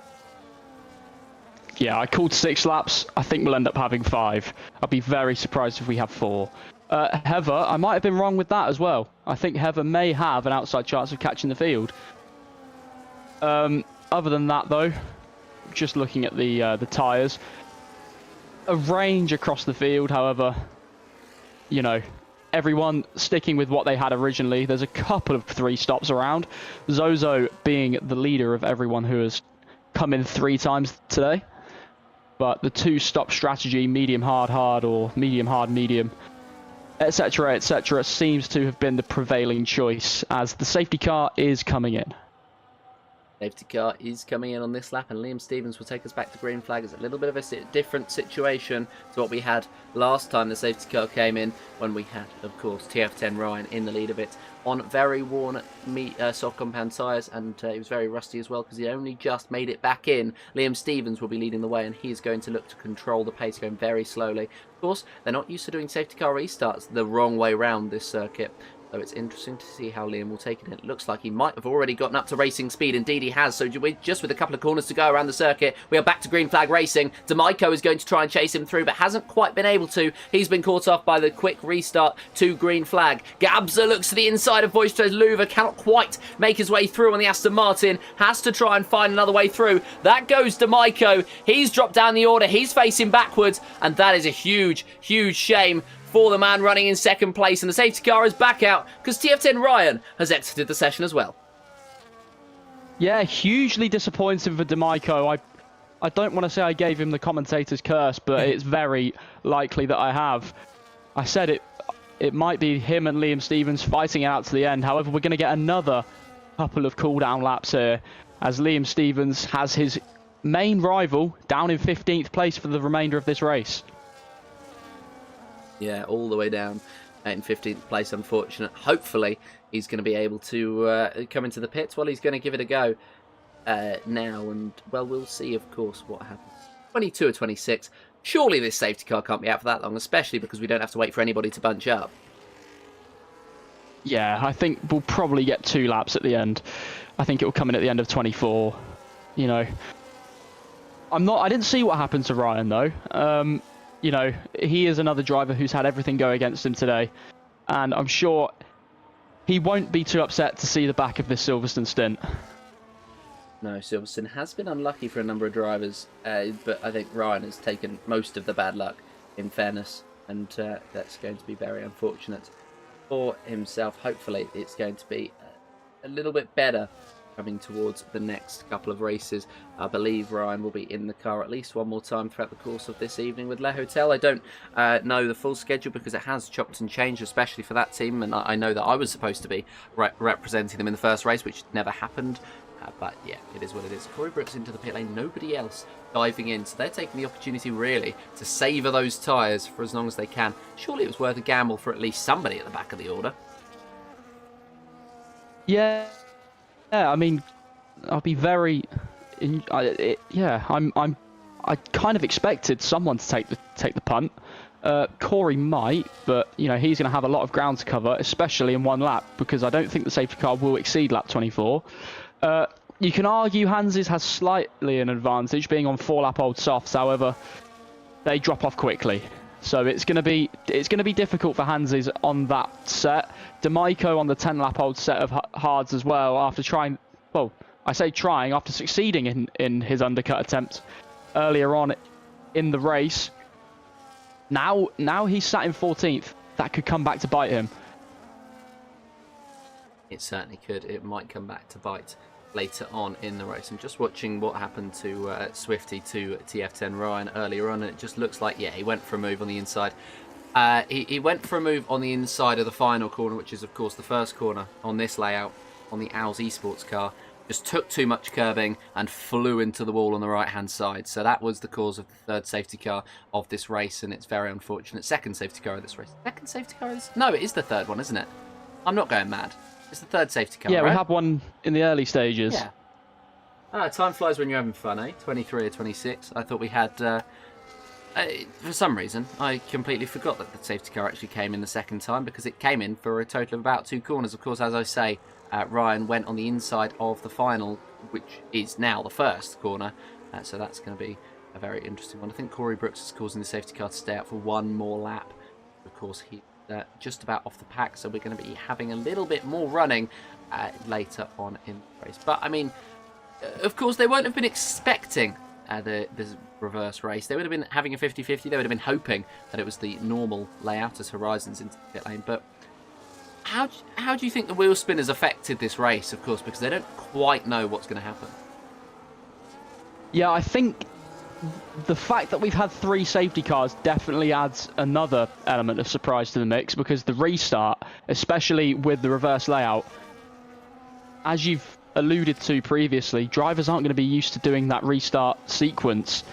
Yeah, I called 6 laps. I think we'll end up having 5. I'd be very surprised if we have 4. Heather, I might have been wrong with that as well. I think Heather may have an outside chance of catching the field. Other than that, though, just looking at the tyres, a range across the field. However, you know, everyone sticking with what they had originally. There's a couple of 3 stops around. Zozo being the leader of everyone who has come in 3 times today. But the 2-stop strategy, medium hard hard, or medium hard medium, etc., seems to have been the prevailing choice as the safety car is coming in. Safety car is coming in on this lap, and Liam Stevens will take us back to green flag. It's a little bit of a different situation to what we had last time the safety car came in, when we had, of course, TF10 Ryan in the lead of it on very worn soft compound tyres, and he was very rusty as well because he only just made it back in. Liam Stevens will be leading the way, and he's going to look to control the pace, going very slowly. Of course, they're not used to doing safety car restarts the wrong way round this circuit. So it's interesting to see how Liam will take it. It looks like he might have already gotten up to racing speed. Indeed, he has. So just with a couple of corners to go around the circuit, we are back to green flag racing. D'Amico is going to try and chase him through, but hasn't quite been able to. He's been caught off by the quick restart to green flag. Gabza looks to the inside of Boister's Louver. Cannot quite make his way through on the Aston Martin. Has to try and find another way through. That goes D'Amico. He's dropped down the order. He's facing backwards. And that is a huge, huge shame for the man running in second place, and the safety car is back out because TF10 Ryan has exited the session as well. Yeah, hugely disappointing for D'Amico. I don't want to say I gave him the commentator's curse, but it's very likely that I have. I said it might be him and Liam Stevens fighting it out to the end. However, we're going to get another couple of cool-down laps here, as Liam Stevens has his main rival down in 15th place for the remainder of this race. Yeah, all the way down in 15th place, unfortunate. Hopefully, he's going to be able to come into the pits. Well, he's going to give it a go now, and, well, we'll see, of course, what happens. 22 or 26. Surely this safety car can't be out for that long, especially because we don't have to wait for anybody to bunch up. Yeah, I think we'll probably get 2 laps at the end. I think it will come in at the end of 24. You know, I didn't see what happened to Ryan, though. You know, he is another driver who's had everything go against him today. And I'm sure he won't be too upset to see the back of this Silverstone stint. No, Silverstone has been unlucky for a number of drivers, but I think Ryan has taken most of the bad luck, in fairness. And that's going to be very unfortunate for himself. Hopefully, it's going to be a little bit better coming towards the next couple of races. I believe Ryan will be in the car at least one more time throughout the course of this evening with Le Hotel. I don't know the full schedule because it has chopped and changed, especially for that team, and I know that I was supposed to be representing them in the first race, which never happened. But yeah, it is what it is. Corey Brooks into the pit lane, nobody else diving in, so they're taking the opportunity really to savour those tyres for as long as they can. Surely it was worth a gamble for at least somebody at the back of the order. Yeah, I mean, I'll be very. I kind of expected someone to take the punt. Corey might, but you know he's going to have a lot of ground to cover, especially in one lap, because I don't think the safety car will exceed lap 24. You can argue Hanses has slightly an advantage, being on 4-lap old softs. However, they drop off quickly, so it's going to be difficult for Hanses on that set. D'Amico on the 10-lap old set of hards as well, after trying. Well, I say trying after succeeding in his undercut attempt earlier on in the race. Now he's sat in 14th. That could come back to bite him. It certainly could. It might come back to bite later on in the race. I'm just watching what happened to Swifty to TF10 Ryan earlier on, and it just looks like, yeah, he went for a move on the inside. He went for a move on the inside of the final corner, which is, of course, the first corner on this layout on the Owls Esports car. Just took too much curbing and flew into the wall on the right-hand side. So that was the cause of the third safety car of this race, and it's very unfortunate. Second safety car of this race. Second safety car of this? No, it is the third one, isn't it? I'm not going mad. It's the third safety car, yeah, right? We had one in the early stages. Yeah. Time flies when you're having fun, eh? 23 or 26. I thought we had... for some reason, I completely forgot that the safety car actually came in the second time, because it came in for a total of about 2 corners. Of course, as I say, Ryan went on the inside of the final, which is now the first corner. So that's going to be a very interesting one. I think Corey Brooks is causing the safety car to stay out for one more lap. Of course, he's just about off the pack, so we're going to be having a little bit more running later on in the race. But, I mean, of course, they won't have been expecting the reverse race. They would have been having a 50-50. They would have been hoping that it was the normal layout as Horizons into the pit lane. But how do you think the wheel spin has affected this race, of course, because they don't quite know what's going to happen? Yeah, I think the fact that we've had 3 safety cars definitely adds another element of surprise to the mix, because the restart, especially with the reverse layout, as you've alluded to previously, drivers aren't going to be used to doing that restart sequence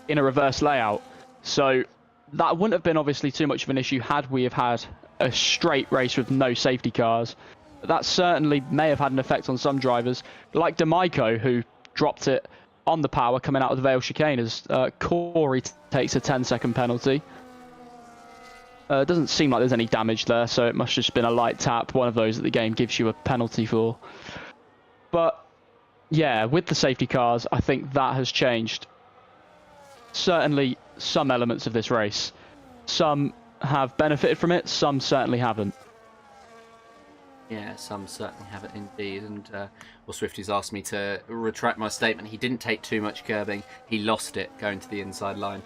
in a reverse layout. So that wouldn't have been obviously too much of an issue had we have had a straight race with no safety cars. That certainly may have had an effect on some drivers, like Demaiko, who dropped it on the power coming out of the Vale chicane as Corey takes a 10-second penalty. It doesn't seem like there's any damage there, so it must have just been a light tap, one of those that the game gives you a penalty for. But yeah, with the safety cars, I think that has changed certainly some elements of this race. Some have benefited from it, some certainly haven't. Yeah, some certainly haven't indeed. And well, Swifty's asked me to retract my statement. He didn't take too much curbing. He lost it going to the inside line.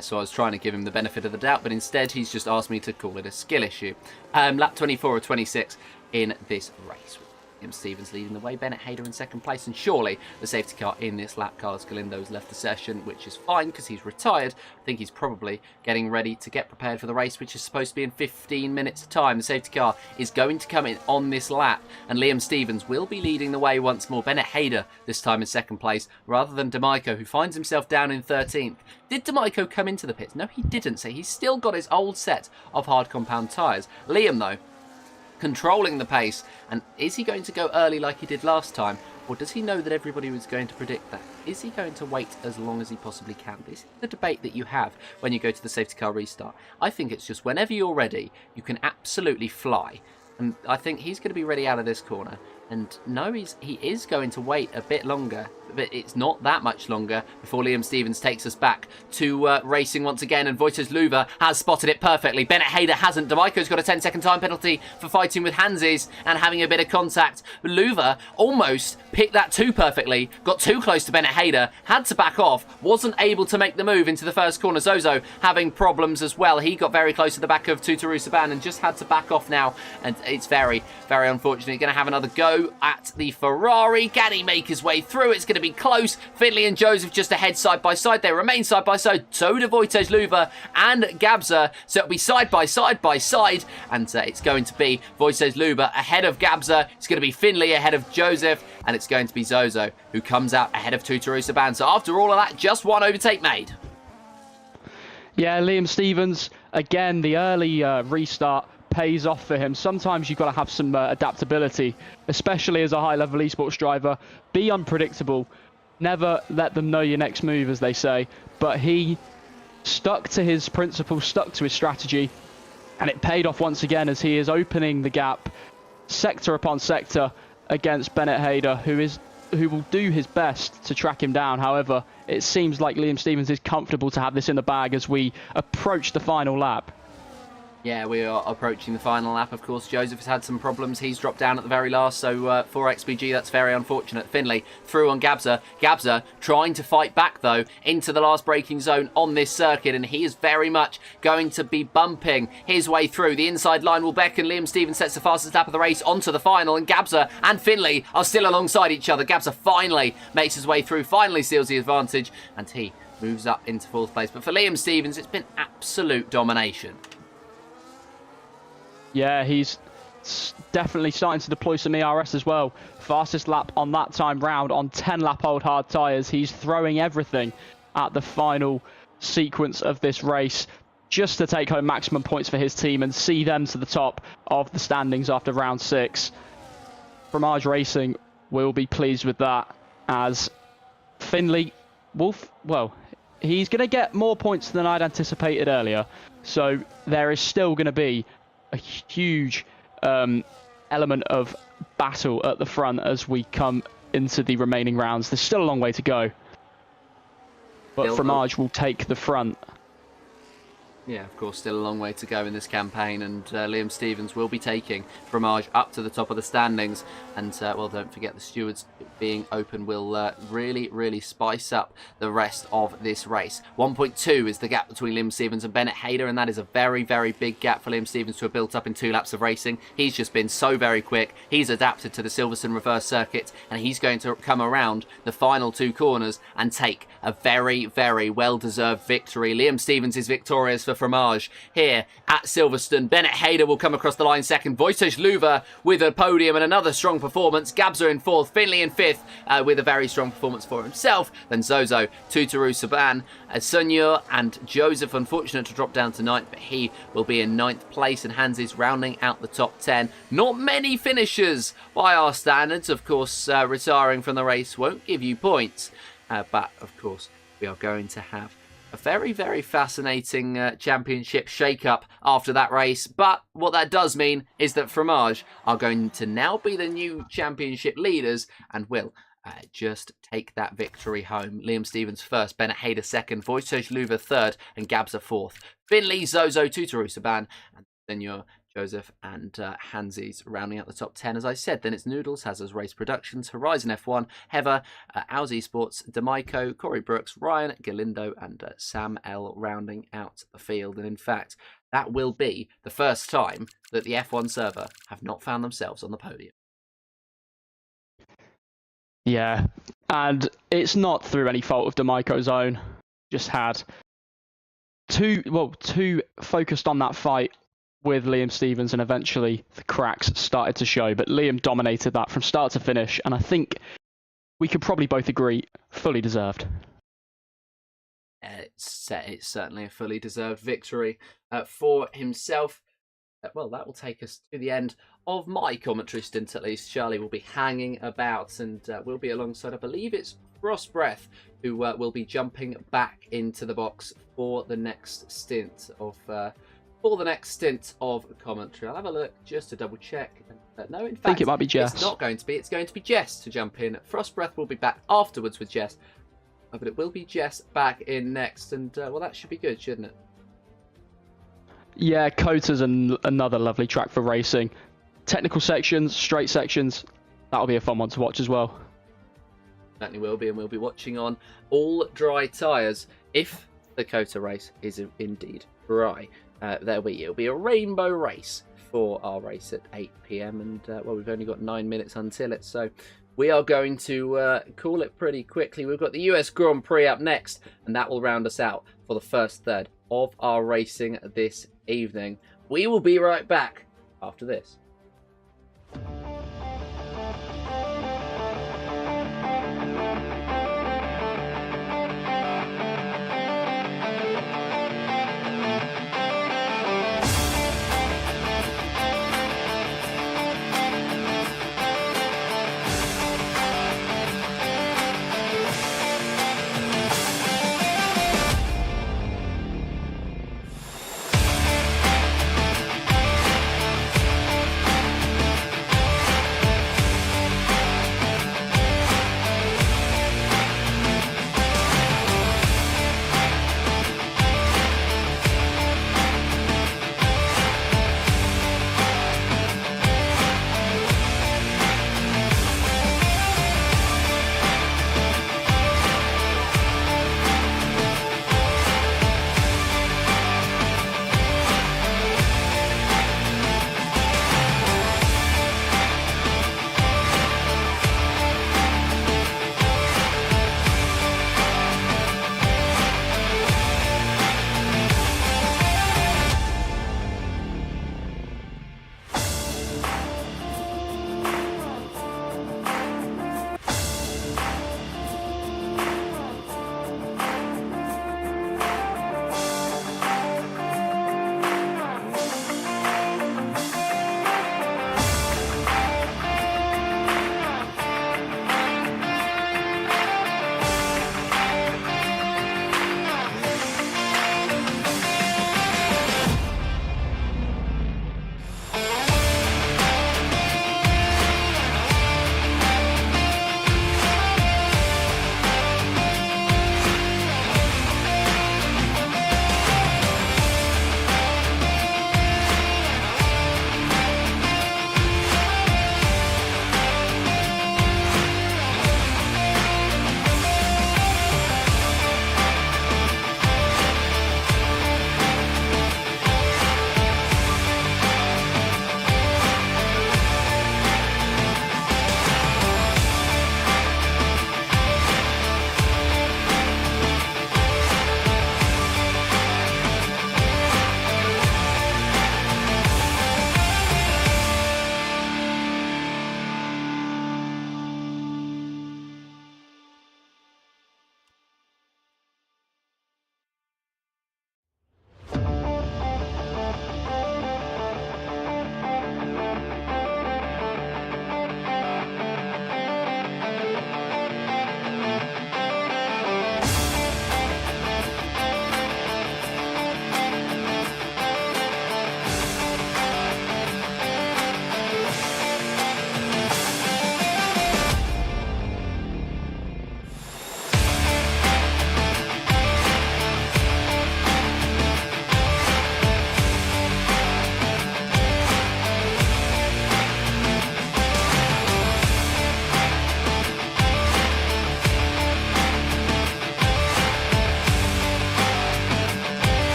So I was trying to give him the benefit of the doubt, but instead he's just asked me to call it a skill issue. Lap 24 or 26 in this race. Liam Stevens leading the way, Bennett Hayder in second place, and surely the safety car in this lap. Carlos Galindo's left the session, which is fine because he's retired. I think he's probably getting ready to get prepared for the race, which is supposed to be in 15 minutes time. The safety car is going to come in on this lap, and Liam Stevens will be leading the way once more. Bennett Hayder this time in second place, rather than Demaiko, who finds himself down in 13th. Did Demaiko come into the pits? No, he didn't. So he's still got his old set of hard compound tyres. Liam, though, controlling the pace, and is he going to go early like he did last time, or does he know that everybody was going to predict that? Is he going to wait as long as he possibly can? This is the debate that you have when you go to the safety car restart. I think it's just whenever you're ready, you can absolutely fly, and I think he's going to be ready out of this corner. And no, he is going to wait a bit longer, but it's not that much longer before Liam Stevens takes us back to racing once again. And Wojciech Luva has spotted it perfectly. Bennett Hayder hasn't. Demaiko's got a 10-second time penalty for fighting with Hanses and having a bit of contact. But Luva almost picked that too perfectly, got too close to Bennett Hayder, had to back off, wasn't able to make the move into the first corner. Zozo having problems as well. He got very close to the back of Tutaru Saban and just had to back off now. And it's very, very unfortunate. Going to have another go at the Ferrari. Can he make his way through? It's going to be close. Finley and Joseph just ahead side by side. They remain side by side. So do Wojciech Luva and Gabza. So it'll be side by side by side. And it's going to be Wojciech Luva ahead of Gabza. It's going to be Finley ahead of Joseph. And it's going to be Zozo who comes out ahead of Tutaru Saban. So after all of that, just one overtake made. Yeah, Liam Stevens, again, the early restart pays off for him. Sometimes you've got to have some adaptability, especially as a high-level esports driver. Be unpredictable. Never let them know your next move, as they say. But he stuck to his principles, stuck to his strategy, and it paid off once again as he is opening the gap sector upon sector against Bennett Hayder, who will do his best to track him down. However, it seems like Liam Stevens is comfortable to have this in the bag as we approach the final lap. Yeah, we are approaching the final lap. Of course, Joseph has had some problems. He's dropped down at the very last, so for XPG, that's very unfortunate. Finley through on Gabza. Gabza trying to fight back, though, into the last braking zone on this circuit, and he is very much going to be bumping his way through. The inside line will beckon. Liam Stevens sets the fastest lap of the race onto the final, and Gabza and Finley are still alongside each other. Gabza finally makes his way through, finally seals the advantage, and he moves up into fourth place. But for Liam Stevens, it's been absolute domination. Yeah, he's definitely starting to deploy some ERS as well. Fastest lap on that time round on 10-lap-old hard tyres. He's throwing everything at the final sequence of this race just to take home maximum points for his team and see them to the top of the standings after round 6. Fromage Racing will be pleased with that, as Finley well, he's going to get more points than I'd anticipated earlier. So there is still going to be a huge element of battle at the front as we come into the remaining rounds. There's still a long way to go, but Fromage will take the front. Yeah, of course, still a long way to go in this campaign, and Liam Stevens will be taking Fromage up to the top of the standings. And, well, don't forget the stewards being open will really, really spice up the rest of this race. 1.2 is the gap between Liam Stevens and Bennett Hayder, and that is a very, very big gap for Liam Stevens to have built up in 2 laps of racing. He's just been so very quick. He's adapted to the Silverstone reverse circuit, and he's going to come around the final 2 corners and take a very, very well-deserved victory. Liam Stevens is victorious for for Fromage here at Silverstone. Bennett Hayder will come across the line second. Wojciech Luwa with a podium and another strong performance. Gabza in fourth. Finley in fifth with a very strong performance for himself. Then Zozo, Tutoru Saban, Sunyor and Joseph, unfortunate to drop down to ninth, but he will be in ninth place, and Hansi's rounding out the top 10. Not many finishers by our standards. Of course, retiring from the race won't give you points, but of course we are going to have a very, very fascinating championship shake-up after that race. But what that does mean is that Fromage are going to now be the new championship leaders and will just take that victory home. Liam Stevens first, Bennett Hayder second, Wojciech Luwa third, and Gabza fourth. Finley, Zozo, Tutoru Saban, and Senor, Joseph, and Hansi's rounding out the top 10. As I said, then it's Noodles, Hazard's Race Productions, Horizon F1, Heather, Owls Esports, Demaiko, Corey Brooks, Ryan, Galindo, and Sam L rounding out the field. And in fact, that will be the first time that the F1 server have not found themselves on the podium. Yeah, and it's not through any fault of Demaiko's own. Just had too focused on that fight with Liam Stevens, and eventually the cracks started to show. But Liam dominated that from start to finish, and I think we could probably both agree, fully deserved. It's certainly a fully deserved victory for himself. Well, that will take us to the end of my commentary stint, at least. Charlie will be hanging about, and we'll be alongside, I believe it's Frost Breath, who will be jumping back into the box for the next stint of commentary. I'll have a look just to double check. No, in fact, I think it might be Jess. It's not going to be. It's going to be Jess to jump in. Frost Breath will be back afterwards with Jess, but it will be Jess back in next, and well, that should be good, shouldn't it? Yeah, Cota's another lovely track for racing. Technical sections, straight sections, that'll be a fun one to watch as well. Certainly will be, and we'll be watching on all dry tyres if the Cota race is indeed dry. It'll be a rainbow race for our race at 8 PM, and well, we've only got 9 minutes until it, so we are going to call it pretty quickly. We've got the US Grand Prix up next, and that will round us out for the first third of our racing this evening. We will be right back after this.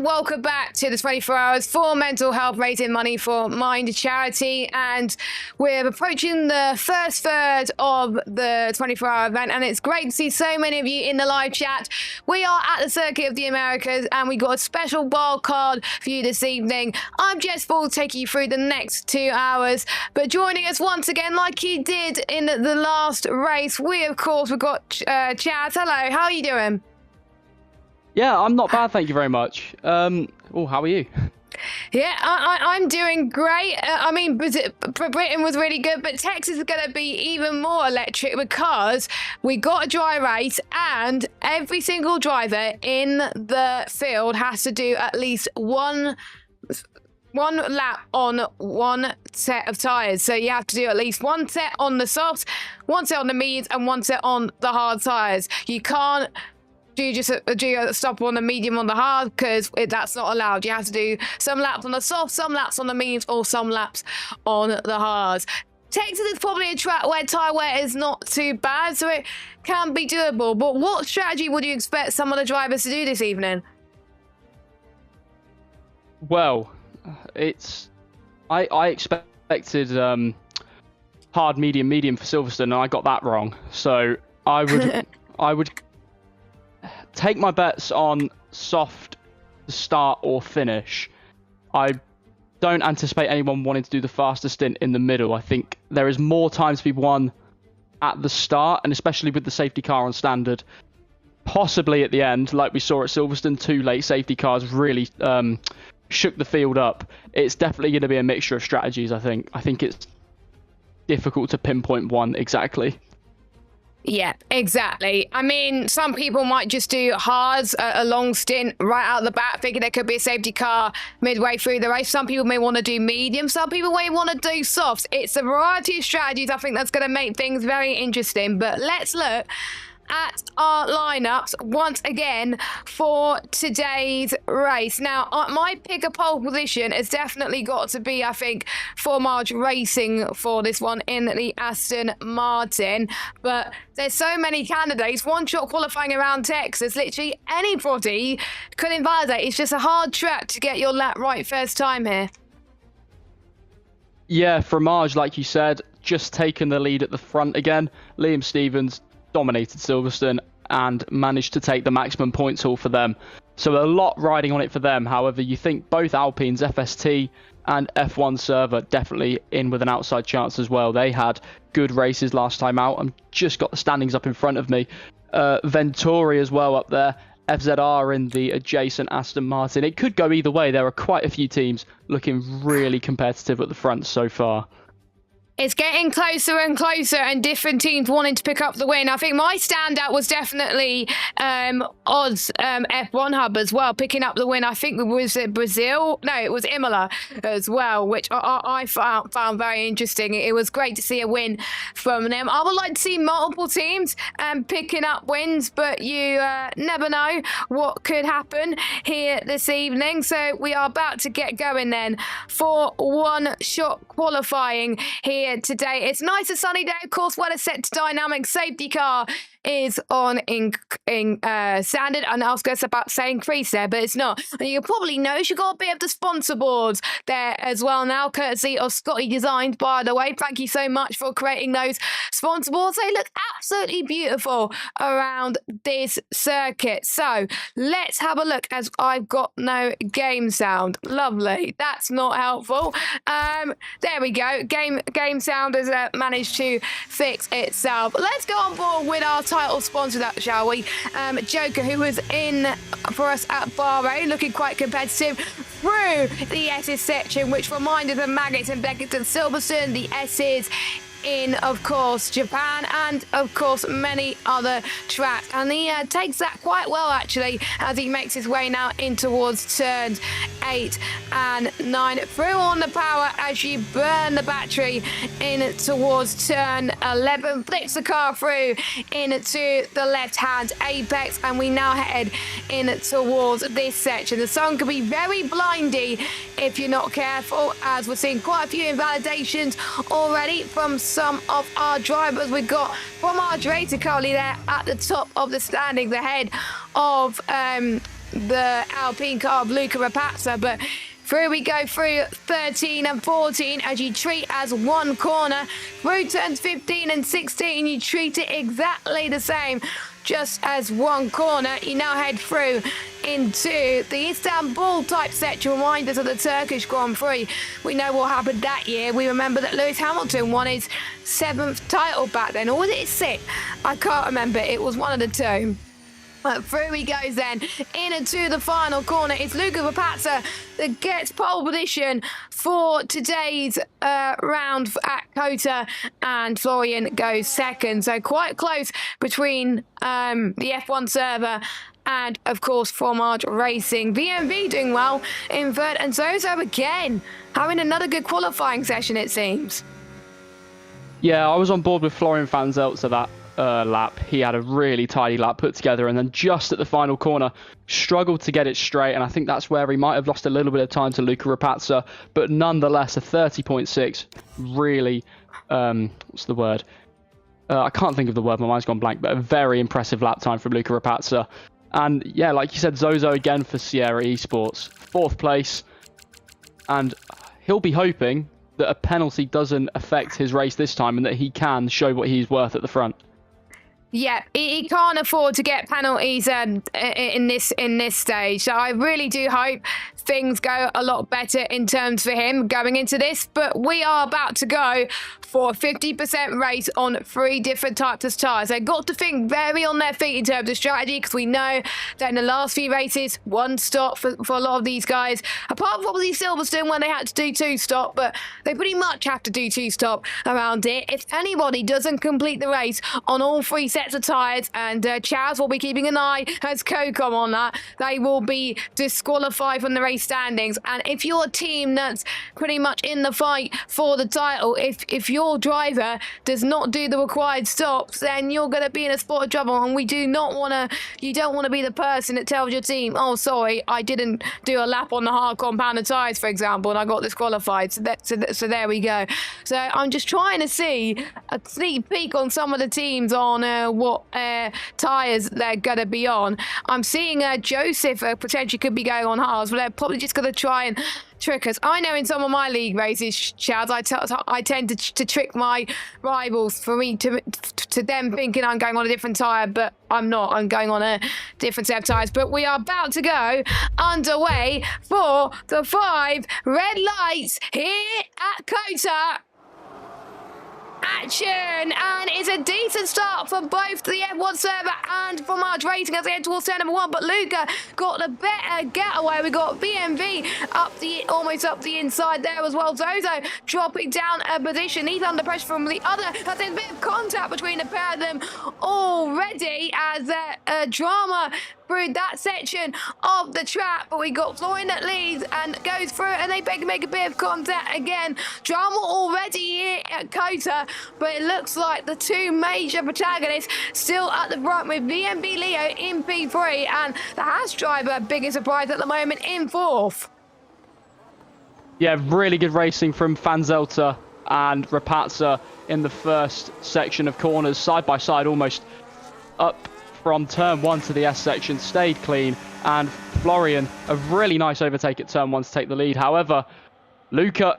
welcome back to the 24 Hours for Mental Health, raising money for Mind charity. And we're approaching the first third of the 24-hour event, and it's great to see so many of you in the live chat. We are at the Circuit of the Americas, and we got a special wild card for you this evening. I'm Jess Ball, taking you through the next 2 hours. But joining us once again, like he did in the last race, we've got Chaz. Hello, how are you doing? Yeah, I'm not bad, thank you very much. How are you? Yeah, I'm doing great. I mean, Britain was really good, but Texas is going to be even more electric because we got a dry race, and every single driver in the field has to do at least one lap on one set of tyres. So you have to do at least one set on the softs, one set on the mediums, and one set on the hard tyres. You can't do a stop on the medium on the hard, because that's not allowed. You have to do some laps on the soft, some laps on the mediums, or some laps on the hards. Texas is probably a track where tyre wear is not too bad, so it can be doable. But what strategy would you expect some of the drivers to do this evening? Well, I expected hard, medium for Silverstone, and I got that wrong. So I would take my bets on soft start or finish. I don't anticipate anyone wanting to do the fastest stint in the middle. I think there is more time to be won at the start, and especially with the safety car on standard. Possibly at the end, like we saw at Silverstone, 2 late safety cars really shook the field up. It's definitely going to be a mixture of strategies, I think. I think it's difficult to pinpoint one exactly. Yeah, exactly. I mean, some people might just do hards, a long stint right out the bat, thinking there could be a safety car midway through the race. Some people may want to do medium. Some people may want to do softs. It's a variety of strategies. I think that's going to make things very interesting. But let's look at our lineups once again for today's race. Now, my pick a pole position has definitely got to be, I think, for Marge Racing for this one in the Aston Martin. But there's so many candidates. One shot qualifying around Texas. Literally anybody could invalidate. It's just a hard track to get your lap right first time here. Yeah, for Marge, like you said, just taking the lead at the front again. Liam Stevens dominated Silverstone and managed to take the maximum points haul for them. So a lot riding on it for them. However, you think both Alpines, FST and F1 Server, definitely in with an outside chance as well. They had good races last time out. I've just got the standings up in front of me. Venturi as well up there. FZR in the adjacent Aston Martin. It could go either way. There are quite a few teams looking really competitive at the front so far. It's getting closer and closer, and different teams wanting to pick up the win. I think my standout was definitely Odd's F1 Hub as well, picking up the win. I think it was Brazil. No, it was Imola as well, which I found very interesting. It was great to see a win from them. I would like to see multiple teams picking up wins, but you never know what could happen here this evening. So we are about to get going then for one-shot qualifying here today. It's nice and sunny day, of course. Weather set to dynamic. Safety car is on in standard, and I was going to about say increase there, but it's not. And you probably notice you got a bit of the sponsor boards there as well now, courtesy of Scotty Designs, by the way. Thank you so much for creating those sponsor boards. They look absolutely beautiful around this circuit. So let's have a look, as I've got no game sound. Lovely. That's not helpful. There we go. Game sound has managed to fix itself. Let's go on board with our title sponsor, that shall we? Joker, who was in for us at Bahrain, looking quite competitive through the S's section, which reminded the Maggots and Beckett's and Silverstone, the S's in, of course, Japan, and of course many other tracks. And he takes that quite well, actually, as he makes his way now in towards turns 8 and 9. Through on the power as you burn the battery in towards turn 11. Flicks the car through into the left-hand apex, and we now head in towards this section. The sun can be very blindy if you're not careful, as we're seeing quite a few invalidations already from some of our drivers. We've got from our Drayton currently there at the top of the standings, ahead of the Alpine car of Luca Rapazza, but through we go through 13 and 14 as you treat as one corner. Through turns 15 and 16, you treat it exactly the same, just as one corner. You now head through into the Istanbul type section. Remind us of the Turkish Grand Prix. We know what happened that year. We remember that Lewis Hamilton won his 7th title back then, or was it his 6th? I can't remember. It was one of the two. But through he goes then, into the final corner. It's Luca Rapazza that gets pole position for today's round at COTA, and Florian goes second. So quite close between the F1 server and, of course, Fromage Racing. VMV doing well in third, and Zozo again having another good qualifying session, it seems. Yeah, I was on board with Florian van Zeltzer that lap. He had a really tidy lap put together, and then just at the final corner struggled to get it straight, and I think that's where he might have lost a little bit of time to Luca Rapazza, but nonetheless a 30.6 really what's the word, I can't think of the word, my mind's gone blank, but a very impressive lap time from Luca Rapazza. And yeah, like you said, Zozo again for Sierra Esports, 4th place, and he'll be hoping that a penalty doesn't affect his race this time and that he can show what he's worth at the front. Yeah, he can't afford to get penalties in this stage. So I really do hope things go a lot better in terms for him going into this. But we are about to go for a 50% race on 3 different types of tyres. They've got to think very on their feet in terms of strategy, because we know that in the last few races, 1 stop for a lot of these guys, apart from obviously Silverstone when they had to do 2 stop, but they pretty much have to do 2 stop around it. If anybody doesn't complete the race on all 3 sets of tyres, and Chaz will be keeping an eye as COCOM on that, they will be disqualified from the race standings. And if you're a team that's pretty much in the fight for the title, if your driver does not do the required stops, then you're going to be in a spot of trouble. And we do not want to, you don't want to be the person that tells your team, oh sorry, I didn't do a lap on the hard compounded tyres, for example, and I got disqualified. So there we go. So I'm just trying to see a sneak peek on some of the teams on what tyres they're going to be on. I'm seeing Joseph potentially could be going on hards, but they're probably just going to try and trick us. I know in some of my league races, Chaz, I tend to trick my rivals for me to them thinking I'm going on a different tyre, but I'm not. I'm going on a different set of tyres. But we are about to go underway for the 5 red lights here at COTA. Action, and it's a decent start for both the F1 server and for March Racing as they head towards turn number 1, but Luca got the better getaway. We got BMV almost up the inside there as well. Zozo dropping down a position. He's under pressure from the other. There's a bit of contact between the pair of them already as drama through that section of the track, but we got Florian that leads and goes through, and they make a bit of contact again. Drama already here at COTA, but it looks like the 2 major protagonists still at the front, with VMB Leo in P3 and the Haas driver, biggest surprise at the moment, in 4th. Yeah, really good racing from Van Zelter and Rapazza in the first section of corners, side by side, almost up from turn 1 to the S section, stayed clean, and Florian, a really nice overtake at turn 1 to take the lead. However, Luca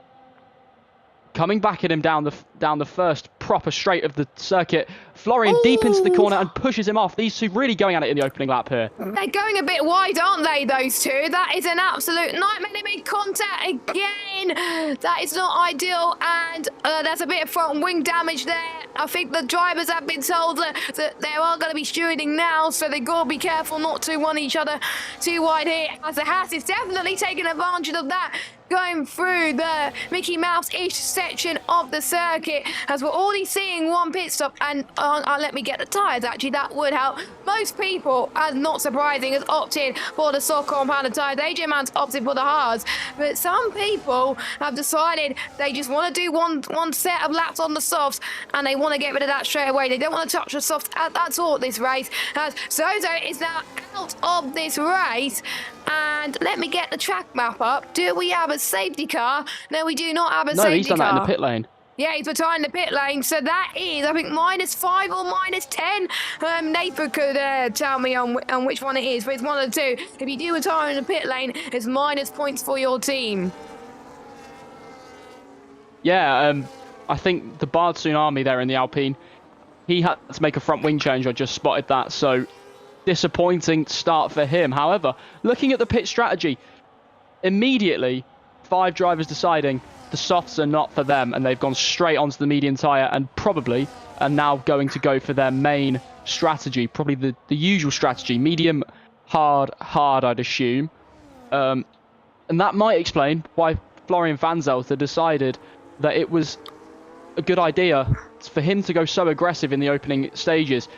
coming back at him down the first proper straight of the circuit. Florian deep into the corner and pushes him off. These 2 really going at it in the opening lap here. They're going a bit wide, aren't they, those 2? That is an absolute nightmare. They made contact again. That is not ideal, and there's a bit of front wing damage there. I think the drivers have been told that they are going to be stewarding now, so they've got to be careful not to run each other too wide here, as the Haas is definitely taking advantage of that, going through the Mickey Mouse-ish section of the circuit, as we're already seeing 1 pit stop. And let me get the tyres, actually, that would help. Most people, as not surprising, has opted for the soft compounded tyres. AJ Man's opted for the hards, but some people have decided they just want to do one set of laps on the softs, and they want to get rid of that straight away. They don't want to touch the softs at all this race, as Zozo is now out of this race. And let me get the track map up. Do we have a safety car? No, we do not have a safety car. No, he's done that in the pit lane. Yeah, he's retiring the pit lane, so that is, I think, -5 or -10. Nathan could tell me on which one it is, but it's one of the two. If you do retire in the pit lane, it's minus points for your team. Yeah, I think the Bard Tsunami there in the Alpine, he had to make a front wing change. I just spotted that, so disappointing start for him. However, looking at the pit strategy, immediately 5 drivers deciding the softs are not for them, and they've gone straight onto the medium tyre and probably are now going to go for their main strategy, probably the usual strategy, medium, hard, I'd assume. And that might explain why Florian Van Zelter decided that it was a good idea for him to go so aggressive in the opening stages,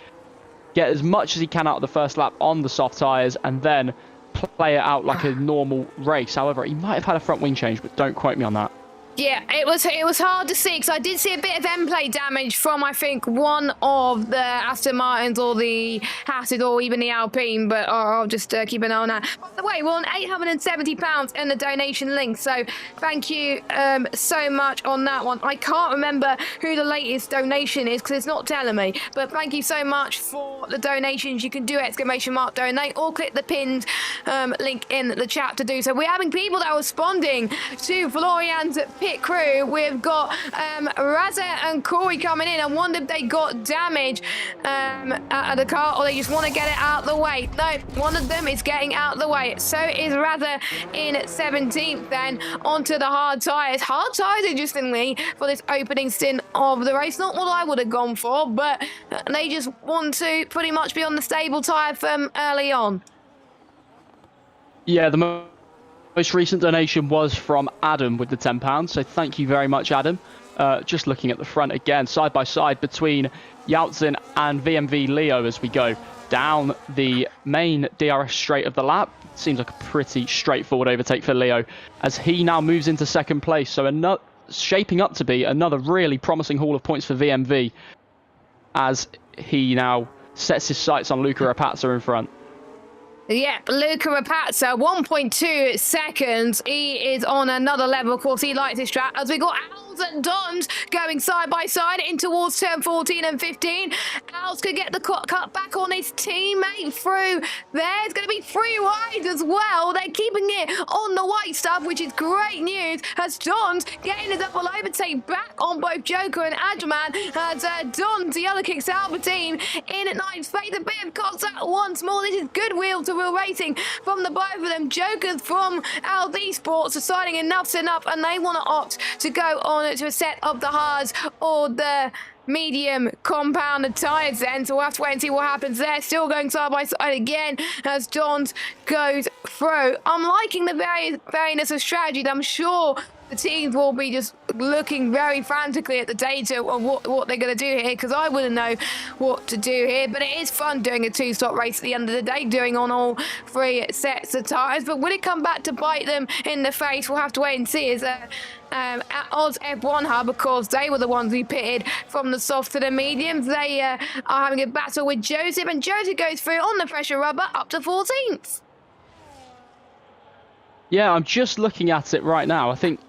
get as much as he can out of the first lap on the soft tyres, and then play it out like a normal race. However, he might have had a front wing change, but don't quote me on that. Yeah, it was hard to see because I did see a bit of end plate damage from, I think, one of the Aston Martins or the Hasses or even the Alpine, but I'll just keep an eye on that. By the way, we're on £870 in the donation link, so thank you so much on that one. I can't remember who the latest donation is because it's not telling me, but thank you so much for the donations. You can do !donate or click the pinned link in the chat to do so. We're having people that are responding to Florian's pit crew. We've got Raza and Corey coming in. I wonder if they got damage out of the car or they just want to get it out of the way. No, one of them is getting out of the way. So is Raza in 17th then onto the hard tyres. Hard tyres, interestingly, for this opening stint of the race. Not what I would have gone for, but they just want to pretty much be on the stable tyre from early on. Yeah, the most recent donation was from Adam with the £10, so thank you very much, Adam. Just looking at the front again, side by side between Yautzin and VMV Leo as we go down the main DRS straight of the lap. Seems like a pretty straightforward overtake for Leo as he now moves into second place. So shaping up to be another really promising haul of points for VMV as he now sets his sights on Luca Rapazza in front. Yep, Luca Rapazza, 1.2 seconds. He is on another level. Of course, he likes his track. As we got Owls and Dons going side by side in towards turn 14 and 15. Owls could get the cut back on his teammate through. There's going to be 3 wides as well. They're keeping it on the white stuff, which is great news. As Dons getting a double overtake back on both Joker and Adjaman. As Dons, the other kicks Albertine in at 9th place. A bit of contact once more. This is good wheel to real racing from the both of them. Jokers from LD Sports deciding enough's enough, and they want to opt to go on to a set of the hards or the medium compounded tyres then, so we'll have to wait and see what happens there. Still going side by side again as Dons goes through. I'm liking the variedness of strategy. I'm sure the teams will be just looking very frantically at the data of what they're going to do here, because I wouldn't know what to do here. But it is fun doing a 2-stop race at the end of the day, doing on all 3 sets of tyres. But will it come back to bite them in the face? We'll have to wait and see. As at Oz F1 Hub, of course, they were the ones who pitted from the soft to the mediums. They are having a battle with Joseph, and Joseph goes through on the pressure rubber up to 14th. Yeah, I'm just looking at it right now. I think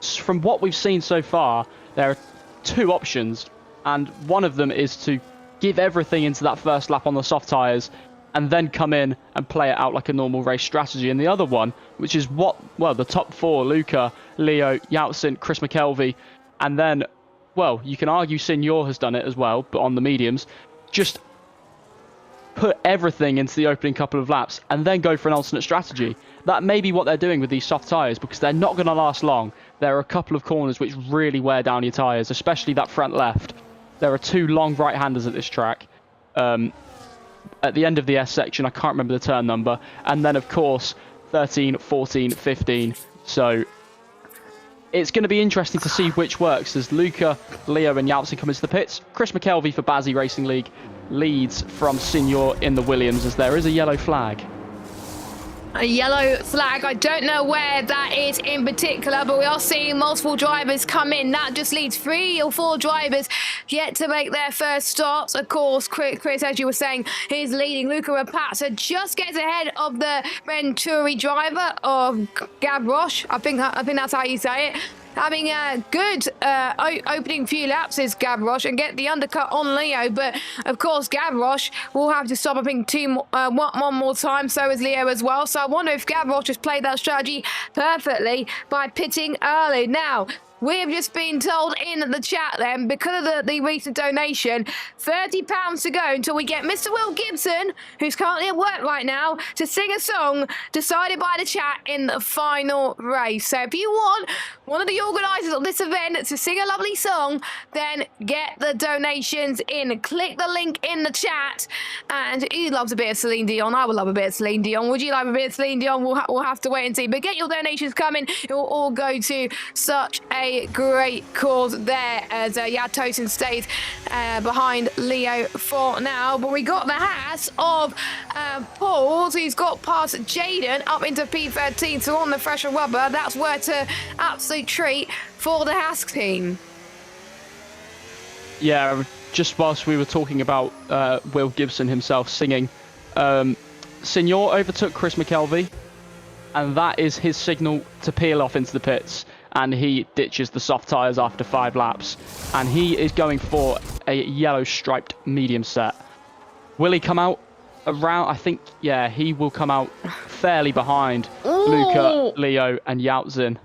from what we've seen so far, there are 2 options, and one of them is to give everything into that first lap on the soft tyres and then come in and play it out like a normal race strategy. And the other one, which is the top 4, Luca, Leo, Yautzin, Chris McKelvey, and then, well, you can argue Signor has done it as well, but on the mediums, just put everything into the opening couple of laps and then go for an alternate strategy. That may be what they're doing with these soft tyres, because they're not going to last long. There are a couple of corners which really wear down your tyres, especially that front left. There are 2 long right-handers at this track. At the end of the S section, I can't remember the turn number. And then, of course, 13, 14, 15. So it's going to be interesting to see which works as Luca, Leo and Yautzin come into the pits. Chris McKelvey for Bazzi Racing League leads from Signor in the Williams as there is a yellow flag. A yellow flag. I don't know where that is in particular, but we are seeing multiple drivers come in. That just leads 3 or 4 drivers yet to make their first stops. Of course, Chris, as you were saying, is leading. Luca Rapazza just gets ahead of the Venturi driver of Gavroche. I think that's how you say it. having a good opening few laps is Gavroche and get the undercut on Leo. But of course, Gavroche will have to stop, I think, one more time. So is Leo as well. So I wonder if Gavroche has played that strategy perfectly by pitting early. Now, we've just been told in the chat then, because of the recent donation, £30 to go until we get Mr. Will Gibson, who's currently at work right now, to sing a song decided by the chat in the final race. So if you want one of the organisers of this event to sing a lovely song, then get the donations in. Click the link in the chat. And who loves a bit of Celine Dion? I would love a bit of Celine Dion. Would you like a bit of Celine Dion? We'll have to wait and see. But get your donations coming. It will all go to such a great cause there, as Yatosin stays behind Leo for now. But we got the Haas of Paul, who's got past Jaden up into P13, so on the fresher rubber. That's worth an absolute treat for the Haas team. Yeah, just whilst we were talking about Will Gibson himself singing, Signor overtook Chris McKelvey, and that is his signal to peel off into the pits. And he ditches the soft tyres after 5 laps. And he is going for a yellow striped medium set. Will he come out around? I think, yeah, he will come out fairly behind Luca, Leo and Yautzin.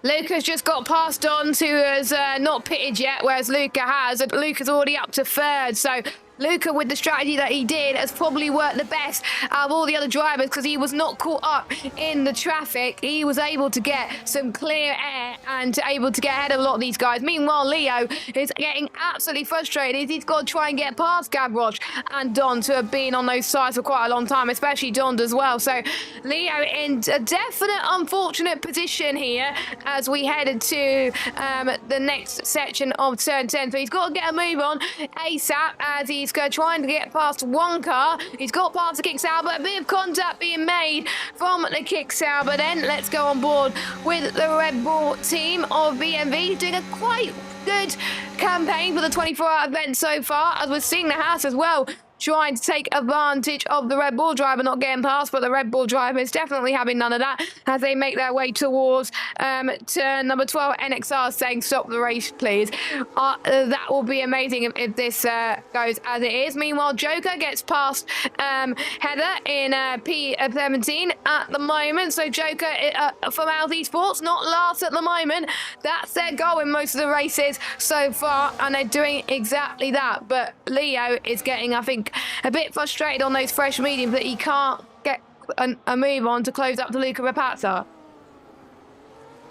Luca's just got passed on, who has not pitted yet, whereas Luca has. And Luca's already up to 3rd. So Luca, with the strategy that he did, has probably worked the best out of all the other drivers because he was not caught up in the traffic. He was able to get some clear air and able to get ahead of a lot of these guys. Meanwhile, Leo is getting absolutely frustrated. He's got to try and get past Gavroche and Don, to have been on those sides for quite a long time, especially Don as well. So Leo in a definite unfortunate position here as we headed to the next section of turn 10. So he's got to get a move on ASAP as he's trying to get past one car. He's got past the kick-sauber, but a bit of contact being made from the kick-sauber. Then let's go on board with the Red Bull team of BMV, doing a quite good campaign for the 24-hour event so far, as we're seeing the house as well trying to take advantage of the Red Bull driver not getting past, but the Red Bull driver is definitely having none of that as they make their way towards turn number 12. NXR saying stop the race, please. That will be amazing if this goes as it is. Meanwhile, Joker gets past Heather in P17 at the moment. So Joker from Alth Esports, not last at the moment. That's their goal in most of the races so far, and they're doing exactly that. But Leo is getting, I think, a bit frustrated on those fresh mediums that he can't get a move on to close up to Luca Rapazza.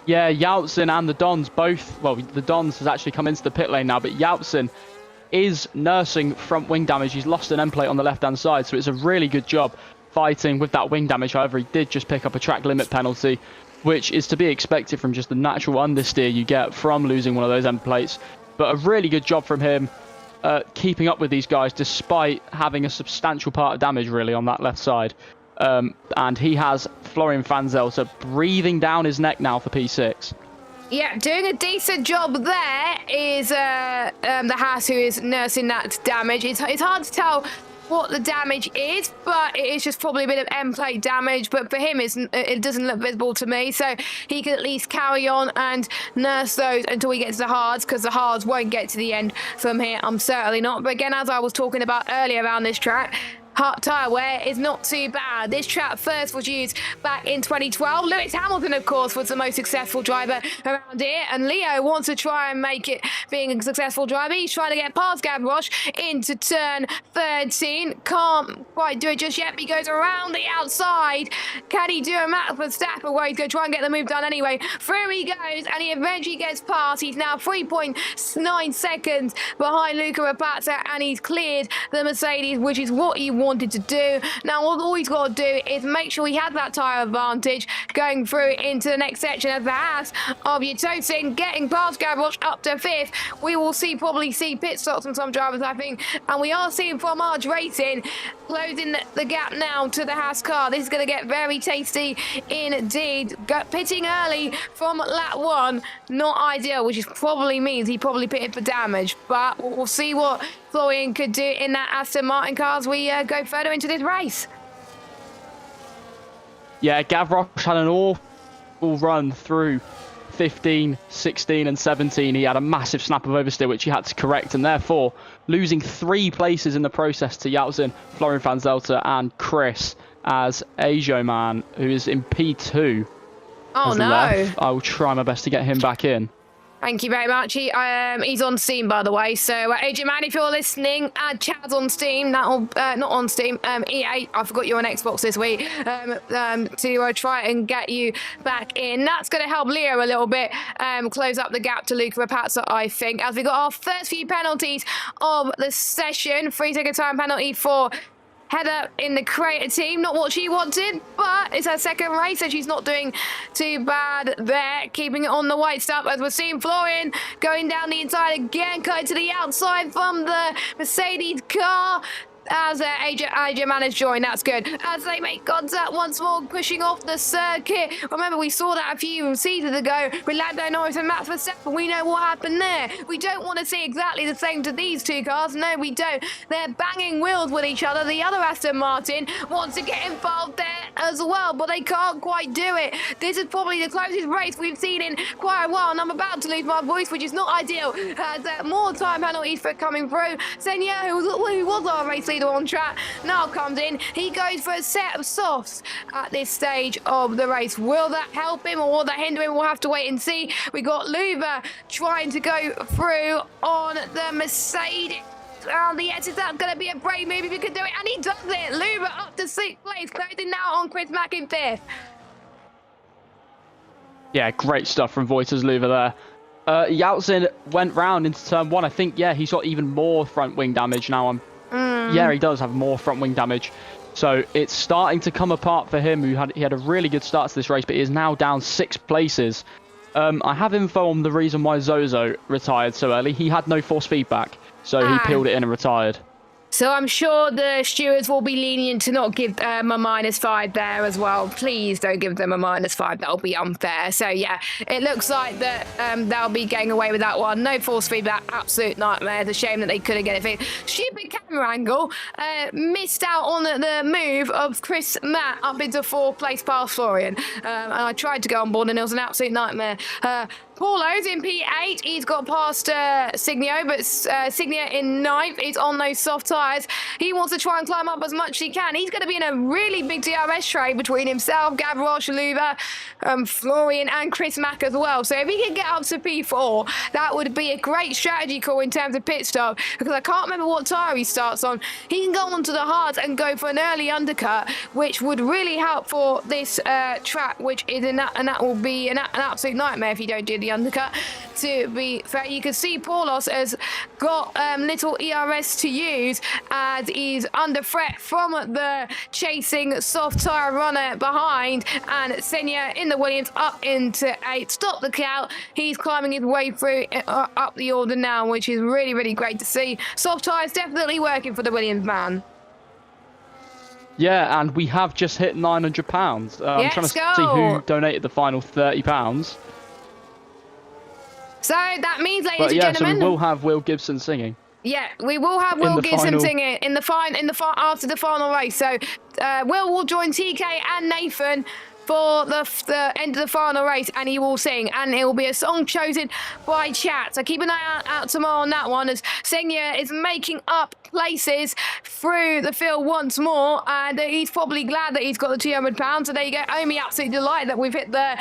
Yeah, Yautzin and the Dons both, well, the Dons has actually come into the pit lane now, but Yautzin is nursing front wing damage. He's lost an end plate on the left-hand side, so it's a really good job fighting with that wing damage. However, he did just pick up a track limit penalty, which is to be expected from just the natural understeer you get from losing one of those end plates. But a really good job from him keeping up with these guys despite having a substantial part of damage really on that left side. And he has Florian Fanzelter breathing down his neck now for P6. Yeah, doing a decent job there is the Haas, who is nursing that damage. It's hard to tell what the damage is, but it is just probably a bit of end plate damage. But for him, it doesn't look visible to me, so he can at least carry on and nurse those until he gets to the hards, because the hards won't get to the end from here. I'm certainly not. But again, as I was talking about earlier around this track, hard tyre wear is not too bad. This track first was used back in 2012. Lewis Hamilton, of course, was the most successful driver around here, and Leo wants to try and make it being a successful driver. He's trying to get past Gavroche into turn 13. Can't quite do it just yet, but he goes around the outside. Can he do a Max Verstappen where he's going to try and get the move done anyway? Through he goes, and he eventually gets past. He's now 3.9 seconds behind Luca Rapazza, and he's cleared the Mercedes, which is what he wanted to do. Now all he's got to do is make sure he has that tyre advantage going through into the next section of the Haas of Yatosin, getting past Gavroche up to 5th. We will probably see pit stops from some drivers, I think, and we are seeing from Arch Racing closing the gap now to the Haas car. This is going to get very tasty indeed. Pitting early from lap 1, not ideal, which probably means he probably pitted for damage, but we'll see what Florian could do in that Aston Martin car as we go further into this race. Yeah, Gavroche had an awful run through 15, 16 and 17, he had a massive snap of oversteer, which he had to correct, and therefore losing 3 places in the process to Yaltzin, Florian Van Zelter and Chris, as Ajo Man, who is in P2. Oh, no. Left. I will try my best to get him back in. Thank you very much. He's on Steam, by the way. So, Agent Man, if you're listening, add Chad's on Steam. That'll not on Steam. EA, I forgot you're on Xbox this week. To try and get you back in. That's going to help Leo a little bit. Close up the gap to Luca Rapazza, I think. As we got our first few penalties of the session. 3-second time penalty for Heather in the creator team, not what she wanted, but it's her second race, so she's not doing too bad there. Keeping it on the white stuff as we're seeing Florian going down the inside again, cutting to the outside from the Mercedes car. As AJ Man has joined, that's good. As they make contact once more, pushing off the circuit. Remember, we saw that a few seasons ago with Lando Norris and Max Verstappen. We know what happened there. We don't want to see exactly the same to these two cars. No, we don't. They're banging wheels with each other. The other Aston Martin wants to get involved there as well, but they can't quite do it. This is probably the closest race we've seen in quite a while, and I'm about to lose my voice, which is not ideal. As more time penalties for coming through. Senya, who was our race leader on track, now comes in. He goes for a set of softs at this stage of the race. Will that help him or will that hinder him? We'll have to wait and see. We got Luba trying to go through on the Mercedes. Yes, is that going to be a brave move if he could do it? And he does it. Luba up to 6th place, closing now on Chris Mack in 5th. Yeah, great stuff from Voiters Luba there. Yaltzin went round into turn 1. I think, yeah, he's got even more front wing damage now. Yeah, he does have more front wing damage. So it's starting to come apart for him. He had a really good start to this race, but he is now down 6 places. I have info on the reason why Zozo retired so early. He had no force feedback, so he peeled it in and retired. So I'm sure the stewards will be lenient to not give them a -5 there as well. Please don't give them a -5. That'll be unfair. So yeah, it looks like that they'll be getting away with that one. No force feedback, absolute nightmare. It's a shame that they couldn't get it fixed. Stupid camera angle. Missed out on the move of Chris Matt up into 4th place past Florian. And I tried to go on board and it was an absolute nightmare. Paulo's in P8. He's got past Signio, but Signia in 9th. He's on those soft tyres. He wants to try and climb up as much as he can. He's going to be in a really big DRS trade between himself, Gabriel Shaluva, Florian, and Chris Mack as well. So if he can get up to P4, that would be a great strategy call in terms of pit stop, because I can't remember what tyre he starts on. He can go onto the hards and go for an early undercut, which would really help for this track, which is and that will be an absolute nightmare if you don't do the undercut. To be fair, you can see Paulos has got little ERS to use as he's under threat from the chasing soft tyre runner behind, and Senya in the Williams up into 8. Stop the count. He's climbing his way through up the order now, which is really, really great to see. Soft tyres definitely working for the Williams man. Yeah, and we have just hit £900. I'm trying to see who donated the final £30. So that means, ladies and gentlemen, so we will have Will Gibson singing. Yeah, we will have Will Gibson singing in the after the final race. So will join TK and Nathan for the end of the final race, and he will sing, and it will be a song chosen by chat. So keep an eye out tomorrow on that one, as Senya is making up places through the field once more, and he's probably glad that he's got the £200. So there you go. Omi, absolutely delighted that we've hit the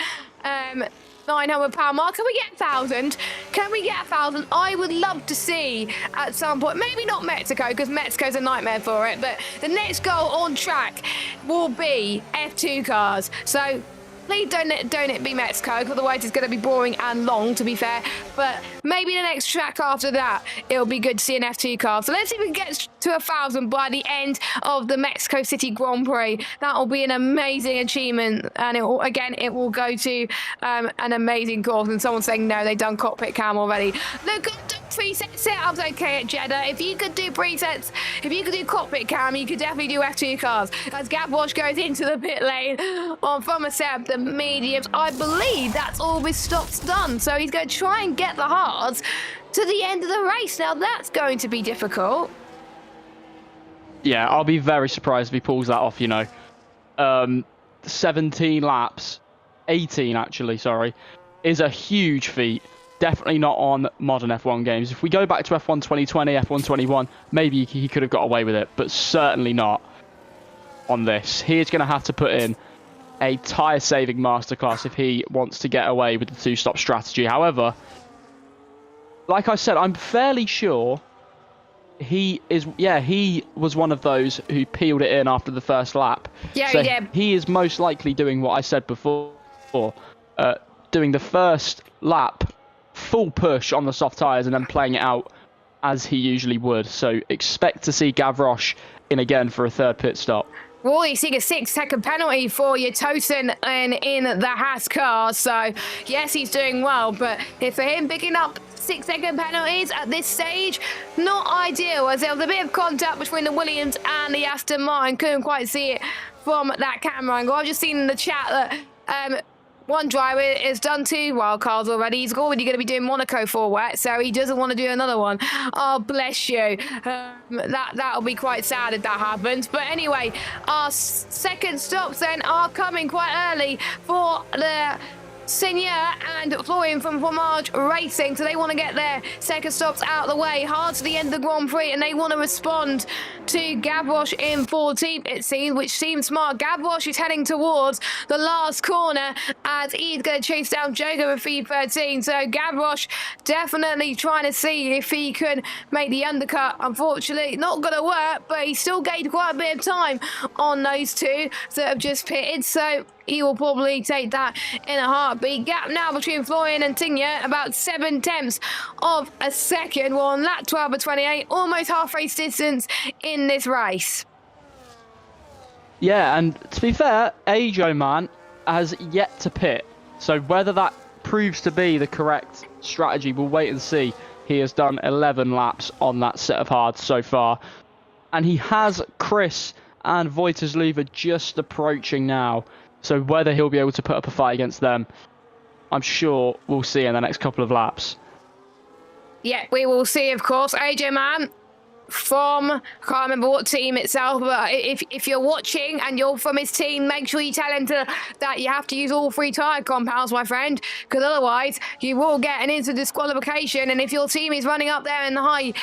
£900 mark. Can we get 1,000? Can we get 1,000? I would love to see at some point, maybe not Mexico, because Mexico's a nightmare for it, but the next goal on track will be F2 cars. So please don't it be Mexico, because otherwise it's going to be boring and long, to be fair. But maybe the next track after that, it'll be good to see an F2 car. So let's see if we can get to 1,000 by the end of the Mexico City Grand Prix. That will be an amazing achievement, and it will go to an amazing course. And someone's saying no, they've done cockpit cam already. Look, preset setups okay at Jeddah. If you could do presets, if you could do cockpit cam, you could definitely do F2 cars. As Gavwash goes into the pit lane from a setup, the mediums, I believe that's all his stops done. So he's going to try and get the hards to the end of the race. Now that's going to be difficult. Yeah, I'll be very surprised if he pulls that off, 17 laps, 18 actually, sorry. is a huge feat. Definitely not on modern F1 games. If we go back to F1 2020, F1 21, maybe he could have got away with it, but certainly not on this. He is going to have to put in a tyre-saving masterclass if he wants to get away with the two-stop strategy. However, like I said, I'm fairly sure he was one of those who peeled it in after the first lap. Yeah, so he did. He is most likely doing what I said before, doing the first lap full push on the soft tyres and then playing it out as he usually would. So expect to see Gavroche in again for a third pit stop. Rory seeing a 6-second penalty for your Tosin and in the Haas car. So, yes, he's doing well. But if for him picking up 6-second penalties at this stage, not ideal, as there was a bit of contact between the Williams and the Aston Martin. Couldn't quite see it from that camera angle. I've just seen in the chat that one driver has done 2 wildcards already. He's already going to be doing Monaco for wet, so he doesn't want to do another one. Oh, bless you. That'll be quite sad if that happens. But anyway, our second stops then are coming quite early for the Seigneur and Florian from Fromage Racing, so they want to get their second stops out of the way, hard to the end of the Grand Prix, and they want to respond to Gavroche in 14th, it seems, which seems smart. Gavroche is heading towards the last corner as he's going to chase down Jogo with V13, so Gavroche definitely trying to see if he can make the undercut. Unfortunately, not going to work, but he still gained quite a bit of time on those 2 that have just pitted, so he will probably take that in a heartbeat. Gap now between Florian and Tigner, about 7/10 of a second. We're on lap 12 of 28, almost half race distance in this race. Yeah, and to be fair, Ajo Man has yet to pit. So whether that proves to be the correct strategy, we'll wait and see. He has done 11 laps on that set of hards so far. And he has Chris and Voitersluva just approaching now. So whether he'll be able to put up a fight against them, I'm sure we'll see in the next couple of laps. Yeah, we will see, of course. AJ Man from, I can't remember what team itself, but if you're watching and you're from his team, make sure you tell him that you have to use all 3 tyre compounds, my friend, because otherwise you will get an instant disqualification. And if your team is running up there in the high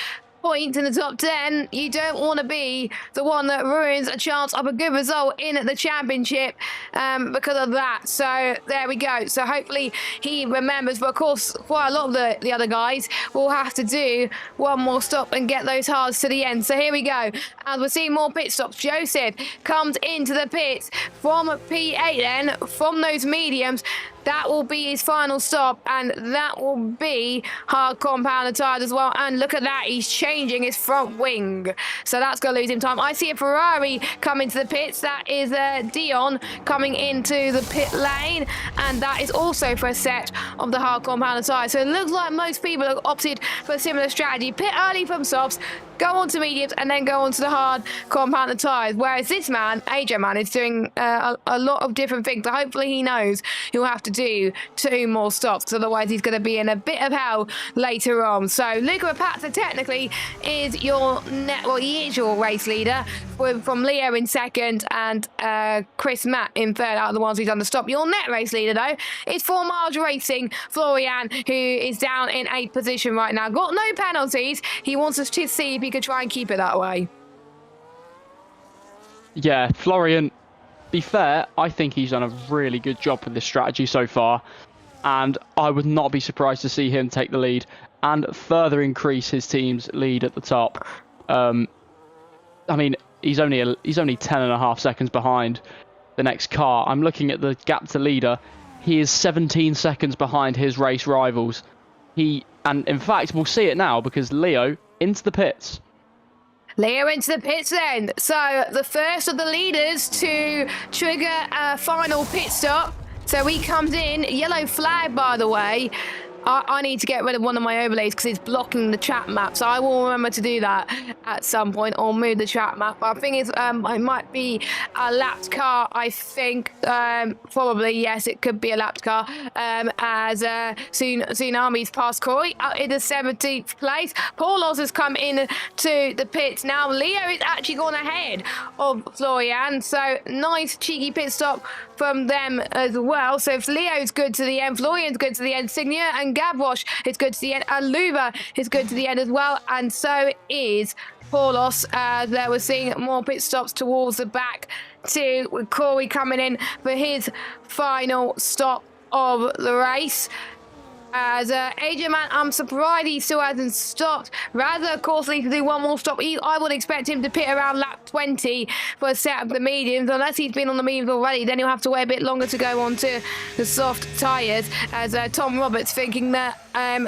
points in the top 10, you don't want to be the one that ruins a chance of a good result in the championship because of that. So there we go. So hopefully he remembers, but of course quite a lot of the other guys will have to do one more stop and get those hards to the end. So here we go, as we're seeing more pit stops. Joseph comes into the pits from P8 then, from those mediums. That will be his final stop, and that will be hard compound tyres as well. And look at that, he's changing his front wing. So that's going to lose him time. I see a Ferrari coming to the pits. That is Dion coming into the pit lane, and that is also for a set of the hard compound tyres. So it looks like most people have opted for a similar strategy. Pit early from softs, go on to mediums, and then go on to the hard compound tyres. Whereas this man, AJ Man, is doing a lot of different things. So hopefully he knows he'll have to do 2 more stops, because otherwise he's going to be in a bit of hell later on. So Luca Rapazza technically is your he is your race leader, from Leo in second and Chris Matt in third out of the ones who's done the stop. Your net race leader though is Fromage Racing Florian, who is down in 8th position right now. Got no penalties. He wants us to see if he could try and keep it that way. Yeah, Florian, be fair, I think he's done a really good job with this strategy so far, and I would not be surprised to see him take the lead and further increase his team's lead at the top. I mean, he's only 10.5 seconds behind the next car. I'm looking at the gap to leader. He is 17 seconds behind his race rivals. And in fact, we'll see it now, because Leo into the pits. Leo into the pits then. So the first of the leaders to trigger a final pit stop. So he comes in, yellow flag by the way. I need to get rid of one of my overlays because it's blocking the chat map. So I will remember to do that at some point, or move the chat map. But I think it's it might be a lapped car. I think probably yes, it could be a lapped car. As Tsunami's passed Corey out in the 17th place. Paulos has come in to the pits now. Leo is actually gone ahead of Florian. So nice cheeky pit stop from them as well. So if Leo's good to the end, Florian's good to the end, Signia and Gavroche is good to the end, and Luba is good to the end as well, and so is Paulos. There we're seeing more pit stops towards the back too, with Corey coming in for his final stop of the race. As Adrian Man, I'm surprised he still hasn't stopped. Rather, of course, needs to do one more stop. I would expect him to pit around lap 20 for a set of the mediums. Unless he's been on the mediums already, then he'll have to wait a bit longer to go on to the soft tyres. As Tom Roberts thinking that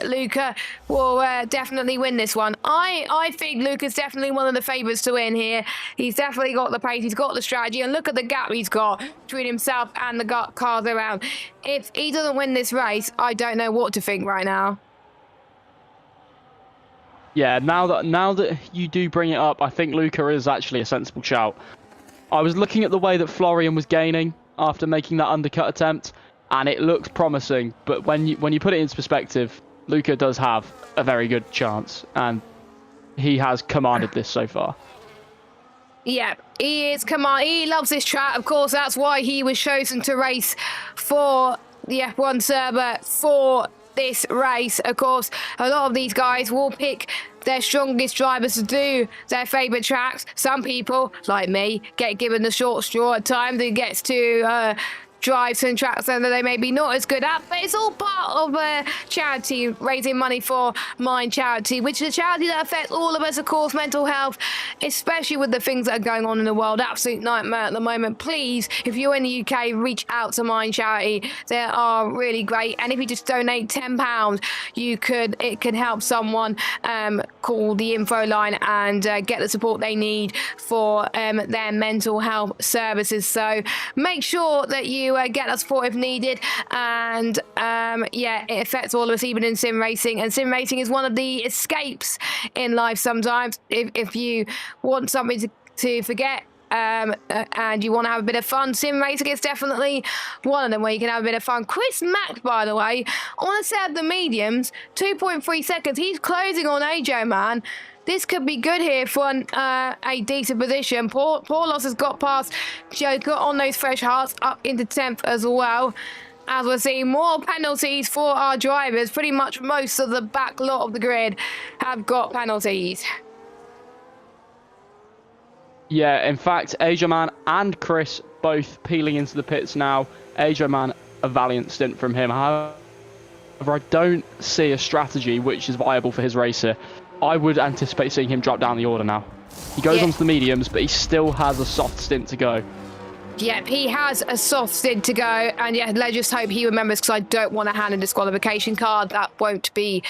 Luca will definitely win this one. I think Luca's definitely one of the favourites to win here. He's definitely got the pace, he's got the strategy, and look at the gap he's got between himself and the cars around. If he doesn't win this race, I don't know what to think right now. Yeah, now that you do bring it up, I think Luca is actually a sensible shout. I was looking at the way that Florian was gaining after making that undercut attempt, and it looked promising. But when you put it into perspective, Luca does have a very good chance, and he has commanded this so far. Yeah, he is he loves this track. Of course, that's why he was chosen to race for the F1 server for this race. Of course, a lot of these guys will pick their strongest drivers to do their favourite tracks. Some people, like me, get given the short straw at times and gets to drive some tracks that they may be not as good at, but it's all part of a charity, raising money for Mind Charity, which is a charity that affects all of us, of course. Mental health, especially with the things that are going on in the world, absolute nightmare at the moment. Please, if you're in the UK, reach out to Mind Charity. They are really great, and if you just donate £10, it could help someone. Call the info line and get the support they need for their mental health services. So make sure that you get that support if needed. And yeah, it affects all of us, even in sim racing, and sim racing is one of the escapes in life sometimes. If you want something to forget and you want to have a bit of fun, sim racing is definitely one of them where you can have a bit of fun. Chris Mack, by the way, on a set of the mediums, 2.3 seconds, he's closing on AJ, man. This could be good here for a decent position. Paulos has got past Joker on those fresh hearts, up into 10th as well. As we're seeing more penalties for our drivers, pretty much most of the back lot of the grid have got penalties. Yeah, in fact, Ajaman and Chris both peeling into the pits now. Ajaman, a valiant stint from him. However, I don't see a strategy which is viable for his race here. I would anticipate seeing him drop down the order now. He goes onto the mediums, but he still has a soft stint to go. Yep, he has a soft stint to go, and yeah, let's just hope he remembers, because I don't want to hand a disqualification card. That won't be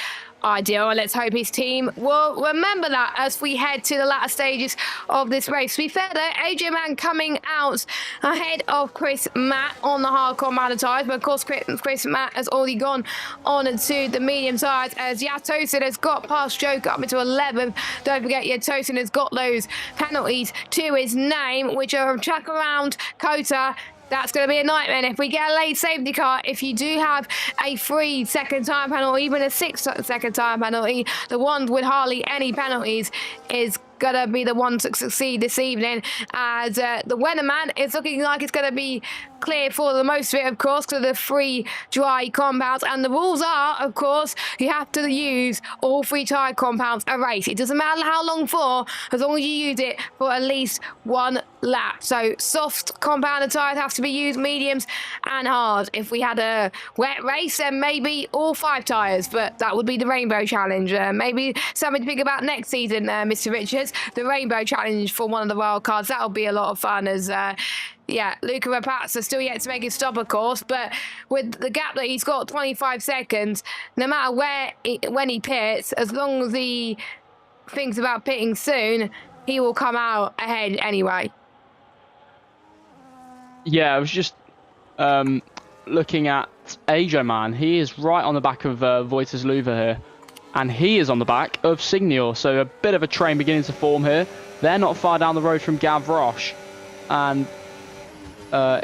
ideal, and let's hope his team will remember that as we head to the latter stages of this race. To be fair though, AJ Man coming out ahead of Chris Matt on the hardcore mountain tyres, but of course Chris Matt has already gone on to the medium tyres, as Yatosin has got past Joker up into 11th. Don't forget, Yatosin has got those penalties to his name, which are track around Kota. That's going to be a nightmare. If we get a late safety car, if you do have a 3-second time penalty, even a 6-second time penalty, the ones with hardly any penalties is going to be the ones to succeed this evening, as the weatherman is looking like it's going to be clear for the most of it, of course, because of the 3 dry compounds. And the rules are, of course, you have to use all 3 tyre compounds a race. It doesn't matter how long for, as long as you use it for at least 1 lap. So soft compounded tyres have to be used, mediums and hard. If we had a wet race, then maybe all 5 tyres, but that would be the Rainbow Challenge. Maybe something to think about next season, Mr. Richards. The Rainbow Challenge for one of the wild cards. That'll be a lot of fun, as yeah, Luca Rapazza still yet to make his stop, of course, but with the gap that he's got, 25 seconds, no matter when he pits, as long as he thinks about pitting soon, he will come out ahead anyway. Yeah, I was just looking at at Ajo Man. He is right on the back of Voitas Luva here. And he is on the back of Signior. So a bit of a train beginning to form here. They're not far down the road from Gavroche. And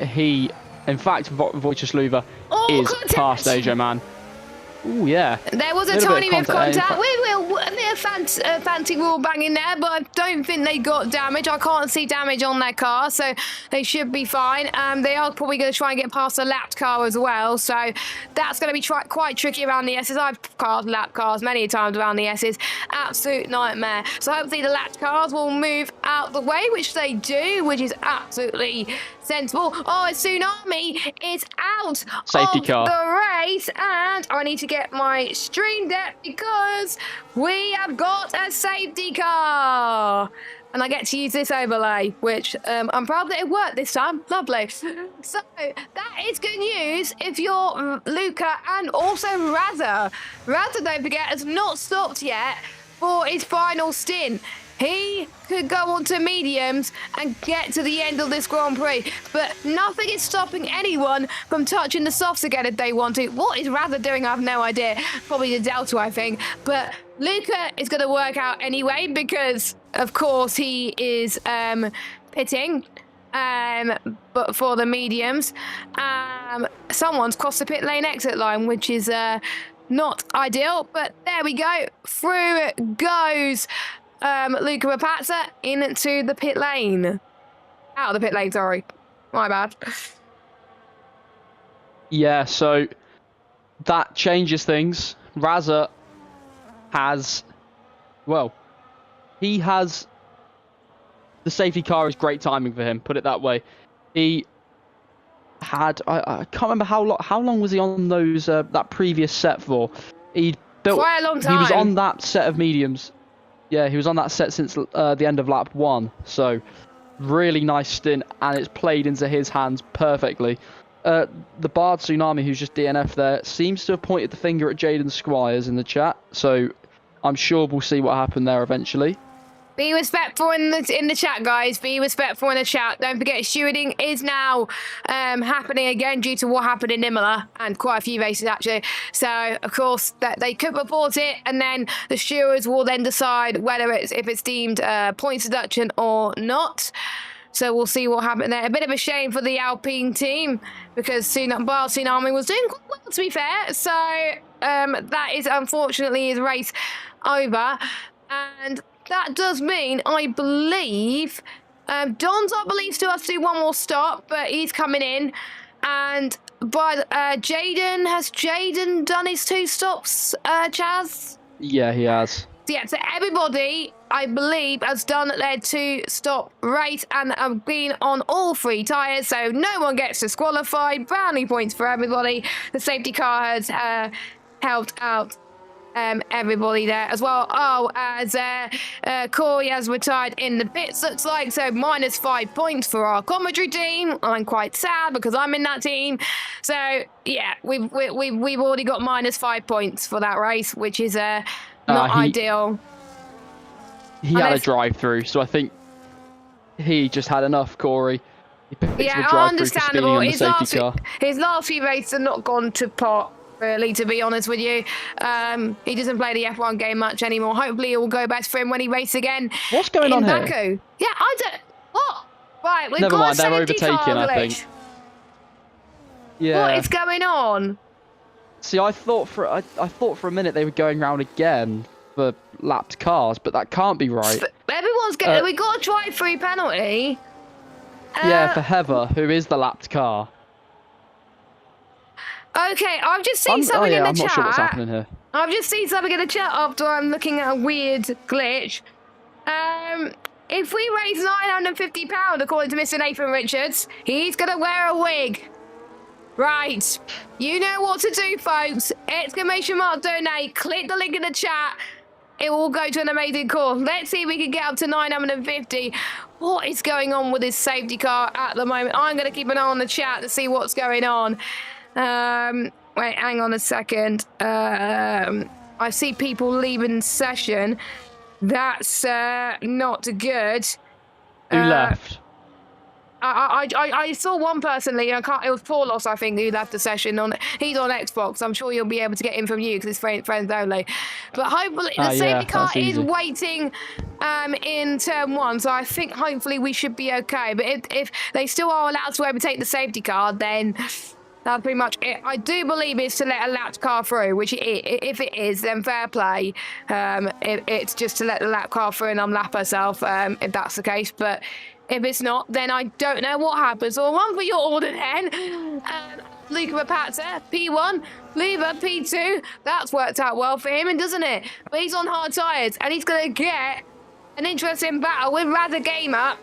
he, in fact, Voitas Luva is past Ajo Man. Oh, yeah. There was a tiny bit of contact. Fancy wall banging there, but I don't think they got damage. I can't see damage on their car, so they should be fine. They are probably going to try and get past a lapped car as well, so that's going to be quite tricky around the S's. I've lapped cars many times around the S's. Absolute nightmare. So hopefully the lapped cars will move out the way, which they do, which is absolutely sensible. Oh, a Tsunami is out Safety of car. the race, and I need to get my stream deck because we have got a safety car. And I get to use this overlay, which I'm proud that it worked this time. Lovely. So that is good news if you're Luca and also Razza. Razza, don't forget, has not stopped yet for his final stint. He could go on to mediums and get to the end of this Grand Prix, but nothing is stopping anyone from touching the softs again if they want to. What is Razza doing? I have no idea. Probably the Delta, I think. But Luca is going to work out anyway because, of course, he is pitting. But for the mediums, someone's crossed the pit lane exit line, which is not ideal. But there we go. Through it goes. Luca Rapazza into the pit lane. Out of the pit lane, sorry. My bad. Yeah, so that changes things. Razza has, well, he has, the safety car is great timing for him, put it that way. He had, I can't remember how long was he on those, that previous set for. He'd built, quite a long time. He was on that set of mediums. Yeah, he was on that set since the end of lap 1. So, really nice stint, and it's played into his hands perfectly. The Bard Tsunami, who's just DNF there, seems to have pointed the finger at Jaden Squires in the chat. So, I'm sure we'll see what happened there eventually. Be respectful in the chat, guys. Be respectful in the chat. Don't forget, stewarding is now happening again due to what happened in Imola and quite a few races actually. So, of course, that they could report it, and then the stewards will then decide whether if it's deemed points deduction or not. So we'll see what happened there. A bit of a shame for the Alpine team because Bar Tsunami was doing quite well, to be fair. So that is unfortunately his race over, and that does mean, I believe, Don's, I believe, still has to do one more stop, but he's coming in. And by Jaden, has Jaden done his 2 stops, Chaz? Yeah, he has. Yeah, so everybody, I believe, has done their 2-stop race and have been on all 3 tyres, so no one gets disqualified. Brownie points for everybody. The safety car has helped out everybody there as well. Oh, as Corey has retired in the pits, looks like, so -5 points for our commentary team. I'm quite sad because I'm in that team. So yeah, we've already got -5 points for that race, which is not ideal. He had a drive-through, so I think he just had enough, Corey. Yeah, understandable. His last few races have not gone to pot, really, to be honest with you. He doesn't play the F1 game much anymore. Hopefully it will go best for him when he races again. What's going on Baku. here? Yeah, I don't... What? Right, we've Never got mind, a they're safety overtaking, car I glitch. think. Yeah. What is going on? See, I thought for a minute they were going round again for lapped cars, but that can't be right. Everyone's getting... we got a drive-through penalty. Yeah, for Heather, who is the lapped car. Okay, I've just seen something in the chat. I'm not sure what's happening here. I've just seen something in the chat after I'm looking at a weird glitch. If we raise £950, according to Mr. Nathan Richards, he's going to wear a wig. Right. You know what to do, folks. ! Donate. Click the link in the chat. It will go to an amazing cause. Let's see if we can get up to 950. What is going on with this safety car at the moment? I'm going to keep an eye on the chat to see what's going on. Wait, hang on a second. I see people leaving session. That's not good. Who left? I saw one person, Lee. It was Paulos, I think, who left the session. He's on Xbox. I'm sure you'll be able to get him from you because it's friends only. But hopefully, the safety car is waiting in turn 1, so I think hopefully we should be okay. But if they still are allowed to overtake the safety car, then that's pretty much it. I do believe it's to let a lapped car through, which if it is, then fair play. It's just to let the lapped car through and unlap herself, if that's the case. But if it's not, then I don't know what happens. Or one for your order then. Luca Rapazza, P1, Luba, P2. That's worked out well for him, and doesn't it? But he's on hard tyres, and he's going to get an interesting battle with Raza Gamer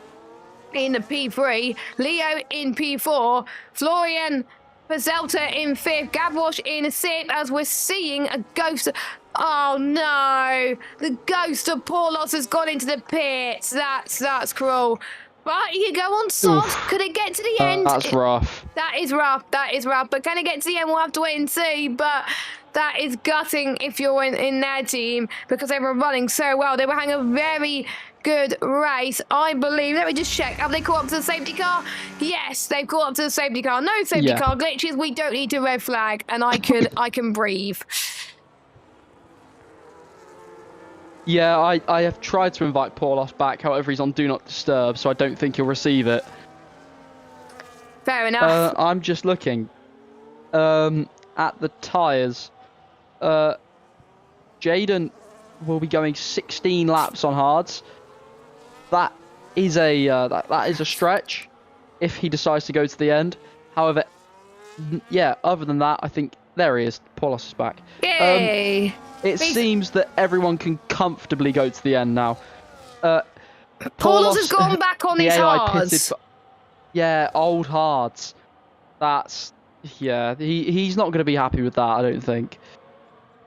in the P3, Leo in P4, Florian Pazelta in 5th, Gavroche in 6th, as we're seeing a ghost. Oh no, the ghost of Paulos has gone into the pits. That's cruel. But he can go on soft. Oof. Could it get to the end? That's rough. That is rough. But can it get to the end? We'll have to wait and see. But that is gutting if you're in their team, because they were running so well. They were having a very good race, I believe. Let me just check. Have they caught up to the safety car? Yes, they've caught up to the safety car. No safety car glitches. We don't need to red flag, and I can breathe. Yeah, I have tried to invite Paulos back. However, he's on Do Not Disturb, so I don't think he'll receive it. Fair enough. I'm just looking at the tyres. Jaden will be going 16 laps on hards. That is a that is a stretch if he decides to go to the end. However, yeah, other than that, I think there he is. Paulos is back. Yay! It seems that everyone can comfortably go to the end now. Paulos has gone back on his hards. Yeah, old hards. That's he's not going to be happy with that, I don't think.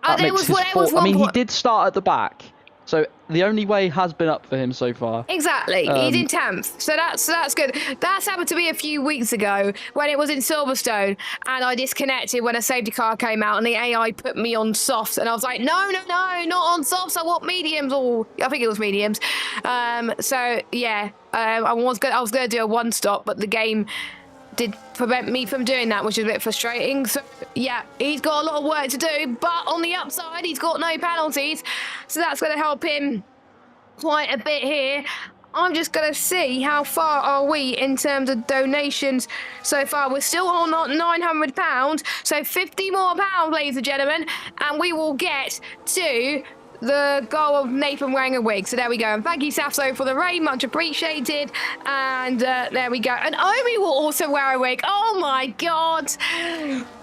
That makes his fault. I mean, he did start at the back, so the only way has been up for him so far. Exactly, he's in 10th, so that's good. That's happened to me a few weeks ago when it was in Silverstone, and I disconnected when a safety car came out, and the AI put me on softs, and I was like, no, not on softs. I want mediums, or I think it was mediums. So yeah, I was going to do a 1-stop, but the game did prevent me from doing that, which is a bit frustrating. So yeah, he's got a lot of work to do, but on the upside, he's got no penalties, so that's going to help him quite a bit here. I'm just going to see how far are we in terms of donations so far. We're still on £900, so £50 more, ladies and gentlemen, and we will get to the goal of Nathan wearing a wig. So there we go. And thank you, Safso, for the raid. Much appreciated. And there we go. And Omi will also wear a wig. Oh my god.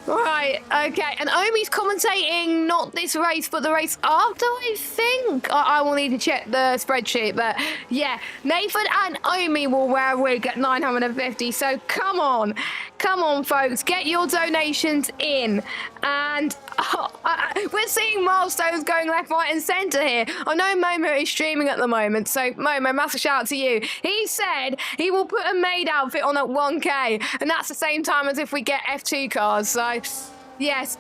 Right, okay. And Omi's commentating not this race, but the race after, I think. I will need to check the spreadsheet. But yeah, Nathan and Omi will wear a wig at 950. So come on, folks. Get your donations in. And we're seeing milestones going left, right, and centre here. I know Momo is streaming at the moment. So Momo, massive shout out to you. He said he will put a maid outfit on at 1K. And that's the same time as if we get F2 cars. So yes,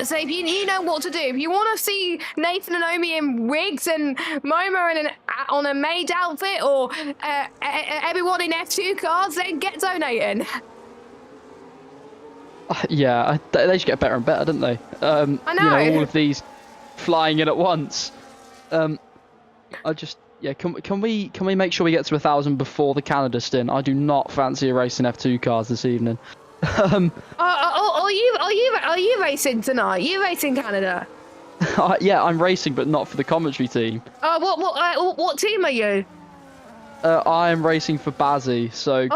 so if you know what to do. If you want to see Nathan and Omi in wigs and Momo on a maid outfit, or everyone in F2 cars, then get donating. Yeah, they should get better and better, don't they? I know. You know, all of these flying in at once. Can we make sure we get to 1,000 before the Canada stint? I do not fancy a race in F2 cars this evening. Are you racing tonight? You racing Canada? Yeah, I'm racing, but not for the commentary team. What team are you? I am racing for Bazzi, so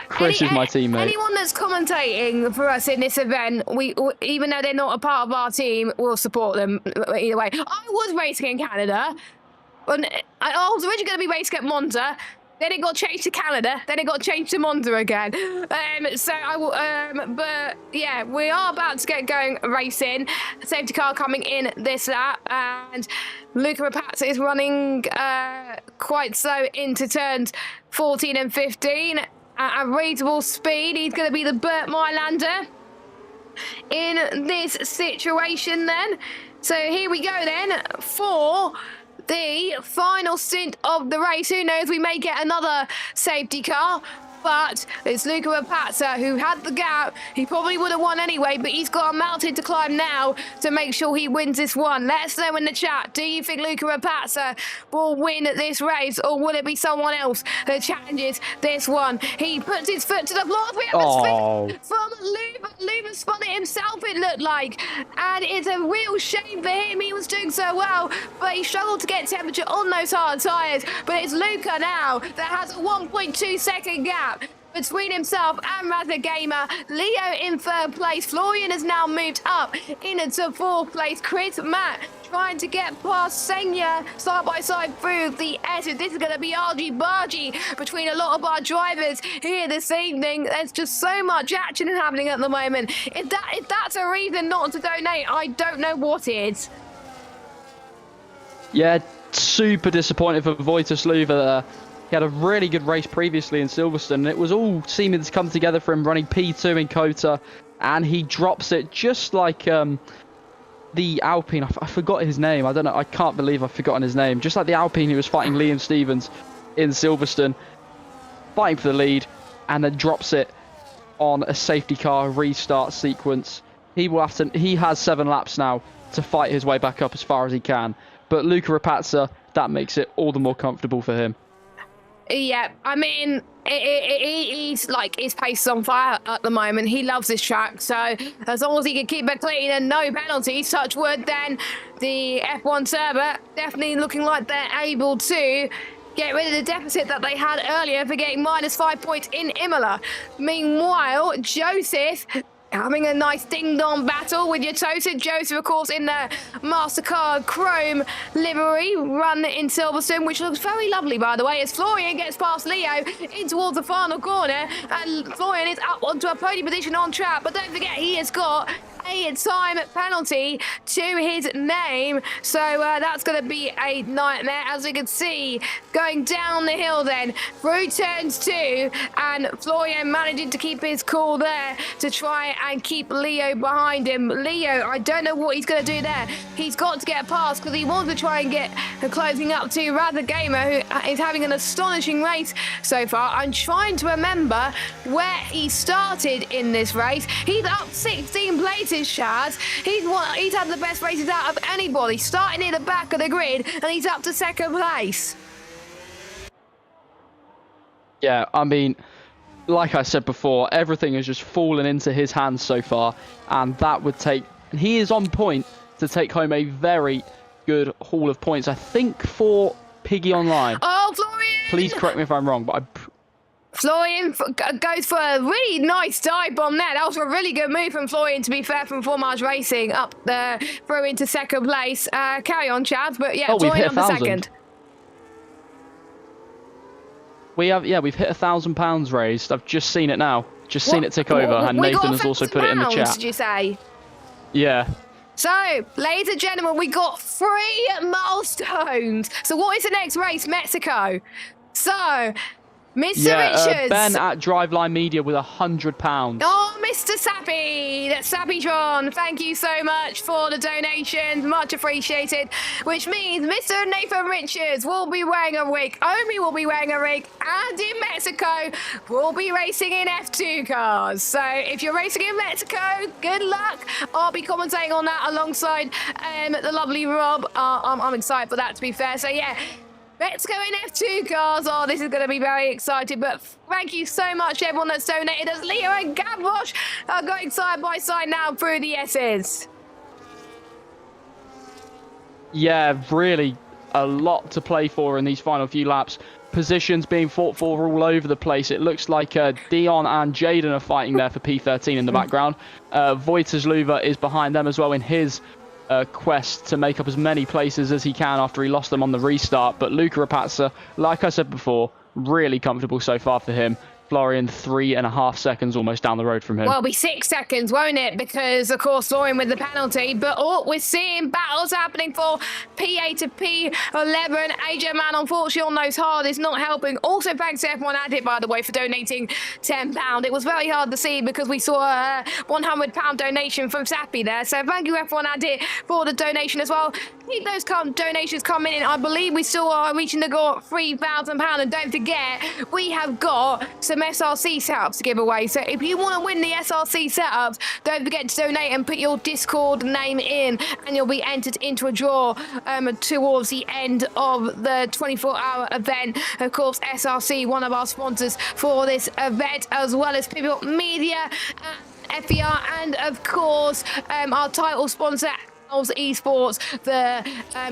Chris is my teammate. Anyone that's commentating for us in this event, we even though they're not a part of our team, we'll support them either way. I was racing in Canada. I was originally going to be racing at Monza. Then it got changed to Canada. Then it got changed to Monza again. So I will. But yeah, we are about to get going racing. Safety car coming in this lap, and Luca Rapazza is running quite slow into turns 14 and 15 at a reasonable speed. He's going to be the Burt Mylander in this situation then. So here we go then for the final stint of the race. Who knows, we may get another safety car. But it's Luca Rapazza who had the gap. He probably would have won anyway, but he's got a mountain to climb now to make sure he wins this one. Let us know in the chat. Do you think Luca Rapazza will win this race, or will it be someone else that challenges this one? He puts his foot to the floor. We have a spin from Luba. Luba spun it himself, it looked like. And it's a real shame for him. He was doing so well, but he struggled to get temperature on those hard tyres. But it's Luca now that has a 1.2-second gap between himself and Rather Gamer. Leo in 3rd place. Florian has now moved up into 4th place. Chris Matt trying to get past Senya side by side through the S's. This is going to be argy-bargy between a lot of our drivers here this evening. There's just so much action happening at the moment. If that's a reason not to donate, I don't know what is. Yeah, super disappointed for Wojciech Luva there. He had a really good race previously in Silverstone, and it was all seeming to come together for him, running P2 in Kota, and he drops it just like the Alpine. I forgot his name. I don't know. I can't believe I've forgotten his name. Just like the Alpine who was fighting Liam Stevens in Silverstone, fighting for the lead, and then drops it on a safety car restart sequence. He will have to. He has 7 laps now to fight his way back up as far as he can. But Luca Rapazza, that makes it all the more comfortable for him. Yeah, I mean, he's like, his pace is on fire at the moment. He loves this track, so as long as he can keep it clean and no penalties, touch wood, then the F1 server definitely looking like they're able to get rid of the deficit that they had earlier for getting -5 points in Imola. Meanwhile, Joseph having a nice ding-dong battle with your Tosa. Joseph, of course, in the MasterCard Chrome livery, run in Silverstone, which looks very lovely, by the way, as Florian gets past Leo in towards the final corner, and Florian is up onto a podium position on track, but don't forget, he has got a time penalty to his name, so that's going to be a nightmare, as we can see, going down the hill then, through turns 2, and Florian managing to keep his cool there to try and keep Leo behind him. Leo, I don't know what he's going to do there. He's got to get past, because he wants to try and get closing up to Rather Gamer, who is having an astonishing race so far. I'm trying to remember where he started in this race. He's up 16 places, Shaz. He's had the best races out of anybody, starting near the back of the grid, and he's up to 2nd place. Yeah, I mean, like I said before, everything has just fallen into his hands so far, and that would take... He is on point to take home a very good haul of points, I think, for Piggy Online. Oh, Florian! Please correct me if I'm wrong, but Florian goes for a really nice dive bomb there. That was a really good move from Florian, to be fair, from Formage Racing up there through into 2nd place. Carry on, Chad, but yeah, Florian on the 2nd. We've hit £1,000 raised. I've just seen it now. Just seen it tick over, and Nathan has also put it in the chat. Did you say? Yeah. So, ladies and gentlemen, we got 3 milestones. So what is the next race? Mexico. So, Mr. Richards. Ben at Driveline Media with £100. Oh, Mr. Sappy, that's Sappytron. Thank you so much for the donation, much appreciated. Which means Mr. Nathan Richards will be wearing a wig, Omi will be wearing a wig, and in Mexico, we'll be racing in F2 cars. So if you're racing in Mexico, good luck. I'll be commentating on that alongside the lovely Rob. I'm excited for that, to be fair. So yeah. Let's go in F2 cars. Oh, this is going to be very exciting. But thank you so much, everyone that's donated. As Leo and Gavroche are going side by side now through the S's. Yeah, really a lot to play for in these final few laps. Positions being fought for all over the place. It looks like Dion and Jaden are fighting there for P13 in the background. Wojciech Luva is behind them as well in his quest to make up as many places as he can after he lost them on the restart. But Luca Rapazza, like I said before, really comfortable so far for him. Florian 3.5 seconds almost down the road from him. Well, it'll be 6 seconds, won't it? Because, of course, Florian with the penalty. But oh, we're seeing battles happening for P8 to P11. AJ Man, unfortunately, on those hard is not helping. Also, thanks to F1 Addict, by the way, for donating £10. It was very hard to see because we saw a £100 donation from Sappy there. So thank you, F1 Addict, for the donation as well. keep those donations coming in. I believe we still are reaching the goal at £3,000. And don't forget, we have got some SRC setups to give away. So if you want to win the SRC setups, don't forget to donate and put your Discord name in, and you'll be entered into a draw towards the end of the 24-hour event. Of course, SRC, one of our sponsors for this event, as well as Pivot Media, FER, and of course our title sponsor Esports, the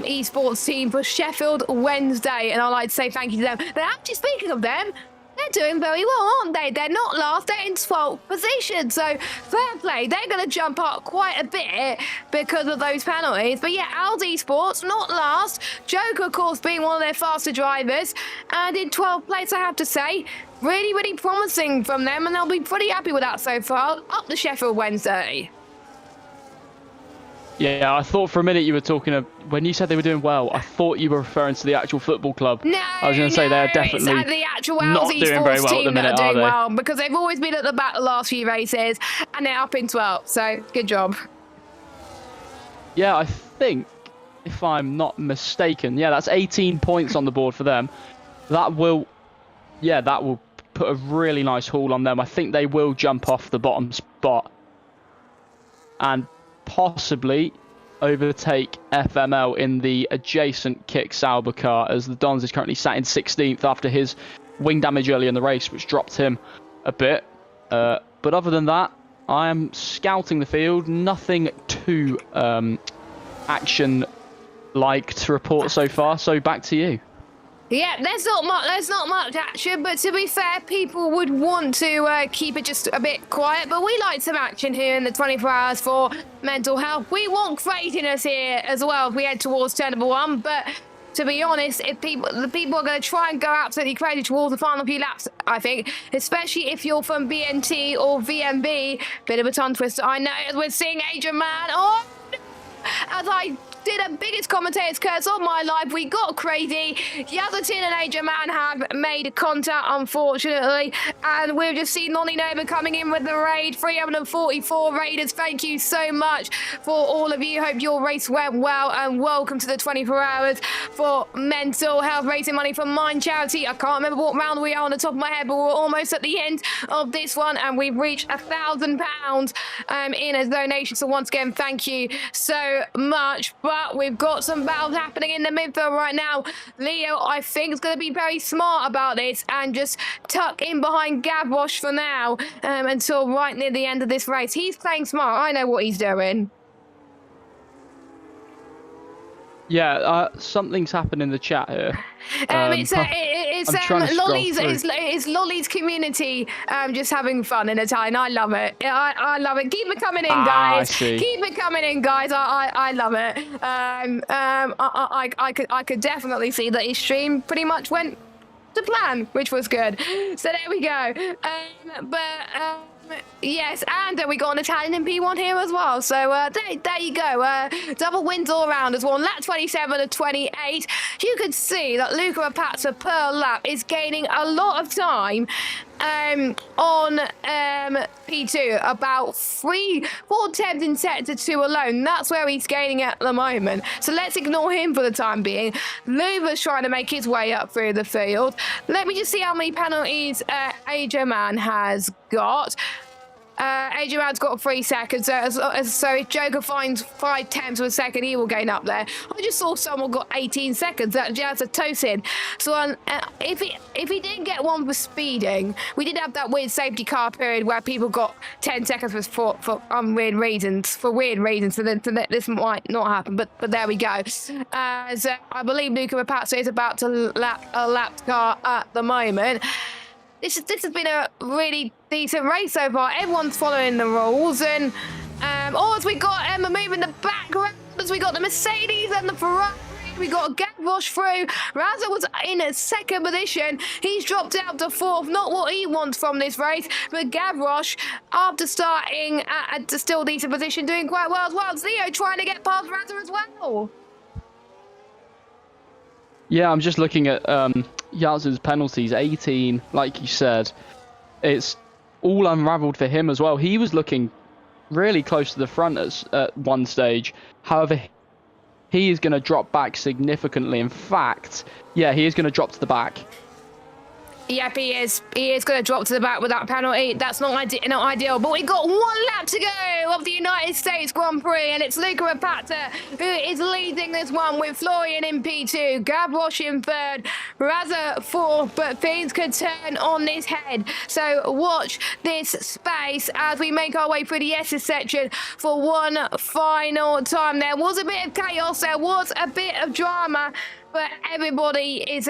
esports team for Sheffield Wednesday. And I'd like to say thank you to them. But actually, speaking of them, they're doing very well, aren't they? They're not last, they're in 12th position. So fair play, they're going to jump up quite a bit because of those penalties. But yeah, Al's Esports, not last. Joker, of course, being one of their faster drivers. And in 12th place, I have to say, really, really promising from them. And they'll be pretty happy with that so far. Up to Sheffield Wednesday. Yeah, I thought for a minute you were talking when you said they were doing well, I thought you were referring to the actual football club. No, I was going to say they're definitely it's the actual not doing very well at the minute, are they? Well, because they've always been at the back the last few races, and they're up in 12th, so good job. Yeah, I think, if I'm not mistaken, yeah, that's 18 points on the board for them. That will put a really nice haul on them. I think they will jump off the bottom spot and possibly overtake FML in the adjacent Kick Sauber car, as the Dons is currently sat in 16th after his wing damage early in the race, which dropped him a bit. But other than that, I am scouting the field. Nothing too action-like to report so far, so back to you. Yeah, there's not much action, but to be fair, people would want to keep it just a bit quiet, but we like some action here in the 24 hours for mental health. We want craziness here as well if we head towards turn number 1, but to be honest, the people are going to try and go absolutely crazy towards the final few laps, I think, especially if you're from BNT or VMB. Bit of a tongue twister, I know, as we're seeing Adrian Mann. Oh, as I did a biggest commentator's curse on my life, we got crazy. Yazatin and Adrian Mann have made contact, unfortunately, and we've just seen Nonny Nova coming in with the raid. 344 raiders, thank you so much for all of you. Hope your race went well, and welcome to the 24 hours for mental health, raising money for Mind Charity. I can't remember what round we are on the top of my head, but we're almost at the end of this one, and we've reached £1,000 in a donation. So once again, thank you so much. But we've got some battles happening in the midfield right now. Leo, I think, is going to be very smart about this and just tuck in behind Gavroche for now until right near the end of this race. He's playing smart. I know what he's doing. Yeah, something's happened in the chat here. It's Lolly's community just having fun in Italian. I love it. I love it. Keep it coming in, guys. Keep it coming in, guys. I love it. I could definitely see that his stream pretty much went to plan, which was good. So there we go. Yes, and we got an Italian in P1 here as well. So there you go. Double wins all around as well. Lap 27 of 28. You could see that Luca Rapazza per lap is gaining a lot of time on P2, about 4 tenths in sector 2 alone. That's where he's gaining at the moment. So let's ignore him for the time being. Luva's trying to make his way up through the field. Let me just see how many penalties Adrian Mann has got. Adrian Mann's got 3 seconds, so if Joker finds 5 tenths of a second, he will gain up there. I just saw someone got 18 seconds, that's a Tosin. So if he didn't get one for speeding, we did have that weird safety car period where people got 10 seconds for weird reasons, so this might not happen, but there we go. So I believe Luca Rapazza is about to lap a lapped car at the moment. This has been a really decent race so far. Everyone's following the rules, and as we got moving the background, as we got the Mercedes and the Ferrari, we got Gavroche through. Raza was in a 2nd position. He's dropped out to 4th. Not what he wants from this race, but Gavroche, after starting at a still decent position, doing quite well as well. It's Leo trying to get past Raza as well. Yeah, I'm just looking at Yaz's penalties, 18, like you said. It's all unravelled for him as well. He was looking really close to the front at one stage. However, he is going to drop back significantly. In fact, yeah, he is going to drop to the back. Yep, he is. He is going to drop to the back with that penalty. That's not ideal. But we've got 1 lap to go of the United States Grand Prix, and it's Luca Rapata who is leading this one with Florian in P2, Gavroche in 3rd, Raza 4th, but things could turn on this head. So watch this space as we make our way through the S's section for one final time. There was a bit of chaos, there was a bit of drama, but everybody is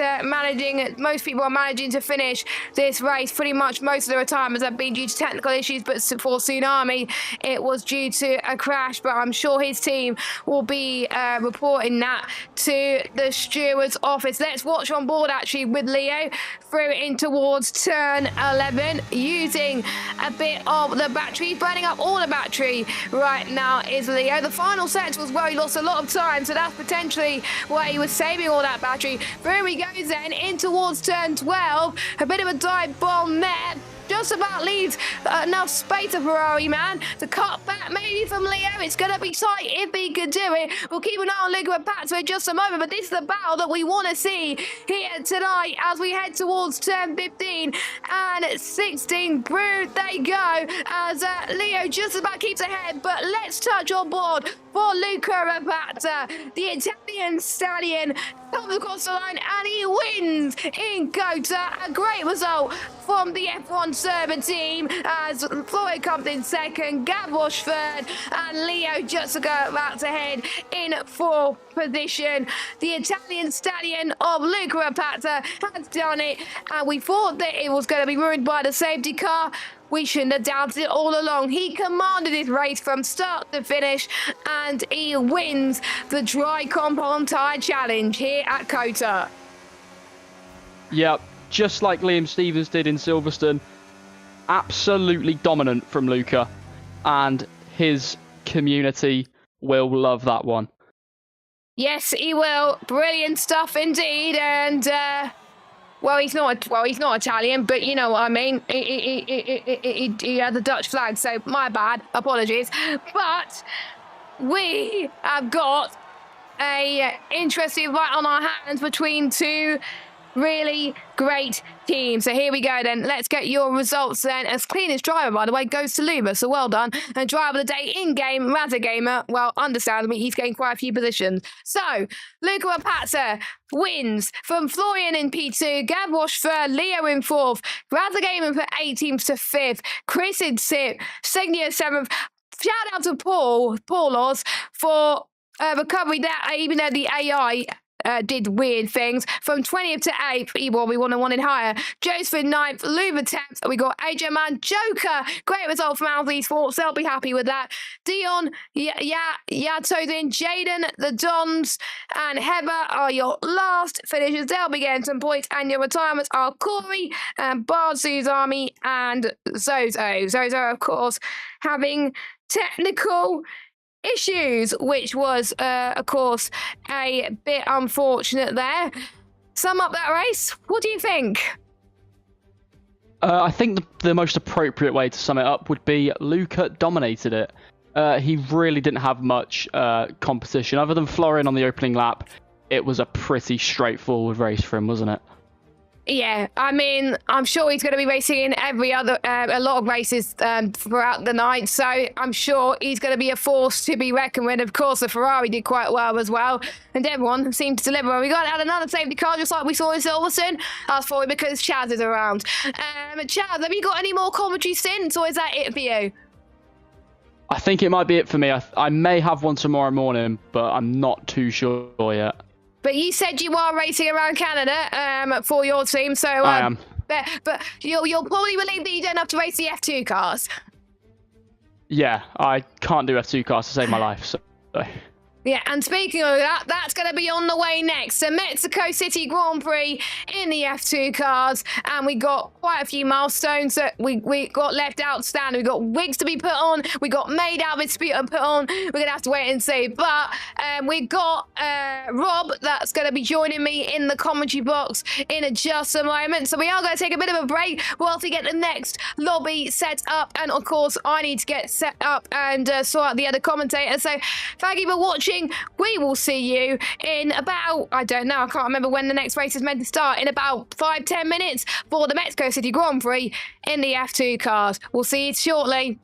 most people are managing to finish this race. Pretty much most of the retirements have been due to technical issues, but for Tsunami, it was due to a crash. But I'm sure his team will be reporting that to the steward's office. Let's watch on board actually with Leo through in towards turn 11, using a bit of the battery, burning up all the battery right now is Leo. The final sector was where he lost a lot of time, so that's potentially where he was saving all that battery. Through he goes then in towards turn 12. A bit of a dive bomb there. Just about leaves enough space for Ferrari man to cut back maybe from Leo. It's going to be tight if he could do it. We'll keep an eye on Luca Rapata in just a moment, but this is the battle that we want to see here tonight as we head towards turn 15 and 16. Through they go as Leo just about keeps ahead, but let's touch on board for Luca Rapata, the Italian stallion, comes across the line and he wins in Kota. A great result from the F1 Server team as Floyd comes in 2nd, Gavroche 3rd, and Leo just about to head in 4th position. The Italian stallion of Luca Rapata has done it, and we thought that it was going to be ruined by the safety car. We shouldn't have doubted it all along. He commanded his race from start to finish, and he wins the Dry Compound Tyre Challenge here at Kota. Yep, just like Liam Stevens did in Silverstone. Absolutely dominant from Luca, and his community will love that one. Yes, he will. Brilliant stuff indeed, and well, he's not Italian, but you know what I mean. He had the Dutch flag, so my bad. Apologies. But we have got a interesting fight on our hands between two really great teams. So here we go then. Let's get your results then. As cleanest driver, by the way, goes to Luma, so well done. And driver of the day in-game, Raza Gamer. Well, understandably, he's getting quite a few positions. So, Luca Rapata wins from Florian in P2, Gavroche 3rd, Leo in 4th, Raza Gamer for 18th to 5th, Chris in 6th, Segnia 7th. Shout out to Paul Oz for recovery there, even though the AI did weird things. From 20th to 8th, well, we wanted higher. Joseph 9th, Luva 10th. We got AJ Man, Joker. Great result from Aldi Sports. They'll be happy with that. Dion, Yatodin, Jaden, the Dons, and Heather are your last finishers. They'll be getting some points. And your retirements are Corey, Bard Suzami, and Zozo. Zozo, of course, having technical issues, which was, of course, a bit unfortunate there. Sum up that race. What do you think? I think the most appropriate way to sum it up would be Luca dominated it. He really didn't have much competition. Other than Florian on the opening lap, it was a pretty straightforward race for him, wasn't it? Yeah, I mean, I'm sure he's going to be racing in every other, a lot of races throughout the night. So I'm sure he's going to be a force to be reckoned with. Of course, the Ferrari did quite well as well. And everyone seemed to deliver. We got out another safety car just like we saw in Silverstone. That's probably because Chaz is around. Chaz, have you got any more commentary stints, or is that it for you? I think it might be it for me. I may have one tomorrow morning, but I'm not too sure yet. But you said you are racing around Canada for your team, so I am. But you'll probably believe that you don't have to race the F2 cars. Yeah, I can't do F2 cars to save my life. So. Yeah, and speaking of that, that's going to be on the way next. So Mexico City Grand Prix in the F2 cars. And we got quite a few milestones that we got left outstanding. We got wigs to be put on. We got maid outfits to be put on. We're going to have to wait and see. But we got Rob that's going to be joining me in the commentary box in just a moment. So we are going to take a bit of a break whilst we get the next lobby set up. And of course, I need to get set up and sort out the other commentators. So thank you for watching watching. We will see you in about, I don't know, I can't remember when the next race is meant to start, in about 5-10 minutes for the Mexico City Grand Prix in the F2 cars. We'll see you shortly.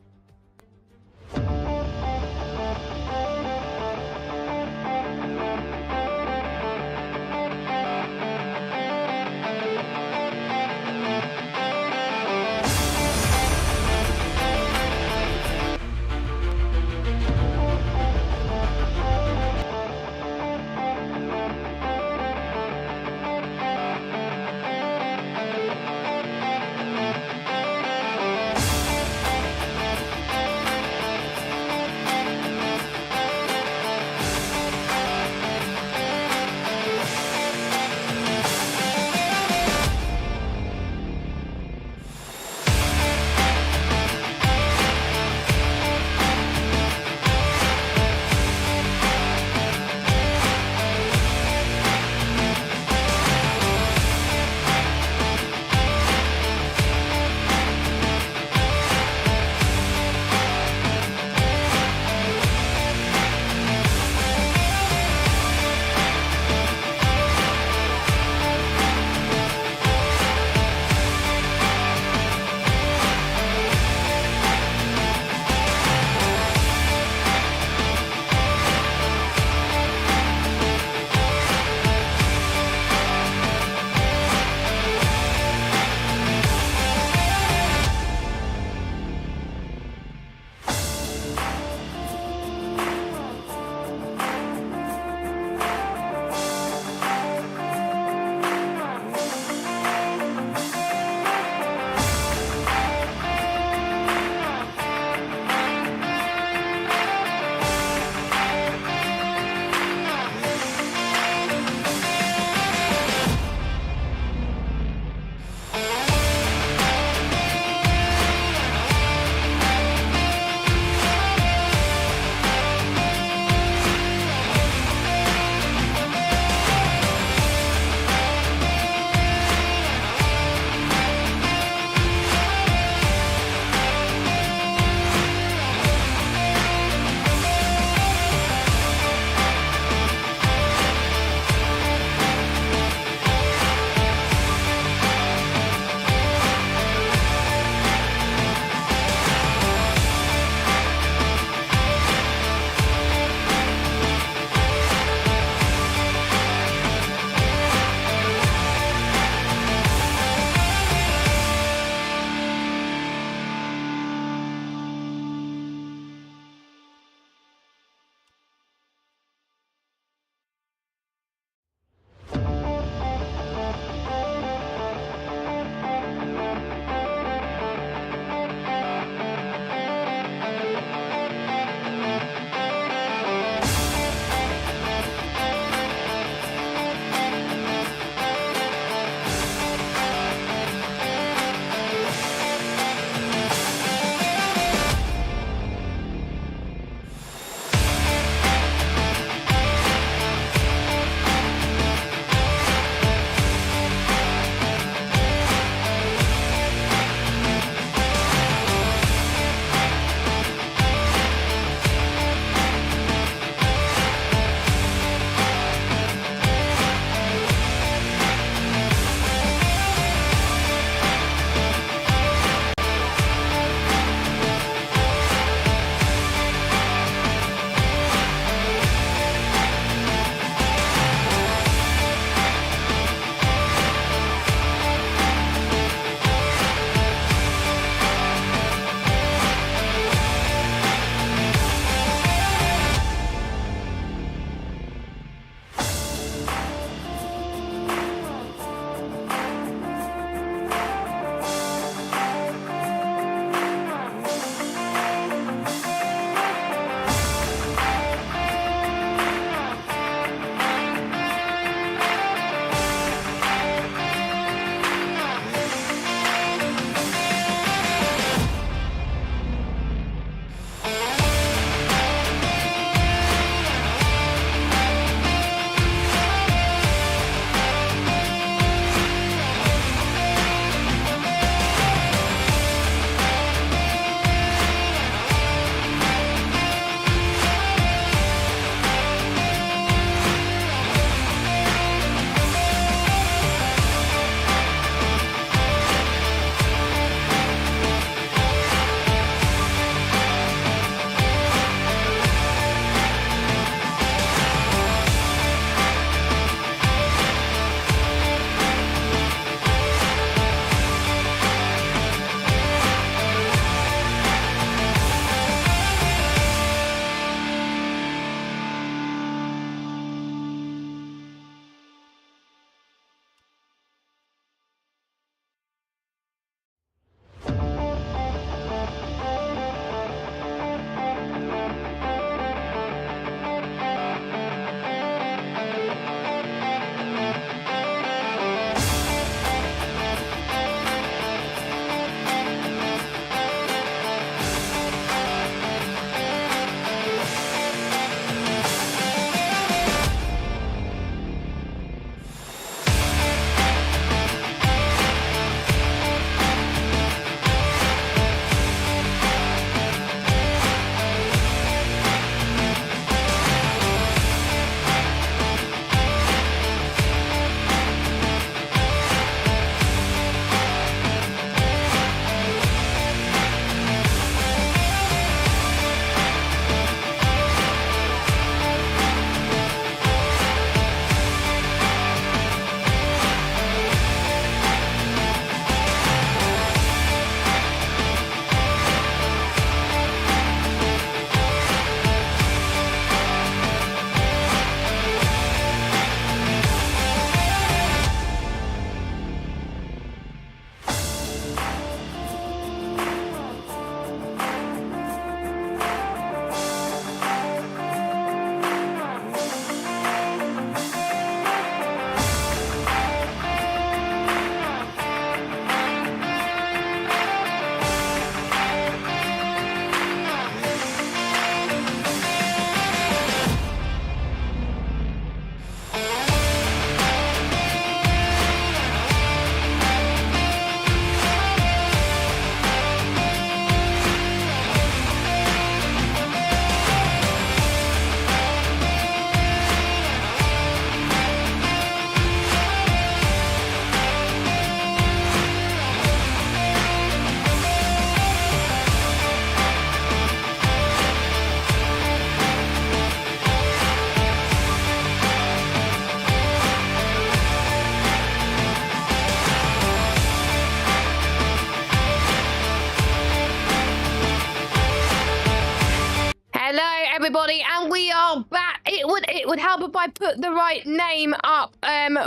it would help if I put the right name up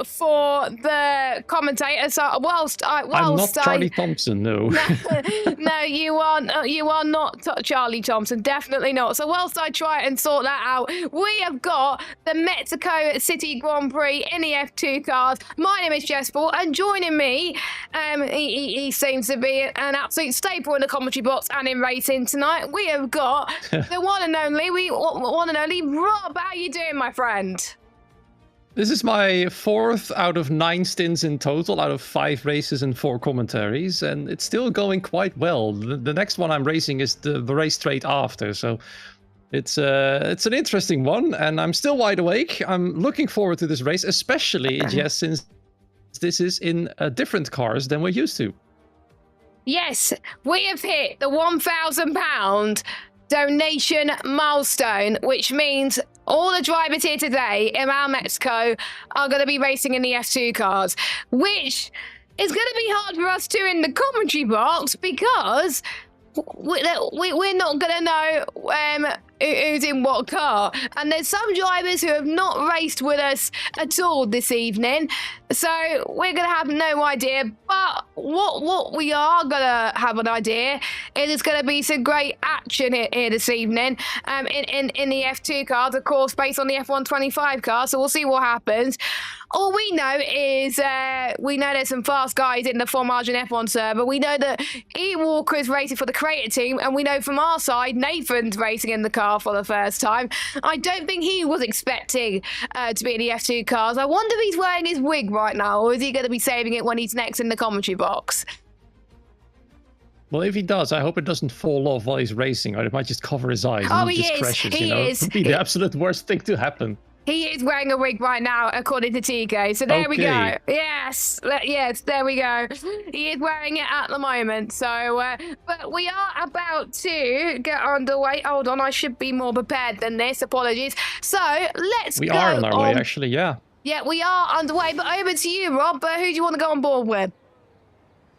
for the commentator. So whilst I'm not Charlie Thompson, no. No, you are not Charlie Thompson, definitely not. So whilst I try and sort that out, we have got the Mexico City Grand Prix in the F2 cars. My name is Jespel, and joining me, he seems to be an absolute staple in the commentary box and in racing tonight. We have got the one and only Rob. How you doing, my friend? This is my 4th out of 9 stints in total, out of 5 races and 4 commentaries, and it's still going quite well. The next one I'm racing is the race straight after, so it's an interesting one, and I'm still wide awake. I'm looking forward to this race, especially just since this is in different cars than we're used to. Yes, we have hit the £1,000 donation milestone, which means all the drivers here today around Mexico are going to be racing in the F2 cars, which is going to be hard for us too in the commentary box because we're not going to know who's in what car, and there's some drivers who have not raced with us at all this evening, so we're gonna have no idea. But what we are gonna have an idea is it's gonna be some great action here this evening in the F2 cars, of course, based on the F125 car, so we'll see what happens. All we know is we know there's some fast guys in the Fromage and F1 server. We know that E. Walker is racing for the creator team, and we know from our side Nathan's racing in the car for the first time. I don't think he was expecting to be in the F2 cars. I wonder if he's wearing his wig right now, or is he going to be saving it when he's next in the commentary box? Well, if he does, I hope it doesn't fall off while he's racing, or it might just cover his eyes and he just crashes. He is. It would be the absolute worst thing to happen. He is wearing a wig right now, according to TK. So there we go. Yes, there we go. He is wearing it at the moment. So, but we are about to get underway. Hold on, I should be more prepared than this. Apologies. So let's go. We are on our way, actually, yeah. Yeah, we are underway. But over to you, Rob. Who do you want to go on board with?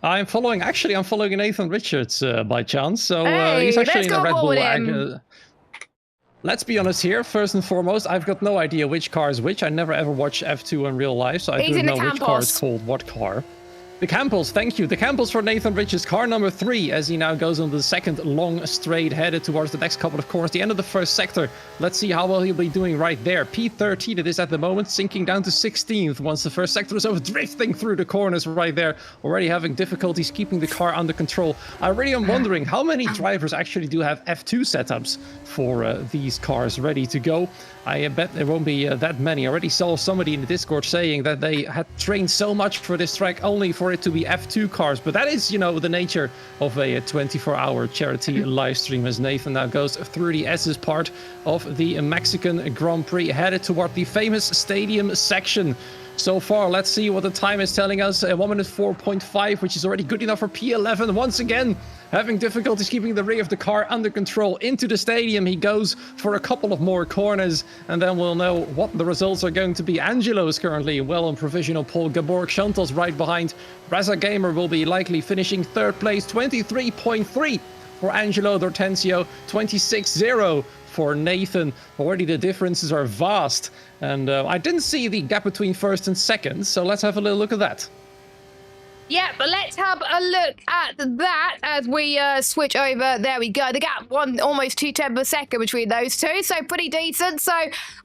I'm following Nathan Richards by chance. So hey, he's actually in a Red Bull. Let's be honest here, first and foremost, I've got no idea which car is which. I never ever watched F2 in real life, so I don't know which car is called what car. The Campbells, thank you. The Campbells for Nathan Richards, car number 3, as he now goes on the second long straight, headed towards the next couple of corners, the end of the first sector. Let's see how well he'll be doing right there. P13 it is at the moment, sinking down to 16th once the first sector is over, drifting through the corners right there, already having difficulties keeping the car under control. I really am wondering how many drivers actually do have F2 setups for these cars ready to go. I bet there won't be that many. I already saw somebody in the Discord saying that they had trained so much for this track only for it to be F2 cars. But that is, the nature of a 24-hour charity live stream, as Nathan now goes through the S's part of the Mexican Grand Prix, headed toward the famous stadium section. So far, let's see what the time is telling us. 1 minute 4.5, which is already good enough for P11. Once again, having difficulties keeping the rear of the car under control. Into the stadium he goes for a couple of more corners, and then we'll know what the results are going to be. Angelo is currently well on provisional pole. Gabor Chantal's right behind. Raza Gamer will be likely finishing 3rd place. 23.3 for Angelo D'Ortenzio. 26.0 for Nathan. Already the differences are vast, and I didn't see the gap between 1st and 2nd, so let's have a little look at that. Yeah, but let's have a look at that as we switch over. There we go. The gap, almost 2/10 per second between those two, so pretty decent. So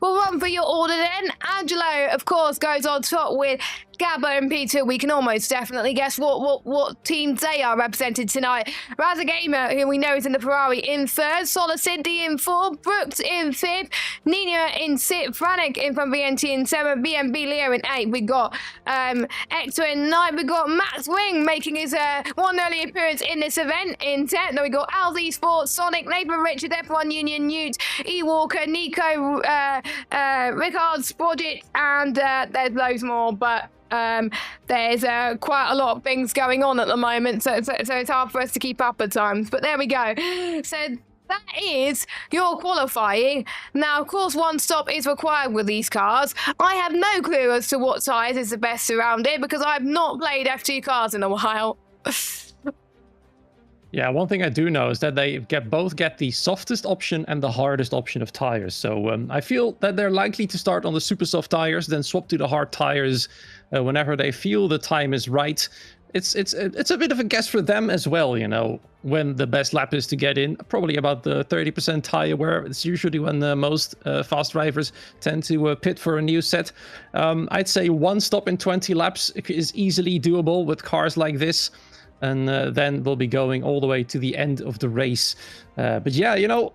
we'll run for your order then. Angelo, of course, goes on top with Gabbo and P2. We can almost definitely guess what teams they are represented tonight. Raza Gamer, who we know is in the Ferrari, in 3rd. Sola Cindy in 4th. Brooks in 5th. Nina in 6th. Franek in from VNT in 7th. BNB Leo in 8th. We got Hector in 9th. We got Max Wing making his one early appearance in this event in 10th. Then we got Alzi Sports, Sonic, Nathan Richard, F1 Union, Newt, E Walker, Nico, Ricard, Sporgit, and there's loads more, but there's quite a lot of things going on at the moment, so it's hard for us to keep up at times. But there we go. So that is your qualifying. Now, of course, one stop is required with these cars. I have no clue as to what size is the best around it because I've not played F2 cars in a while. Yeah, one thing I do know is that they both get the softest option and the hardest option of tires. So I feel that they're likely to start on the super soft tires, then swap to the hard tires whenever they feel the time is right. It's a bit of a guess for them as well, you know, when the best lap is to get in. Probably about the 30% tire wear. It's usually when most fast drivers tend to pit for a new set. I'd say one stop in 20 laps is easily doable with cars like this. And then we'll be going all the way to the end of the race. But yeah, you know,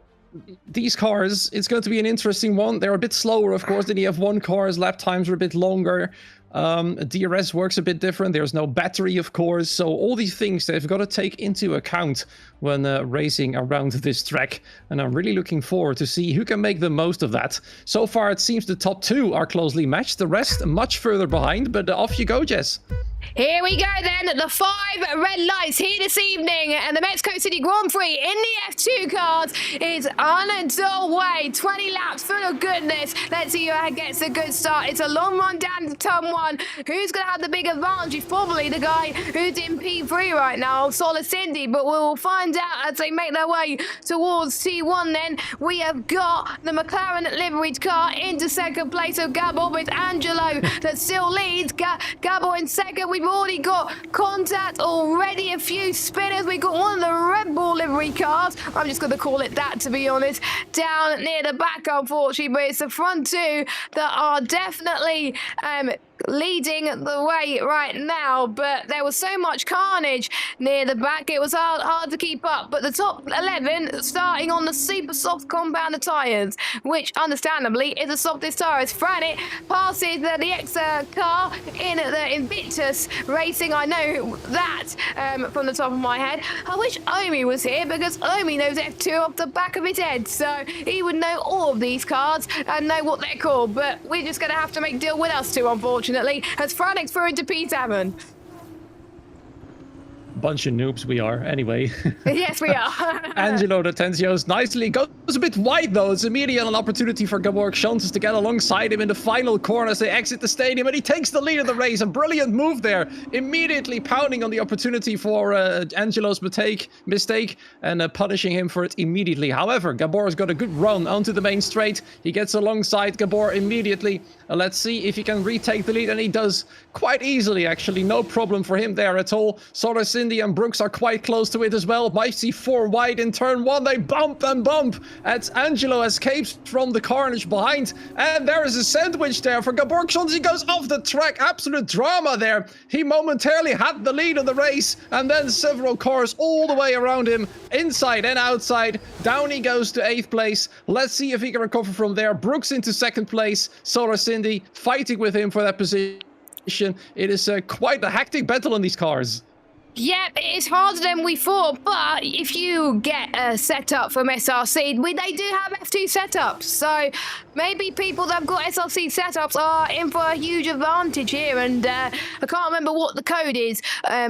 these cars, it's going to be an interesting one. They're a bit slower, of course, than the F1 cars. Lap times are a bit longer. DRS works a bit different. There's no battery, of course. So all these things they've got to take into account when racing around this track. And I'm really looking forward to see who can make the most of that. So far, it seems the top two are closely matched. The rest much further behind. But off you go, Jess. Here we go then, the 5 red lights here this evening, and the Mexico City Grand Prix in the F2 cars is underway. 20 laps full of goodness. Let's see who gets a good start. It's a long run down to turn 1. Who's going to have the big advantage? Is probably the guy who's in P3 right now, Solar Cindy, but we'll find out as they make their way towards T1 then. We have got the McLaren liveried car into second place of Gabor with Angelo that still leads. Gabor in second. We've already got contact already, a few spinners. We've got one of the Red Bull livery cars. I'm just going to call it that, to be honest. Down near the back, unfortunately, but it's the front two that are definitely leading the way right now, but there was so much carnage near the back, it was hard to keep up. But the top 11 starting on the super soft compounder tyres, which understandably is the softest tyres. Franit passes the Exa car in the Invictus Racing. I know that from the top of my head. I wish Omi was here, because Omi knows F2 off the back of his head, so he would know all of these cars and know what they're called. But we're just going to have to make deal with us two, unfortunately, as Franix through into P7. Bunch of noobs we are, anyway. Yes, we are. Angelo D'Atensio's nicely goes a bit wide, though. It's immediately an opportunity for Gabor Chances to get alongside him in the final corner as they exit the stadium, and he takes the lead of the race. A brilliant move there, immediately pounding on the opportunity for Angelo's mistake and punishing him for it immediately. However, Gabor's got a good run onto the main straight. He gets alongside Gabor immediately. Let's see if he can retake the lead, and he does quite easily, actually. No problem for him there at all. Solar Cindy and Brooks are quite close to it as well. Might see 4 wide in turn 1. They bump and bump as Angelo escapes from the carnage behind. And there is a sandwich there for Gabor Chances. He goes off the track. Absolute drama there. He momentarily had the lead of the race, and then several cars all the way around him, inside and outside. Down he goes to 8th place. Let's see if he can recover from there. Brooks into 2nd place. Solar Cindy fighting with him for that position. It is quite a hectic battle on these cars. Yep, it's harder than we thought, but if you get a setup from SRC, they do have F2 setups, so maybe people that have got SRC setups are in for a huge advantage here, and I can't remember what the code is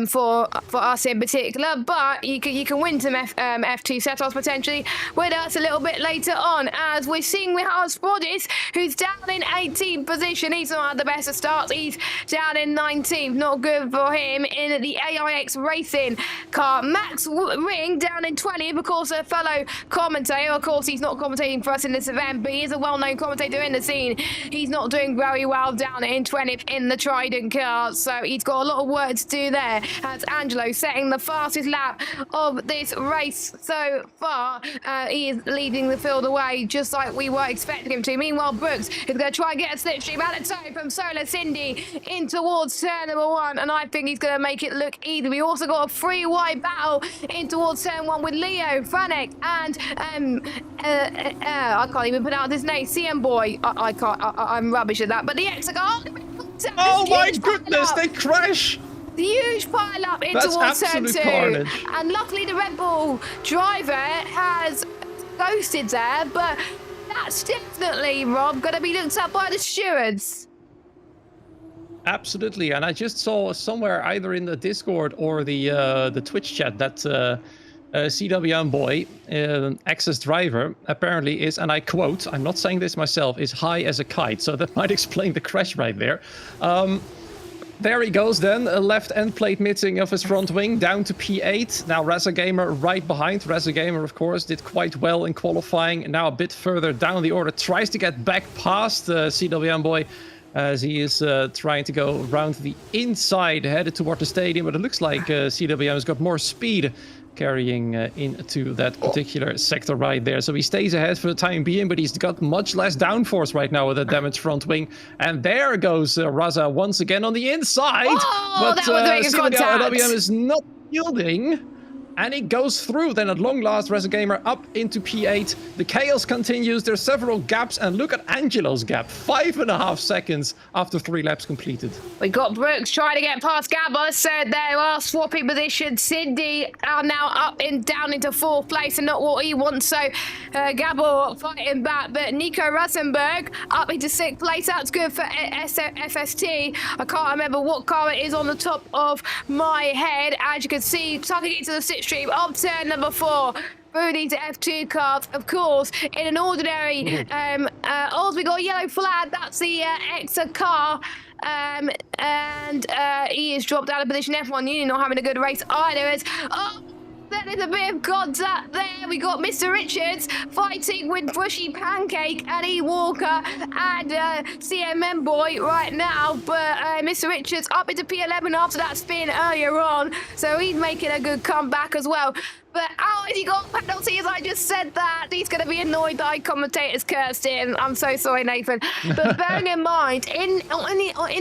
for us in particular, but you can win some F2 setups potentially with us a little bit later on, as we're seeing we have Spodis, who's down in 18th position. He's not had the best of starts. He's down in 19th. Not good for him in the AIX Racing car. Max Ring down in 20th, of course, a fellow commentator. Of course, he's not commentating for us in this event, but he is a well-known commentator in the scene. He's not doing very well down in 20th in the Trident car, so he's got a lot of work to do there. As Angelo setting the fastest lap of this race so far. He is leading the field away, just like we were expecting him to. Meanwhile, Brooks is going to try and get a slipstream out of toe from Solar Cindy in towards turn number 1, and I think he's going to make it look easy. We also got a 3-wide battle in towards turn 1 with Leo, Franek, and I can't even pronounce his name. CM Boy. I'm rubbish at that. But the Exagon. Oh my goodness! They crash. The huge pile up in towards turn 2, carnage. And luckily the Red Bull driver has ghosted there, but that's definitely, Rob, going to be looked at by the stewards. Absolutely, and I just saw somewhere either in the Discord or the Twitch chat that CWM Boy, Access driver, apparently is, and I quote, I'm not saying this myself, is high as a kite, so that might explain the crash right there. There he goes then, a left end plate missing of his front wing, down to P8. Now Reza Gamer right behind. Reza Gamer, of course, did quite well in qualifying. Now a bit further down the order, tries to get back past CWM boy as he is trying to go around the inside, headed toward the stadium. But it looks like CWM has got more speed carrying into that particular sector right there. So he stays ahead for the time being, but he's got much less downforce right now with a damaged front wing. And there goes Raza once again on the inside. Oh, but that was CWM is not yielding. And it goes through. Then at long last, Reza Gamer up into P8. The chaos continues. There's several gaps. And look at Angelo's gap. 5.5 seconds after 3 laps completed. We got Brooks trying to get past Gabba, so they are swapping positions. Cindy are now up and down into 4th place and not what he wants. So Gabba fighting back. But Nico Rosenberg up into 6th place. That's good for FST. I can't remember what car it is on the top of my head. As you can see, tucking it to the 6th stream of turn number 4. Through these F2 cars, of course, in an ordinary we got a yellow flag. That's the Exa car. And he is dropped out of position. F1 Union not having a good race either. As there is a bit of contact there. We got Mr. Richards fighting with Brushy Pancake and E. Walker and CMM Boy right now. But Mr. Richards up into P11 after that spin earlier on. So he's making a good comeback as well. But how has he got penalties? I just said that. He's going to be annoyed that I commentators cursed him. I'm so sorry, Nathan. But bearing in mind, in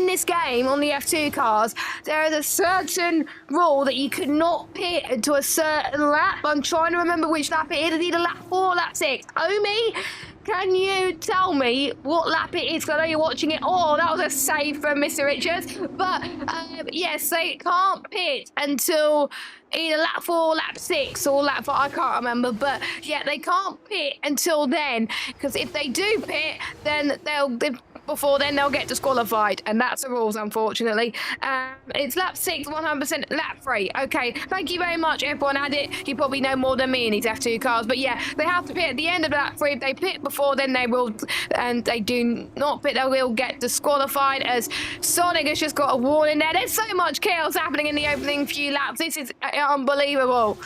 this game, on the F2 cars, there is a certain rule that you cannot pit into a certain lap. I'm trying to remember which lap it is. It's either lap 4 or lap 6. Omi, can you tell me what lap it is? Because I know you're watching it. Oh, that was a save from Mr. Richards. But yes, they can't pit until either lap 4 or lap 6 or lap 5, I can't remember. But yeah, they can't pit until then. Because if they do pit, then before then they'll get disqualified, and that's the rules, unfortunately. It's lap 6, 100% lap 3. Okay, thank you very much, everyone had it. You probably know more than me in these F2 cars, but yeah, they have to pit at the end of lap 3. If they pit before, then they will, and they do not pit, they will get disqualified, as Sonic has just got a warning there. There's so much chaos happening in the opening few laps. This is unbelievable.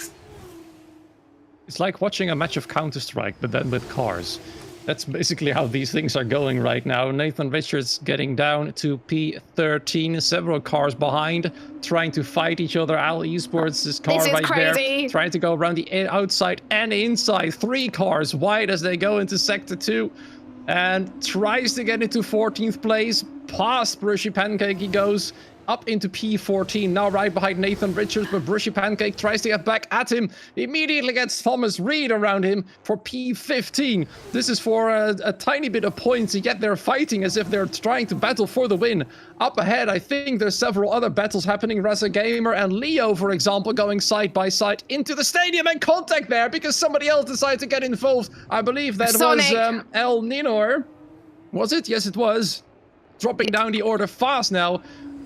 It's like watching a match of Counter-Strike, but then with cars. That's basically how these things are going right now. Nathan Richards getting down to P13, several cars behind, trying to fight each other. Al Esports' his car right there, trying to go around the outside and inside. 3 cars wide as they go into Sector 2, and tries to get into 14th place. Past Brushy Pancake he goes. Up into P14, now right behind Nathan Richards, but Brushy Pancake tries to get back at him. Immediately gets Thomas Reed around him for P15. This is for a tiny bit of points, yet they're fighting as if they're trying to battle for the win. Up ahead, I think there's several other battles happening. Reza Gamer and Leo, for example, going side by side into the stadium, and contact there because somebody else decided to get involved. I believe that Sonic. Was El Ninor. Was it? Yes, it was. Dropping down the order fast now.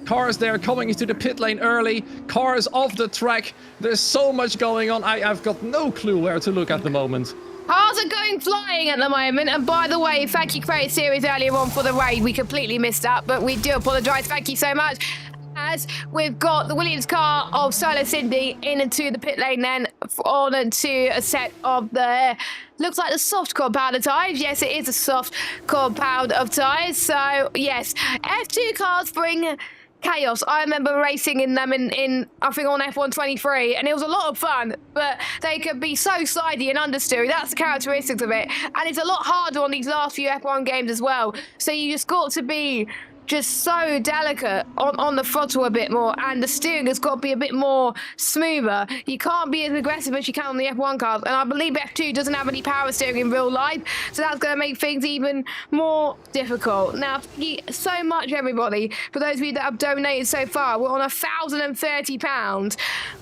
Cars there coming into the pit lane early. Cars off the track. There's so much going on. I've got no clue where to look at the moment. Cars are going flying at the moment. And by the way, thank you, Creative Series, earlier on for the raid. We completely missed that, but we do apologise. Thank you so much. As we've got the Williams car of Solo Cindy into the pit lane, then on to a set of the, looks like the soft compound of tyres. Yes, it is a soft compound of tyres. So yes, F2 cars bring chaos. I remember racing in them in I think on F123, and it was a lot of fun, but they could be so slidey and understeery. That's the characteristics of it, and it's a lot harder on these last few F1 games as well. So you just got to be just so delicate on the throttle a bit more, and the steering has got to be a bit more smoother. You can't be as aggressive as you can on the F1 cars, and I believe F2 doesn't have any power steering in real life, so that's going to make things even more difficult. Now, thank you so much, everybody, for those of you that have donated so far. We're on £1,030.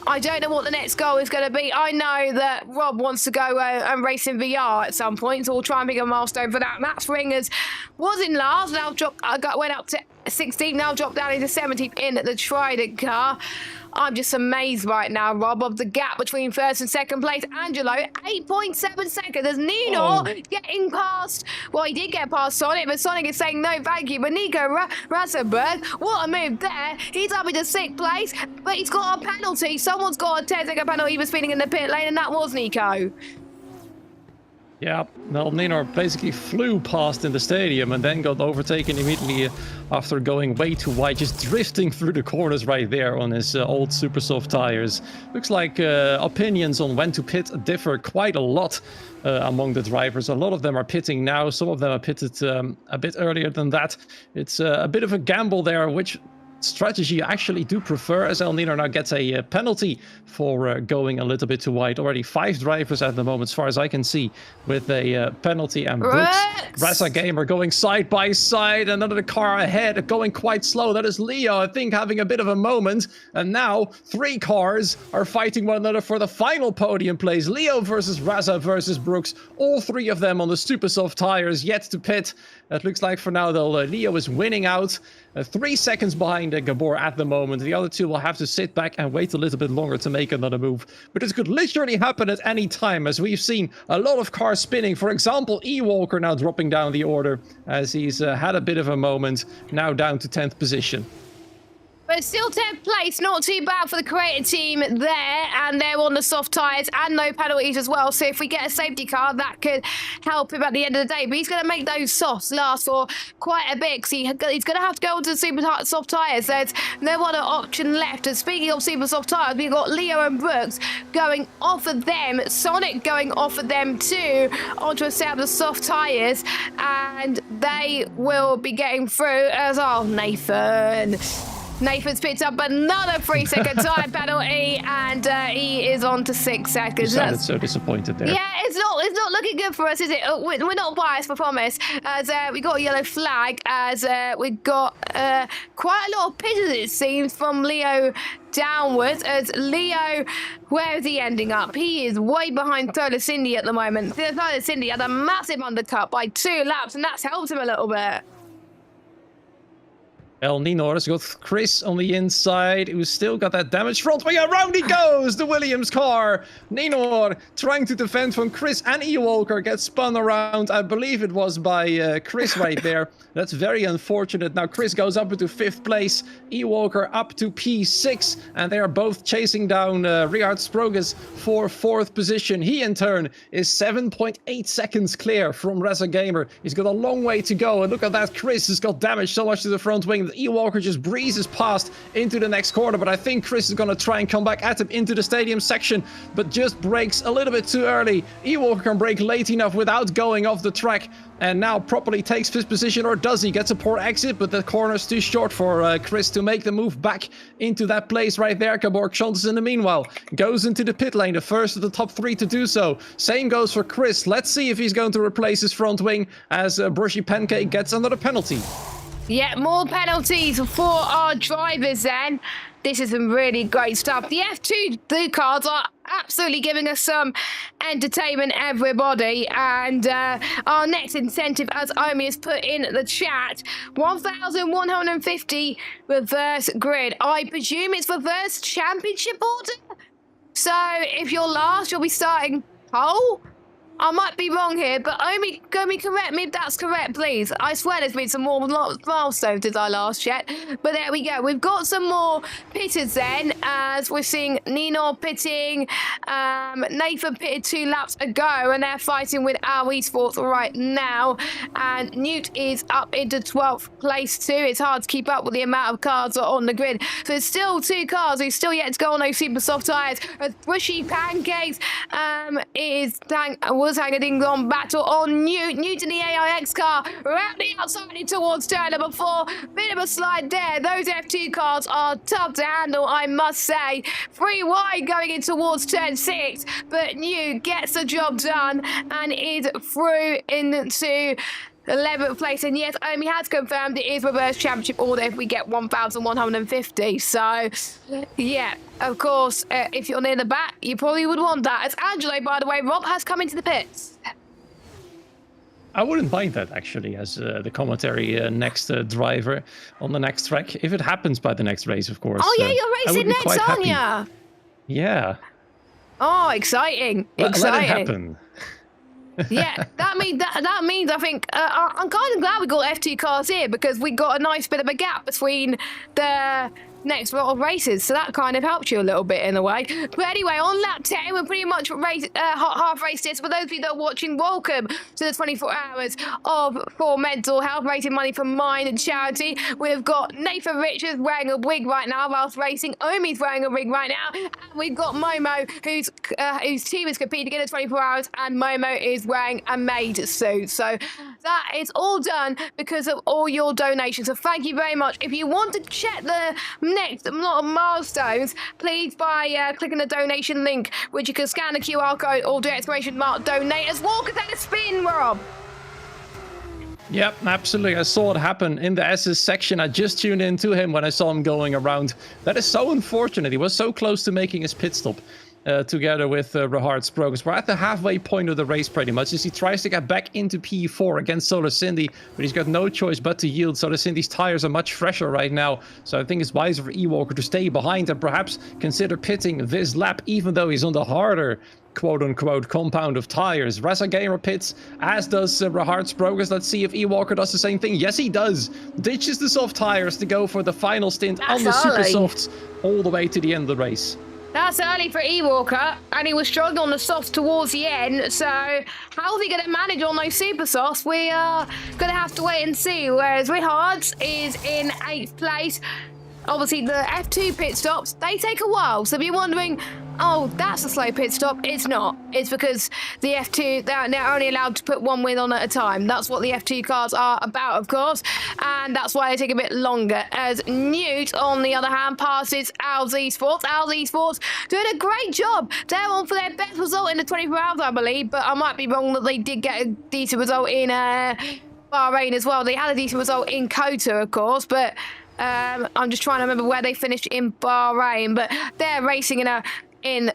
I don't know what the next goal is going to be. I know that Rob wants to go and race in VR at some point, so we'll try and pick a milestone for that. Max Ringers was in last, now went up to 16th now dropped down into 17th in the Trident car. I'm just amazed right now, Rob, of the gap between first and second place. Angelo, 8.7 seconds. There's Nino getting past. Well, he did get past Sonic, but Sonic is saying no thank you. But Nico Rasenberg, what a move there. He's up into 6th place, but he's got a penalty. Someone's got a 10-second penalty. He was speeding in the pit lane, and that was Nico. Yeah, well, Nino basically flew past in the stadium and then got overtaken immediately after going way too wide, just drifting through the corners right there on his old super soft tires. Looks like opinions on when to pit differ quite a lot among the drivers. A lot of them are pitting now. Some of them are pitted a bit earlier than that. It's a bit of a gamble there, which strategy you actually do prefer, as El Nino now gets a penalty for going a little bit too wide. Already 5 drivers at the moment, as far as I can see, with a penalty. And Brooks, Rasa Gamer going side by side. Another car ahead, going quite slow. That is Leo, I think, having a bit of a moment. And now 3 cars are fighting one another for the final podium place. Leo versus Rasa versus Brooks. All 3 of them on the super soft tires, yet to pit. It looks like for now, though, Leo is winning out. 3 seconds behind Gabor at the moment. The other 2 will have to sit back and wait a little bit longer to make another move. But this could literally happen at any time, as we've seen a lot of cars spinning. For example, E-Walker now dropping down the order as he's had a bit of a moment, now down to 10th position. But still 10th place, not too bad for the creator team there, and they're on the soft tyres and no penalties as well. So if we get a safety car, that could help him at the end of the day. But he's going to make those softs last for quite a bit, because he's going to have to go onto the super soft tyres. There's no other option left. And speaking of super soft tyres, we've got Leo and Brooks going off of them, Sonic going off of them too, onto a set of the soft tyres, and they will be getting through as well. Nathan's picked up another 3-second time penalty, and he is on to 6 seconds. You sounded so disappointed there. Yeah, it's not looking good for us, is it? We're not biased, I promise. As we got a yellow flag, as we got quite a lot of pitches, it seems, from Leo downwards. As Leo, where is he ending up? He is way behind Solar Cindy at the moment. Solar Cindy had a massive undercut by 2 laps, and that's helped him a little bit. El Nino has got Chris on the inside, who's still got that damaged front wing. Around he goes, the Williams car. Nino trying to defend from Chris, and E-Walker gets spun around. I believe it was by Chris right there. That's very unfortunate. Now Chris goes up into 5th place, E-Walker up to P6, and they are both chasing down Richard Sproges for 4th position. He in turn is 7.8 seconds clear from Rasa Gamer. He's got a long way to go, and look at that, Chris has got damage so much to the front wing. E-Walker just breezes past into the next corner, but I think Chris is going to try and come back at him into the stadium section, but just brakes a little bit too early. E-Walker can brake late enough without going off the track, and now properly takes 5th position, or does he? Gets a poor exit, but the corner's too short for Chris to make the move back into that place right there. Gabor Schontes in the meanwhile goes into the pit lane, the first of the top 3 to do so. Same goes for Chris. Let's see if he's going to replace his front wing, as Brushy Pancake gets another penalty. Yeah, more penalties for our drivers then. This is some really great stuff. The F2 blue cards are absolutely giving us some entertainment, everybody. And our next incentive, as Omi has put in the chat, 1,150 reverse grid. I presume it's reverse championship order? So if you're last, you'll be starting pole? I might be wrong here, but Omi, correct me if that's correct, please. I swear there's been some more milestones since I last checked. But there we go. We've got some more pitters then, as we're seeing Nino pitting. Nathan pitted 2 laps ago, and they're fighting with our esports right now. And Newt is up into 12th place too. It's hard to keep up with the amount of cars that are on the grid. So there's still 2 cars who's still yet to go on those super soft tyres. As Bushy Pancakes was hanging a ding-dong battle on Newt in the AIX car, around the outside towards turn number 4. Bit of a slide there. Those F2 cars are tough to handle, I must say. 3 wide going in towards turn 6, but Newt gets the job done and is through into 11th place. And yes, Omi has confirmed it is reverse championship order if we get 1,150. So yeah, of course, if you're near the back, you probably would want that. As Angelo, by the way, Rob has come into the pits. I wouldn't mind that actually as the commentary next driver on the next track. If it happens by the next race, of course. Oh yeah, I you're would racing be next, quite aren't happy. you? Yeah. Oh, exciting! Let it Exciting. happen. Yeah, that means I think I'm kind of glad we got F2 cars here because we got a nice bit of a gap between the next lot of races, so that kind of helps you a little bit in a way. But anyway, on lap 10, we're pretty much half raced this. For those of you that are watching, welcome to the 24 hours of for mental health, raising money for Mind and charity. We've got Nathan Richards wearing a wig right now whilst racing. Omi's wearing a wig right now, and we've got Momo, whose team is competing in the 24 hours, and Momo is wearing a maid suit. So that is all done because of all your donations. So thank you very much. If you want to check the next lot of milestones, please by clicking the donation link, which you can scan the QR code or do exclamation mark donate as Walker's had a spin, Rob. Yep, absolutely. I saw it happen in the SS section. I just tuned in to him when I saw him going around. That is so unfortunate. He was so close to making his pit stop. Together with Rahard's progress. We're at the halfway point of the race pretty much as he tries to get back into P4 against Solar Cindy, but he's got no choice but to yield. Solar Cindy's tires are much fresher right now, so I think it's wiser for Ewalker to stay behind and perhaps consider pitting this lap, even though he's on the harder quote-unquote compound of tires. Reza Gamer pits, as does Rahard's progress. Let's see if Ewalker does the same thing. Yes, he does. Ditches the soft tires to go for the final stint on the super softs all the way to the end of the race. That's early for Ewalker, and he was struggling on the softs towards the end, so how's he going to manage on those super softs? We are going to have to wait and see, whereas Richards is in 8th place. Obviously, the F2 pit stops, they take a while, so if you're wondering, oh, that's a slow pit stop, it's not. It's because the F2, they're only allowed to put one wheel on at a time. That's what the F2 cars are about, of course, and that's why they take a bit longer. As Newt, on the other hand, passes Al's Esports. Al's Esports doing a great job. They're on for their best result in the 24 hours, I believe, but I might be wrong that they did get a decent result in Bahrain as well. They had a decent result in Kota, of course, but I'm just trying to remember where they finished in Bahrain, but they're racing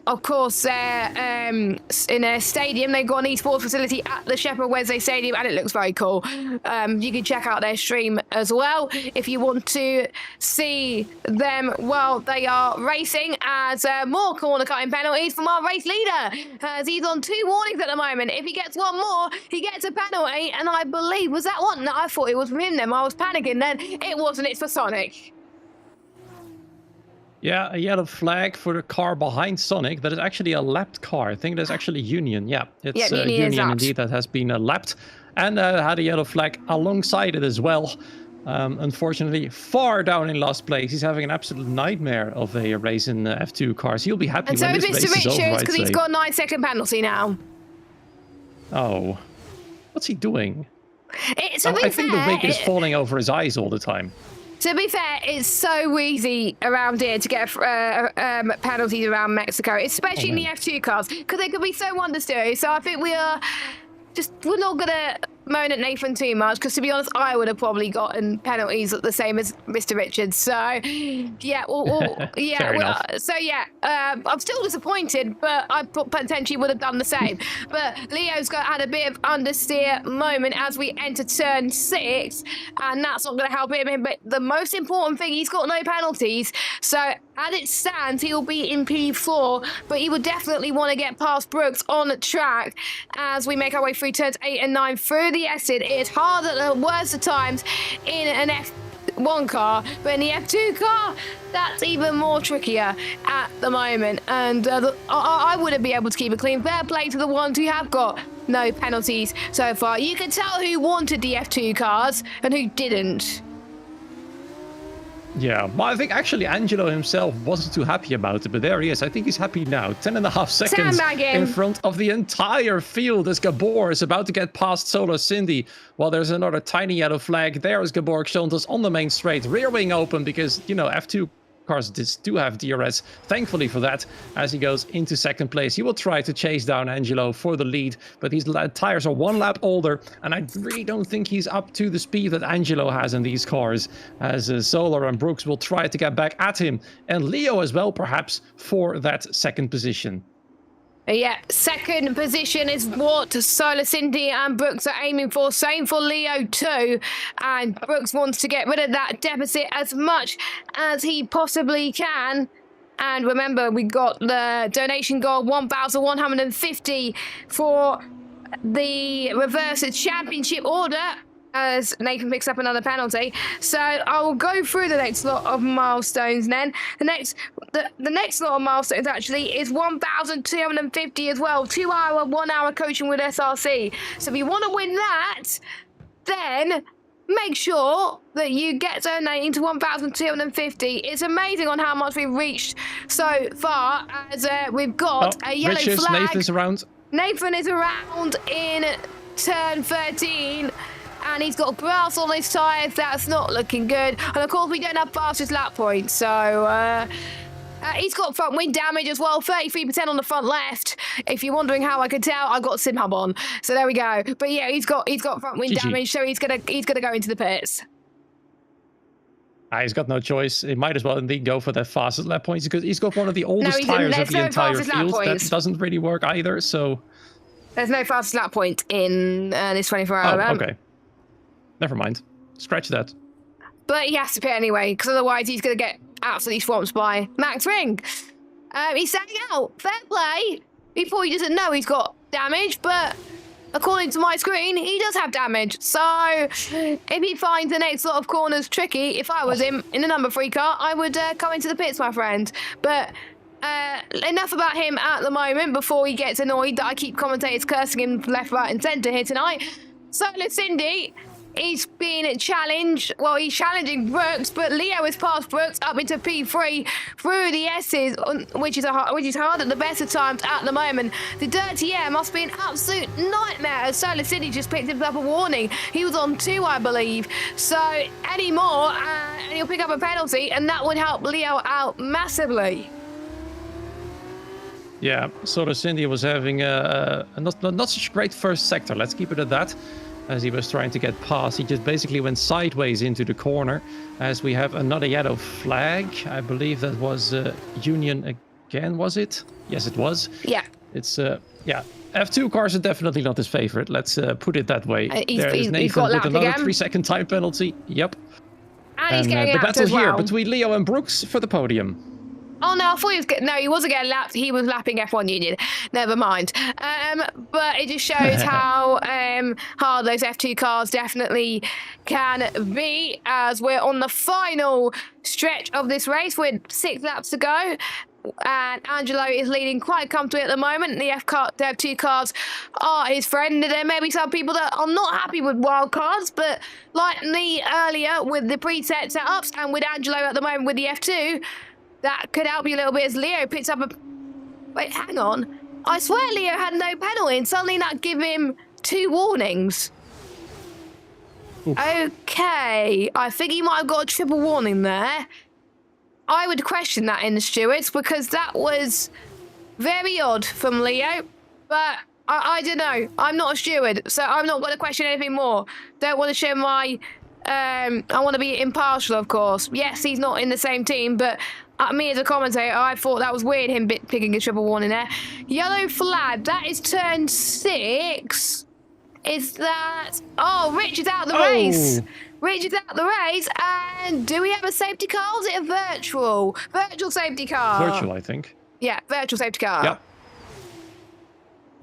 of course, in a stadium. They've got an esports facility at the Sheffield Wednesday Stadium, and it looks very cool. You can check out their stream as well if you want to see them while they are racing, as more corner cutting penalties from our race leader, as he's on 2 warnings at the moment. If he gets one more, he gets a penalty, and I believe, was that one? No, I thought it was from him then. I was panicking then. It wasn't. It's for Sonic. Yeah, a yellow flag for the car behind Sonic. That is actually a lapped car. I think that's actually Union. Yeah, it's Union indeed that has been lapped. And had a yellow flag alongside it as well. Unfortunately, far down in last place. He's having an absolute nightmare of a race in F2 cars. He'll be happy when this race is over, And so Mr. Richards, because he's got a 9-second penalty now. Oh. What's he doing? I think the wig is falling over his eyes all the time. To be fair, it's so easy around here to get penalties around Mexico, especially in the F2 cars, because they can be so understood. So I think we're not going to moan at Nathan too much, because to be honest, I would have probably gotten penalties the same as Mr. Richards. So yeah, I'm still disappointed, but I potentially would have done the same. But Leo's had a bit of understeer moment as we enter turn 6, and that's not going to help him. But the most important thing, he's got no penalties. So as it stands, he'll be in P4, but he would definitely want to get past Brooks on the track as we make our way through turns 8 and 9 through the acid. It's hard at the worst of times in an F1 car, but in the F2 car, that's even more trickier at the moment. And I wouldn't be able to keep it clean. Fair play to the ones who have got no penalties so far. You can tell who wanted the F2 cars and who didn't. Yeah, well, I think actually Angelo himself wasn't too happy about it, but there he is. I think he's happy now. 10.5 seconds in front of the entire field as Gabor is about to get past Solar Cindy. While there's another tiny yellow flag. There is Gabor Xontas on the main straight. Rear wing open because, F2 cars do have DRS. Thankfully for that, as he goes into 2nd place. He will try to chase down Angelo for the lead, but these tires are 1 lap older, and I really don't think he's up to the speed that Angelo has in these cars, as Solar and Brooks will try to get back at him, and Leo as well, perhaps, for that 2nd position. Yeah, second position is what Solar Cindy and Brooks are aiming for. Same for Leo too. And Brooks wants to get rid of that deficit as much as he possibly can. And remember, we got the donation goal 1,150 for the reverse championship order, as Nathan picks up another penalty. So I will go through the next lot of milestones then. The next lot of milestones actually is 1,250 as well. 2 hour, 1 hour coaching with SRC. So if you want to win that, then make sure that you get donating to 1,250. It's amazing on how much we've reached so far, as we've got a yellow flag. Nathan's around. Nathan is around in turn 13. And he's got grass on his tyres. That's not looking good. And of course, we don't have fastest lap points. So he's got front wing damage as well. 33% on the front left. If you're wondering how I could tell, I got SimHub on. So there we go. But yeah, he's got front wing damage. So he's gonna go into the pits. He's got no choice. He might as well indeed go for that fastest lap points because he's got one of the oldest tires of the entire field. That doesn't really work either. So there's no fastest lap point in this 24-hour round. Okay. Never mind. Scratch that. But he has to pit anyway, because otherwise he's going to get absolutely swamped by Max Ring. He's standing out. Fair play. He probably doesn't know he's got damage, but according to my screen, he does have damage. So if he finds the next lot of corners tricky, if I was him in the number 3 car, I would come into the pits, my friend. But enough about him at the moment before he gets annoyed that I keep commentators cursing him left, right and centre here tonight. Solar Cindy, he's being challenged. Well, he's challenging Brooks, but Leo has passed Brooks up into P3 through the S's, which is hard at the best of times at the moment. The dirty air must be an absolute nightmare, as Solar City just picked him up a warning. He was on 2, I believe. So any more, and he'll pick up a penalty, and that would help Leo out massively. Yeah, Solar Cindy was having a not such a great first sector. Let's keep it at that. As he was trying to get past, he just basically went sideways into the corner. As we have another yellow flag. I believe that was Union again, was it? Yes, it was. Yeah. It's, yeah. F2 cars are definitely not his favorite. Let's put it that way. There's Nathan with another 3-second time penalty. Yep. And he's getting the battle as well. here between Leo and Brooks for the podium. Oh no, I thought he was no, he wasn't getting lapped. He was lapping F1 Union. Never mind. But it just shows how hard those F2 cars definitely can be, as we're on the final stretch of this race with 6 laps to go. And Angelo is leading quite comfortably at the moment. The F2 cars are his friend. There may be some people that are not happy with wild cards, but like me earlier with the preset setups and with Angelo at the moment with the F2, that could help you a little bit as Leo picks up a... Wait, hang on. I swear Leo had no penalty and suddenly that give him 2 warnings. Oof. Okay. I think he might have got a triple warning there. I would question that in the stewards because that was very odd from Leo. But I don't know. I'm not a steward, so I'm not going to question anything more. Don't want to show my... I want to be impartial, of course. Yes, he's not in the same team, but... me as a commentator, I thought that was weird, him picking a triple warning there. Yellow flag, that is turn 6. Is that... Oh, Rich is out of the race. Rich is out of the race. And do we have a safety car? Or is it a virtual? Virtual safety car. Virtual, I think. Yeah, virtual safety car. Yep.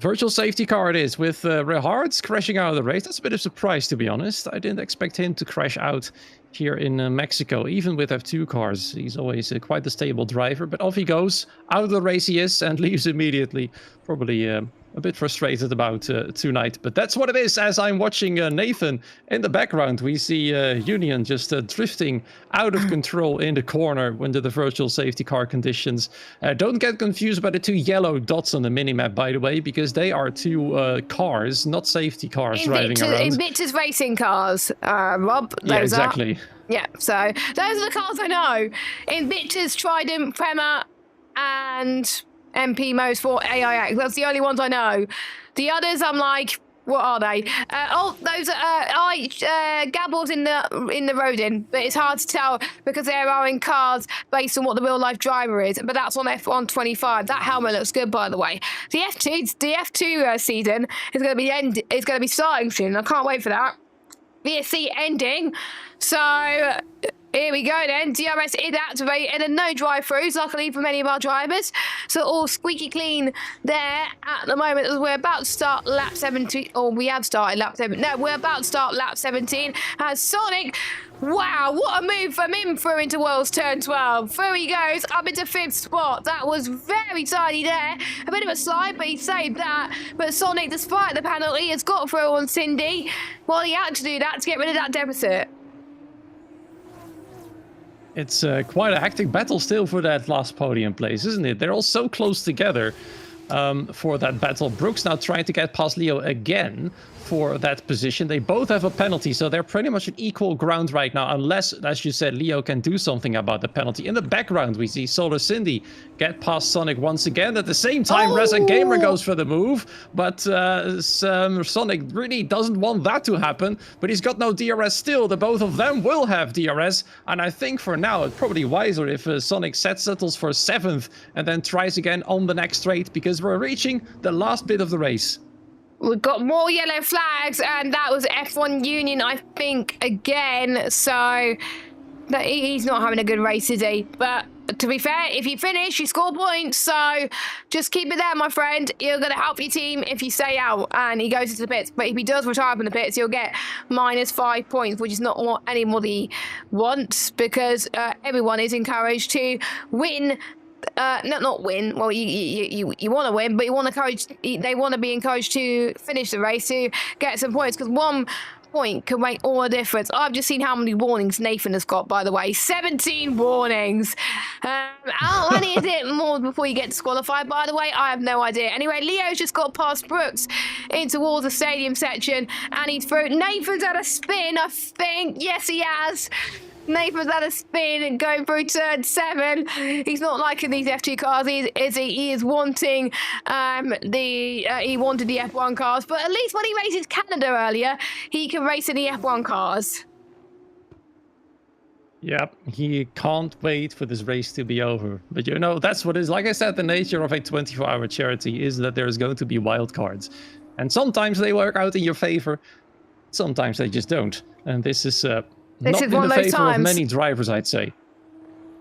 Virtual safety car it is, with Rehards crashing out of the race. That's a bit of a surprise, to be honest. I didn't expect him to crash out here in Mexico, even with F2 cars. He's always quite a stable driver, but off he goes. Out of the race he is and leaves immediately. Probably a bit frustrated about tonight, but that's what it is. As I'm watching Nathan in the background, we see Union just drifting out of control in the corner under the virtual safety car conditions. Don't get confused by the 2 yellow dots on the minimap, by the way, because they are 2 cars, not safety cars driving around. Invictus racing cars, Rob. Yeah, exactly. Yeah, so those are the cars I know. Invictus, Trident, Prema, and MP Motorsport AIX. That's the only ones I know. The others, I'm like, What are they? Those Gabble's in the Rodin, but it's hard to tell because they are in cars based on what the real life driver is. But that's on F1 25. That helmet looks good, by the way. The F2 season is going to be starting soon. I can't wait for that. VSC ending. So here we go then. DRS is activated and no drive-throughs, luckily for many of our drivers. So all squeaky clean there at the moment as we're about to start lap 17. Or we have started lap 17. No, we're about to start lap 17. As Sonic, wow, what a move from him through into World's Turn 12. Through he goes, up into 5th spot. That was very tiny there. A bit of a slide, but he saved that. But Sonic, despite the penalty, has got through on Cindy. Well, he had to do that to get rid of that deficit. It's quite a hectic battle still for that last podium place, isn't it? They're all so close together for that battle. Brooks now trying to get past Leo again for that position. They both have a penalty, so they're pretty much at equal ground right now, unless, as you said, Leo can do something about the penalty. In the background, we see Solar Cindy get past Sonic once again. At the same time, Reza Gamer goes for the move, but Sonic really doesn't want that to happen, but he's got no DRS still. The both of them will have DRS, and I think for now it's probably wiser if Sonic settles for 7th and then tries again on the next straight, because we're reaching the last bit of the race. We've got more yellow flags, and that was F1 Union, I think, again. So he's not having a good race, is he? But to be fair, if you finish, you score points. So just keep it there, my friend. You're going to help your team if you stay out and he goes into the pits. But if he does retire from the pits, you'll get -5 points, which is not what anybody wants, because everyone is encouraged to win. Not win. Well, you want to win, but you want to they want to be encouraged to finish the race to get some points, because 1 point can make all the difference. I've just seen how many warnings Nathan has got, by the way. 17 warnings. How many is it more before you get disqualified, by the way? I have no idea. Anyway, Leo's just got past Brooks in towards the stadium section, and he's through. Nathan's had a spin, I think. Yes, he has. Nathan's had a spin and going through turn 7. He's not liking these F2 cars, he is wanting he wanted the F1 cars, but at least when he races Canada earlier, he can race in the F1 cars. Yep, he can't wait for this race to be over. But you know, that's what is, like I said, the nature of a 24-hour charity is that there's going to be wild cards. And sometimes they work out in your favor, sometimes they just don't. And this is not in the favor of many drivers, I'd say.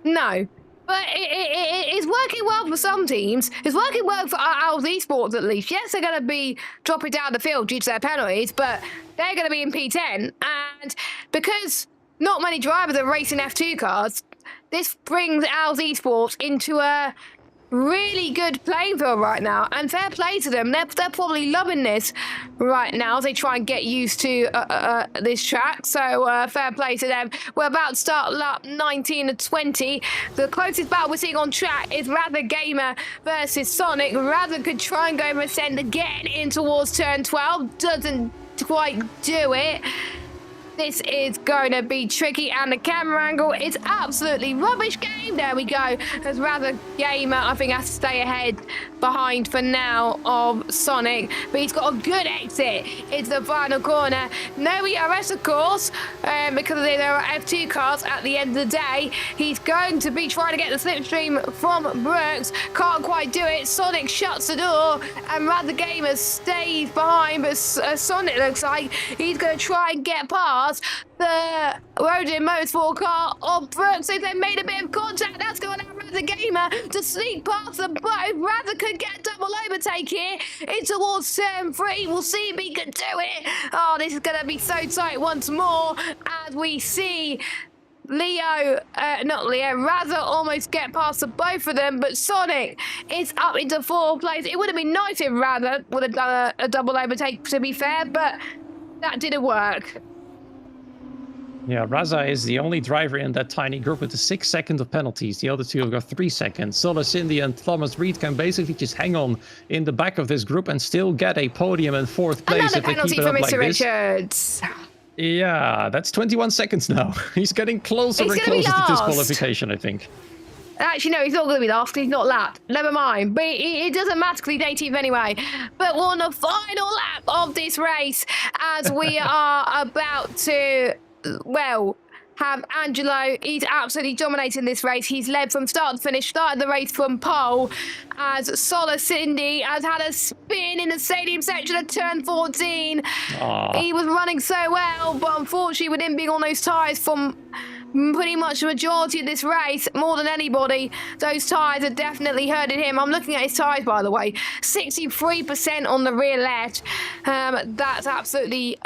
No, but it's working well for some teams. It's working well for Owls Esports, at least. Yes, they're going to be dropping down the field due to their penalties, but they're going to be in P10. And because not many drivers are racing F2 cars, this brings Owls Esports into a really good playing field right now, and fair play to them. They're probably loving this right now as they try and get used to this track, so fair play to them. We're about to start lap 19 and 20. The closest battle we're seeing on track is Rather Gamer versus Sonic. Rather could try and go for ascend again in towards turn 12, doesn't quite do it. This is going to be tricky, and the camera angle is absolutely rubbish. Game, there we go. As Rather Gamer, I think, has to stay ahead behind for now of Sonic, but he's got a good exit. It's the final corner. No ERS, of course, because there are F2 cars at the end of the day. He's going to be trying to get the slipstream from Brooks. Can't quite do it. Sonic shuts the door, and Rather Gamer stays behind, but Sonic looks like he's going to try and get past the Rodin Motorsport car of Brooks. If they made a bit of contact, that's going to allow the Gamer to sneak past them both. Rather could get double overtake here in towards turn 3. We'll see if he can do it. Oh, this is going to be so tight once more as we see Rather almost get past the both of them, but Sonic is up into 4th place. It would have been nice if Rather would have done a double overtake, to be fair, but that didn't work. Yeah, Raza is the only driver in that tiny group with the 6 seconds of penalties. The other two have got 3 seconds. Solar Cindy and Thomas Reed can basically just hang on in the back of this group and still get a podium in 4th place. Another penalty for Mr. Richards. Yeah, that's 21 seconds now. He's getting closer and closer to disqualification, I think. Actually, no, he's not going to be last because he's not lapped. Never mind. But it doesn't matter because he's 18th anyway. But we're on the final lap of this race as we are about to, well, have Angelo. He's absolutely dominating this race. He's led from start to finish, started the race from pole, as Solar Cindy has had a spin in the stadium section at turn 14. Aww. He was running so well, but unfortunately with him being on those tyres from pretty much the majority of this race, more than anybody, those tyres are definitely hurting him. I'm looking at his tyres, by the way, 63% on the rear left. That's absolutely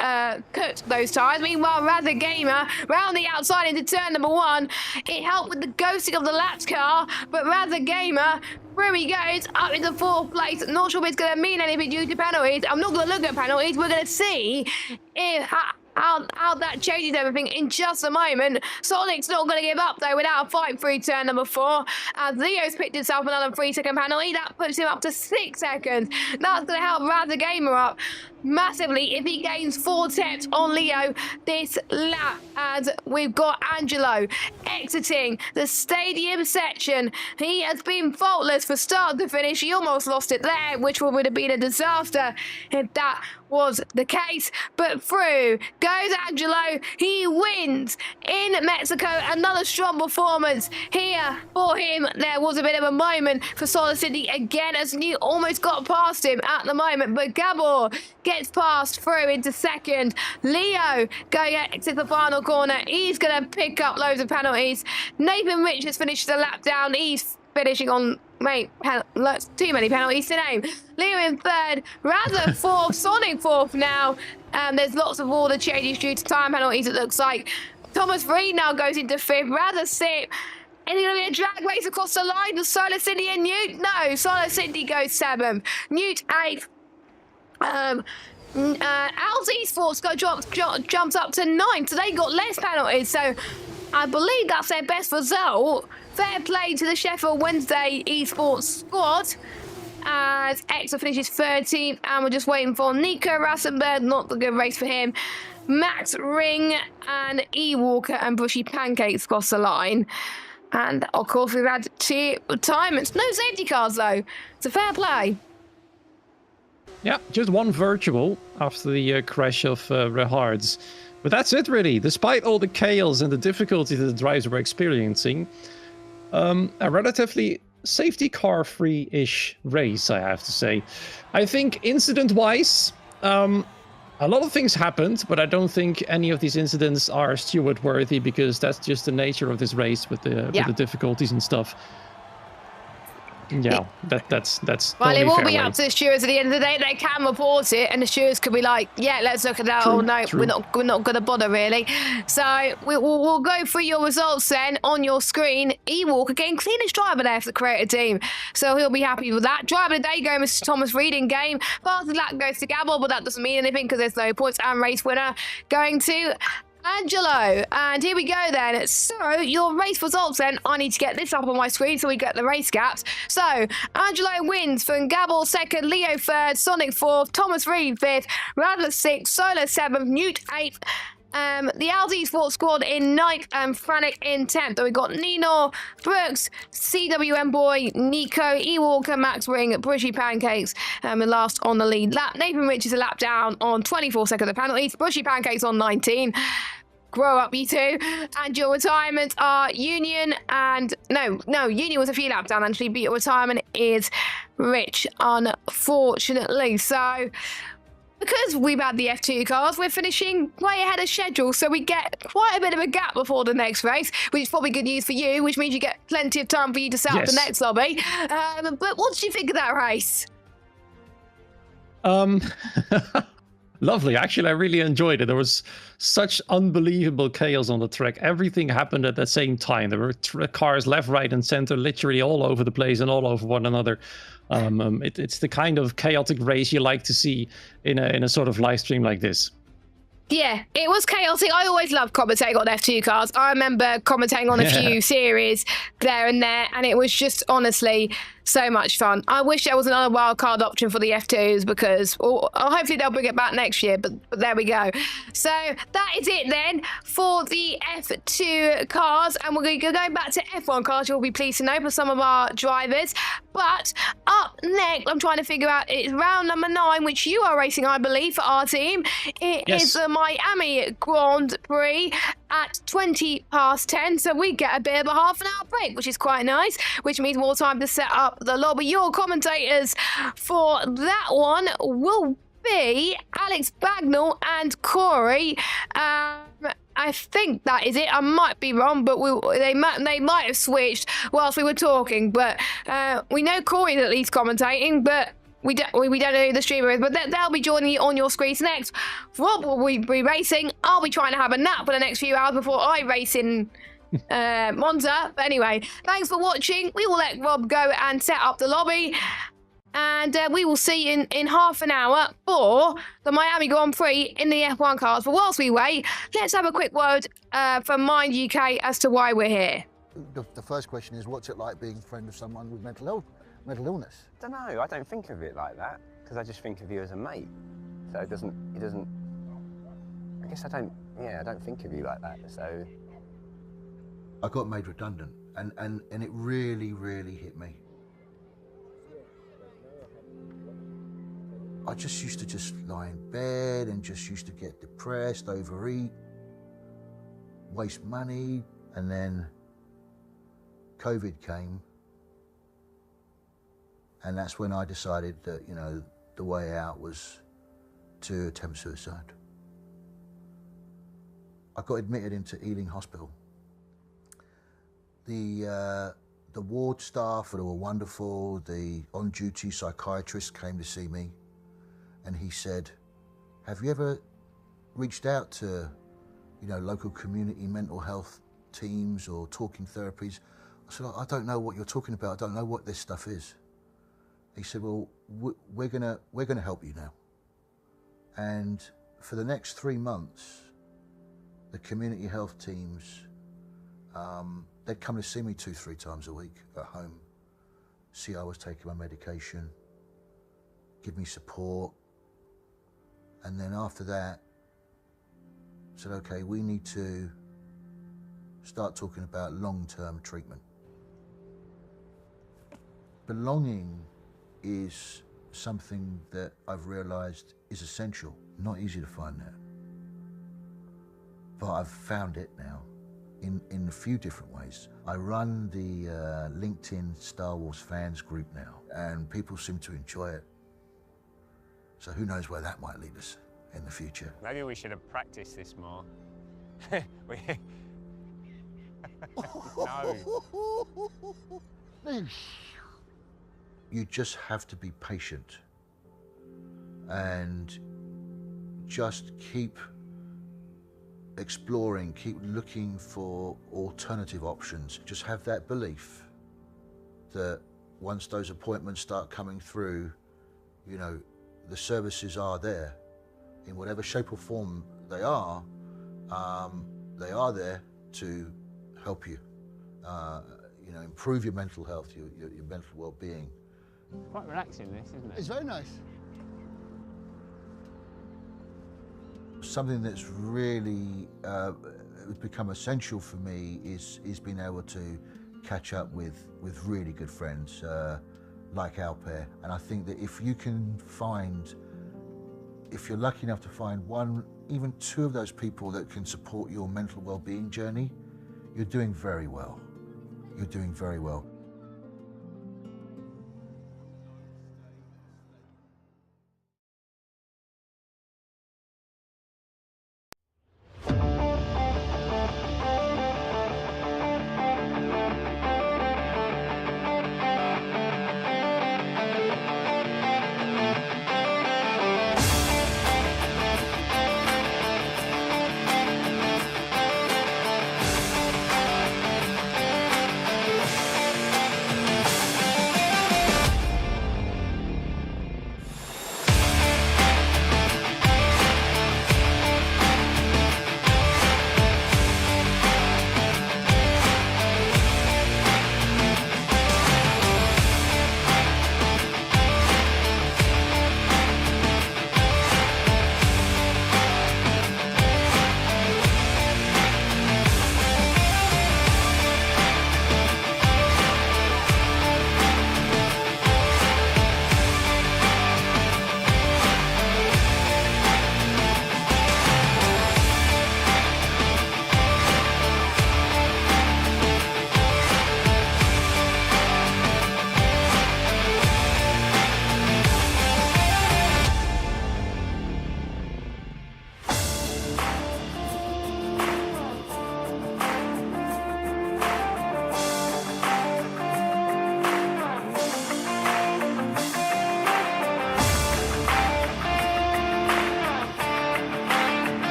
cooked, those tyres. Meanwhile, Rather Gamer round the outside into turn number 1. It helped with the ghosting of the lapped car, but Rather Gamer, through he goes up into 4th place. Not sure if it's going to mean anything due to penalties. I'm not going to look at penalties. We're going to see if how that changes everything in just a moment. Sonic's not going to give up, though, without a fight through turn number 4. As Leo's picked himself another 3-second penalty. That puts him up to 6 seconds. That's going to help Rather Gamer up massively if he gains 4 steps on Leo this lap, as we've got Angelo exiting the stadium section. He has been faultless for start to finish. He almost lost it there, which would have been a disaster if that was the case, but through goes Angelo. He wins in Mexico. Another strong performance here for him. There was a bit of a moment for Solar City again, as New almost got past him at the moment, but Gabor gets passed through into second. Leo going to the final corner. He's going to pick up loads of penalties. Nathan Richards finishes the lap down. He's finishing on, mate, too many penalties to name. Leo in third, Rather fourth, Sonic fourth now. There's lots of order changes due to time penalties, it looks like. Thomas Reed now goes into fifth, Rather sixth. Is it going to be a drag race across the line with Solar Cindy and Newt? No, Solar Cindy goes seventh. Newt eighth. Al's Esports jumps up to ninth, so they got less penalties. So I believe that's their best result. Fair play to the Sheffield Wednesday Esports squad, as Exa finishes 13th, and we're just waiting for Nico Rassenberg. Not a good race for him. Max Ring and E-Walker and Bushy Pancakes across the line. And of course we've had 2 retirements. No safety cars though. It's a fair play. Yeah, just one virtual after the crash of Rehards. But that's it really. Despite all the chaos and the difficulty that the drivers were experiencing, a relatively safety car free-ish race, I have to say. I think incident-wise, a lot of things happened, but I don't think any of these incidents are steward-worthy, because that's just the nature of this race with the difficulties and stuff. Yeah, that's well, totally it will fair be way. up to the stewards at the end of the day. They can report it, and the stewards could be like, "Yeah, let's look at that." True, Oh no, true. we're not going to bother really. So we'll go through your results then on your screen. E-Walker getting cleanest driver there for the creator team, so he'll be happy with that. Driver of the day going Mr. Thomas Reed in game. Fastest lap goes to Gabble, but that doesn't mean anything because there's no points. And race winner going to Angelo. And here we go then. So your race results then, I need to get this up on my screen so we get the race gaps. So Angelo wins from Gabble second, Leo third, Sonic fourth, Thomas Reed fifth, Radler sixth, Solar seventh, Newt eighth, the Aldi Sports squad in 9th and Franic in 10th. We got Nino, Brooks, CWM Boy, Nico, E-Walker, Max Ring, Bushy Pancakes, and last on the lead lap. Nathan Richards a lap down on 24 seconds of penalties. Bushy Pancakes on 19. Grow up, you two. And your retirements are Union and... No, Union was a few laps down, actually, but your retirement is Rich, unfortunately. So... because we've had the F2 cars, we're finishing way ahead of schedule, so we get quite a bit of a gap before the next race, which is probably good news for you, which means you get plenty of time for you to set up the next lobby. But what did you think of that race? Lovely. Actually, I really enjoyed it. There was such unbelievable chaos on the track. Everything happened at the same time. There were cars left, right, and center, literally all over the place and all over one another. It's the kind of chaotic race you like to see in a sort of live stream like this. Yeah, it was chaotic. I always loved commentating on F2 cars. I remember commentating on a few series there and there, and it was just honestly So much fun. I wish there was another wildcard option for the F2s because hopefully they'll bring it back next year, but there we go. So that is it then for the F2 cars, and we're going to go back to F1 cars. You'll be pleased to know for some of our drivers. But up next, I'm trying to figure out, it's round number 9, which you are racing, I believe, for our team. It is the Miami Grand Prix at 20 past 10, so we get a bit of a half-an-hour break, which is quite nice, which means more time to set up the lobby. Your commentators for that one will be Alex Bagnall and Corey. I think that is it. I might be wrong, but they might have switched whilst we were talking. But we know Corey's at least commentating, but we don't know who the streamer is. But they'll be joining you on your screens next. Rob will be racing. I'll be trying to have a nap for the next few hours before I race in Monza. But anyway, thanks for watching. We will let Rob go and set up the lobby. And we will see you in half an hour for the Miami Grand Prix in the F1 cars. But whilst we wait, let's have a quick word from Mind UK as to why we're here. The first question is, what's it like being a friend of someone with mental illness? I don't know. I don't think of it like that because I just think of you as a mate. So it doesn't. I guess I don't think of you like that. So I got made redundant, and it really hit me. I just used to just lie in bed and just used to get depressed, overeat, waste money, and then COVID came, and that's when I decided that, you know, the way out was to attempt suicide. I got admitted into Ealing Hospital. The ward staff were wonderful. The on-duty psychiatrist came to see me. And he said, have you ever reached out to, you know, local community mental health teams or talking therapies? I said, I don't know what you're talking about. I don't know what this stuff is. He said, well, we're gonna help you now. And for the next 3 months, the community health teams, they'd come to see me 2-3 times a week at home, see I was taking my medication, give me support. And then after that, said, okay, we need to start talking about long-term treatment. Belonging is something that I've realized is essential. Not easy to find that. But I've found it now in a few different ways. I run the LinkedIn Star Wars fans group now, and people seem to enjoy it. So who knows where that might lead us in the future. maybe we should have practiced this more. No. You just have to be patient and just keep exploring, keep looking for alternative options. Just have that belief that once those appointments start coming through, you know, the services are there in whatever shape or form they are there to help you, you know, improve your mental health, your mental well-being. Quite relaxing, this, isn't it? It's very nice. Something that's really become essential for me is being able to catch up with really good friends like Alper. And I think that if you can find, if you're lucky enough to find one, even 2 of those people that can support your mental well-being journey, you're doing very well. You're doing very well.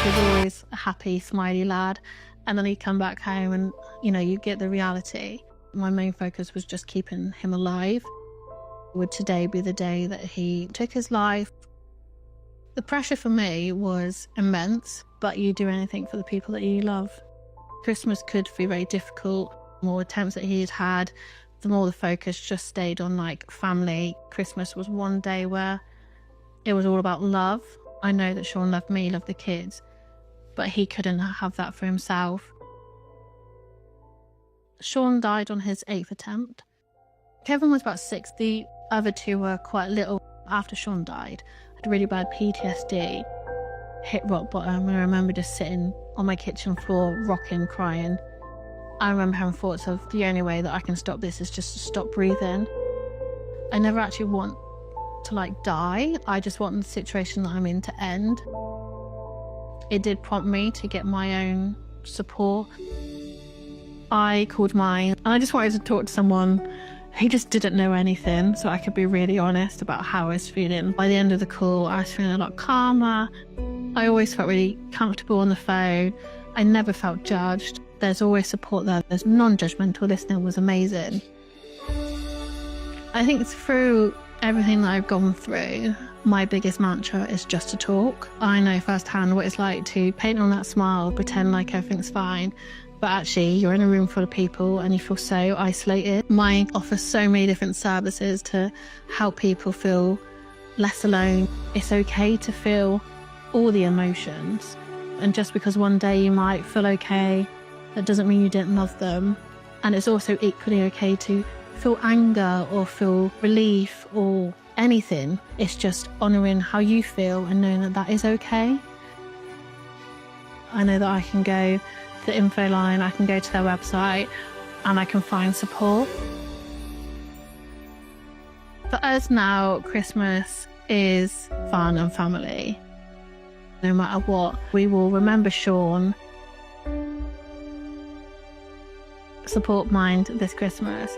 was always a happy, smiley lad. And then he'd come back home and, you know, you get the reality. My main focus was just keeping him alive. Would today be the day that he took his life? The pressure for me was immense, but you do anything for the people that you love. Christmas could be very difficult. The more attempts that he had had, the more the focus just stayed on like family. Christmas was one day where it was all about love. I know that Sean loved me, loved the kids, but he couldn't have that for himself. Sean died on his 8th attempt. Kevin was about 6. The other 2 were quite little. After Sean died, I had really bad PTSD, hit rock bottom, and I remember just sitting on my kitchen floor, rocking, crying. I remember having thoughts of the only way that I can stop this is just to stop breathing. I never actually want to like die. I just want the situation that I'm in to end. It did prompt me to get my own support. I called mine and I just wanted to talk to someone. He just didn't know anything, so I could be really honest about how I was feeling. By the end of the call, I was feeling a lot calmer. I always felt really comfortable on the phone. I never felt judged. There's always support there. There's non-judgmental listening was amazing. I think through everything that I've gone through, my biggest mantra is just to talk. I know firsthand what it's like to paint on that smile, pretend like everything's fine, but actually you're in a room full of people and you feel so isolated. Mine offers so many different services to help people feel less alone. It's okay to feel all the emotions, and just because one day you might feel okay, that doesn't mean you didn't love them. And it's also equally okay to feel anger or feel relief or anything. It's just honouring how you feel and knowing that that is okay. I know that I can go to the info line, I can go to their website and I can find support. For us now, Christmas is fun and family. No matter what, we will remember Sean. Support Mind this Christmas.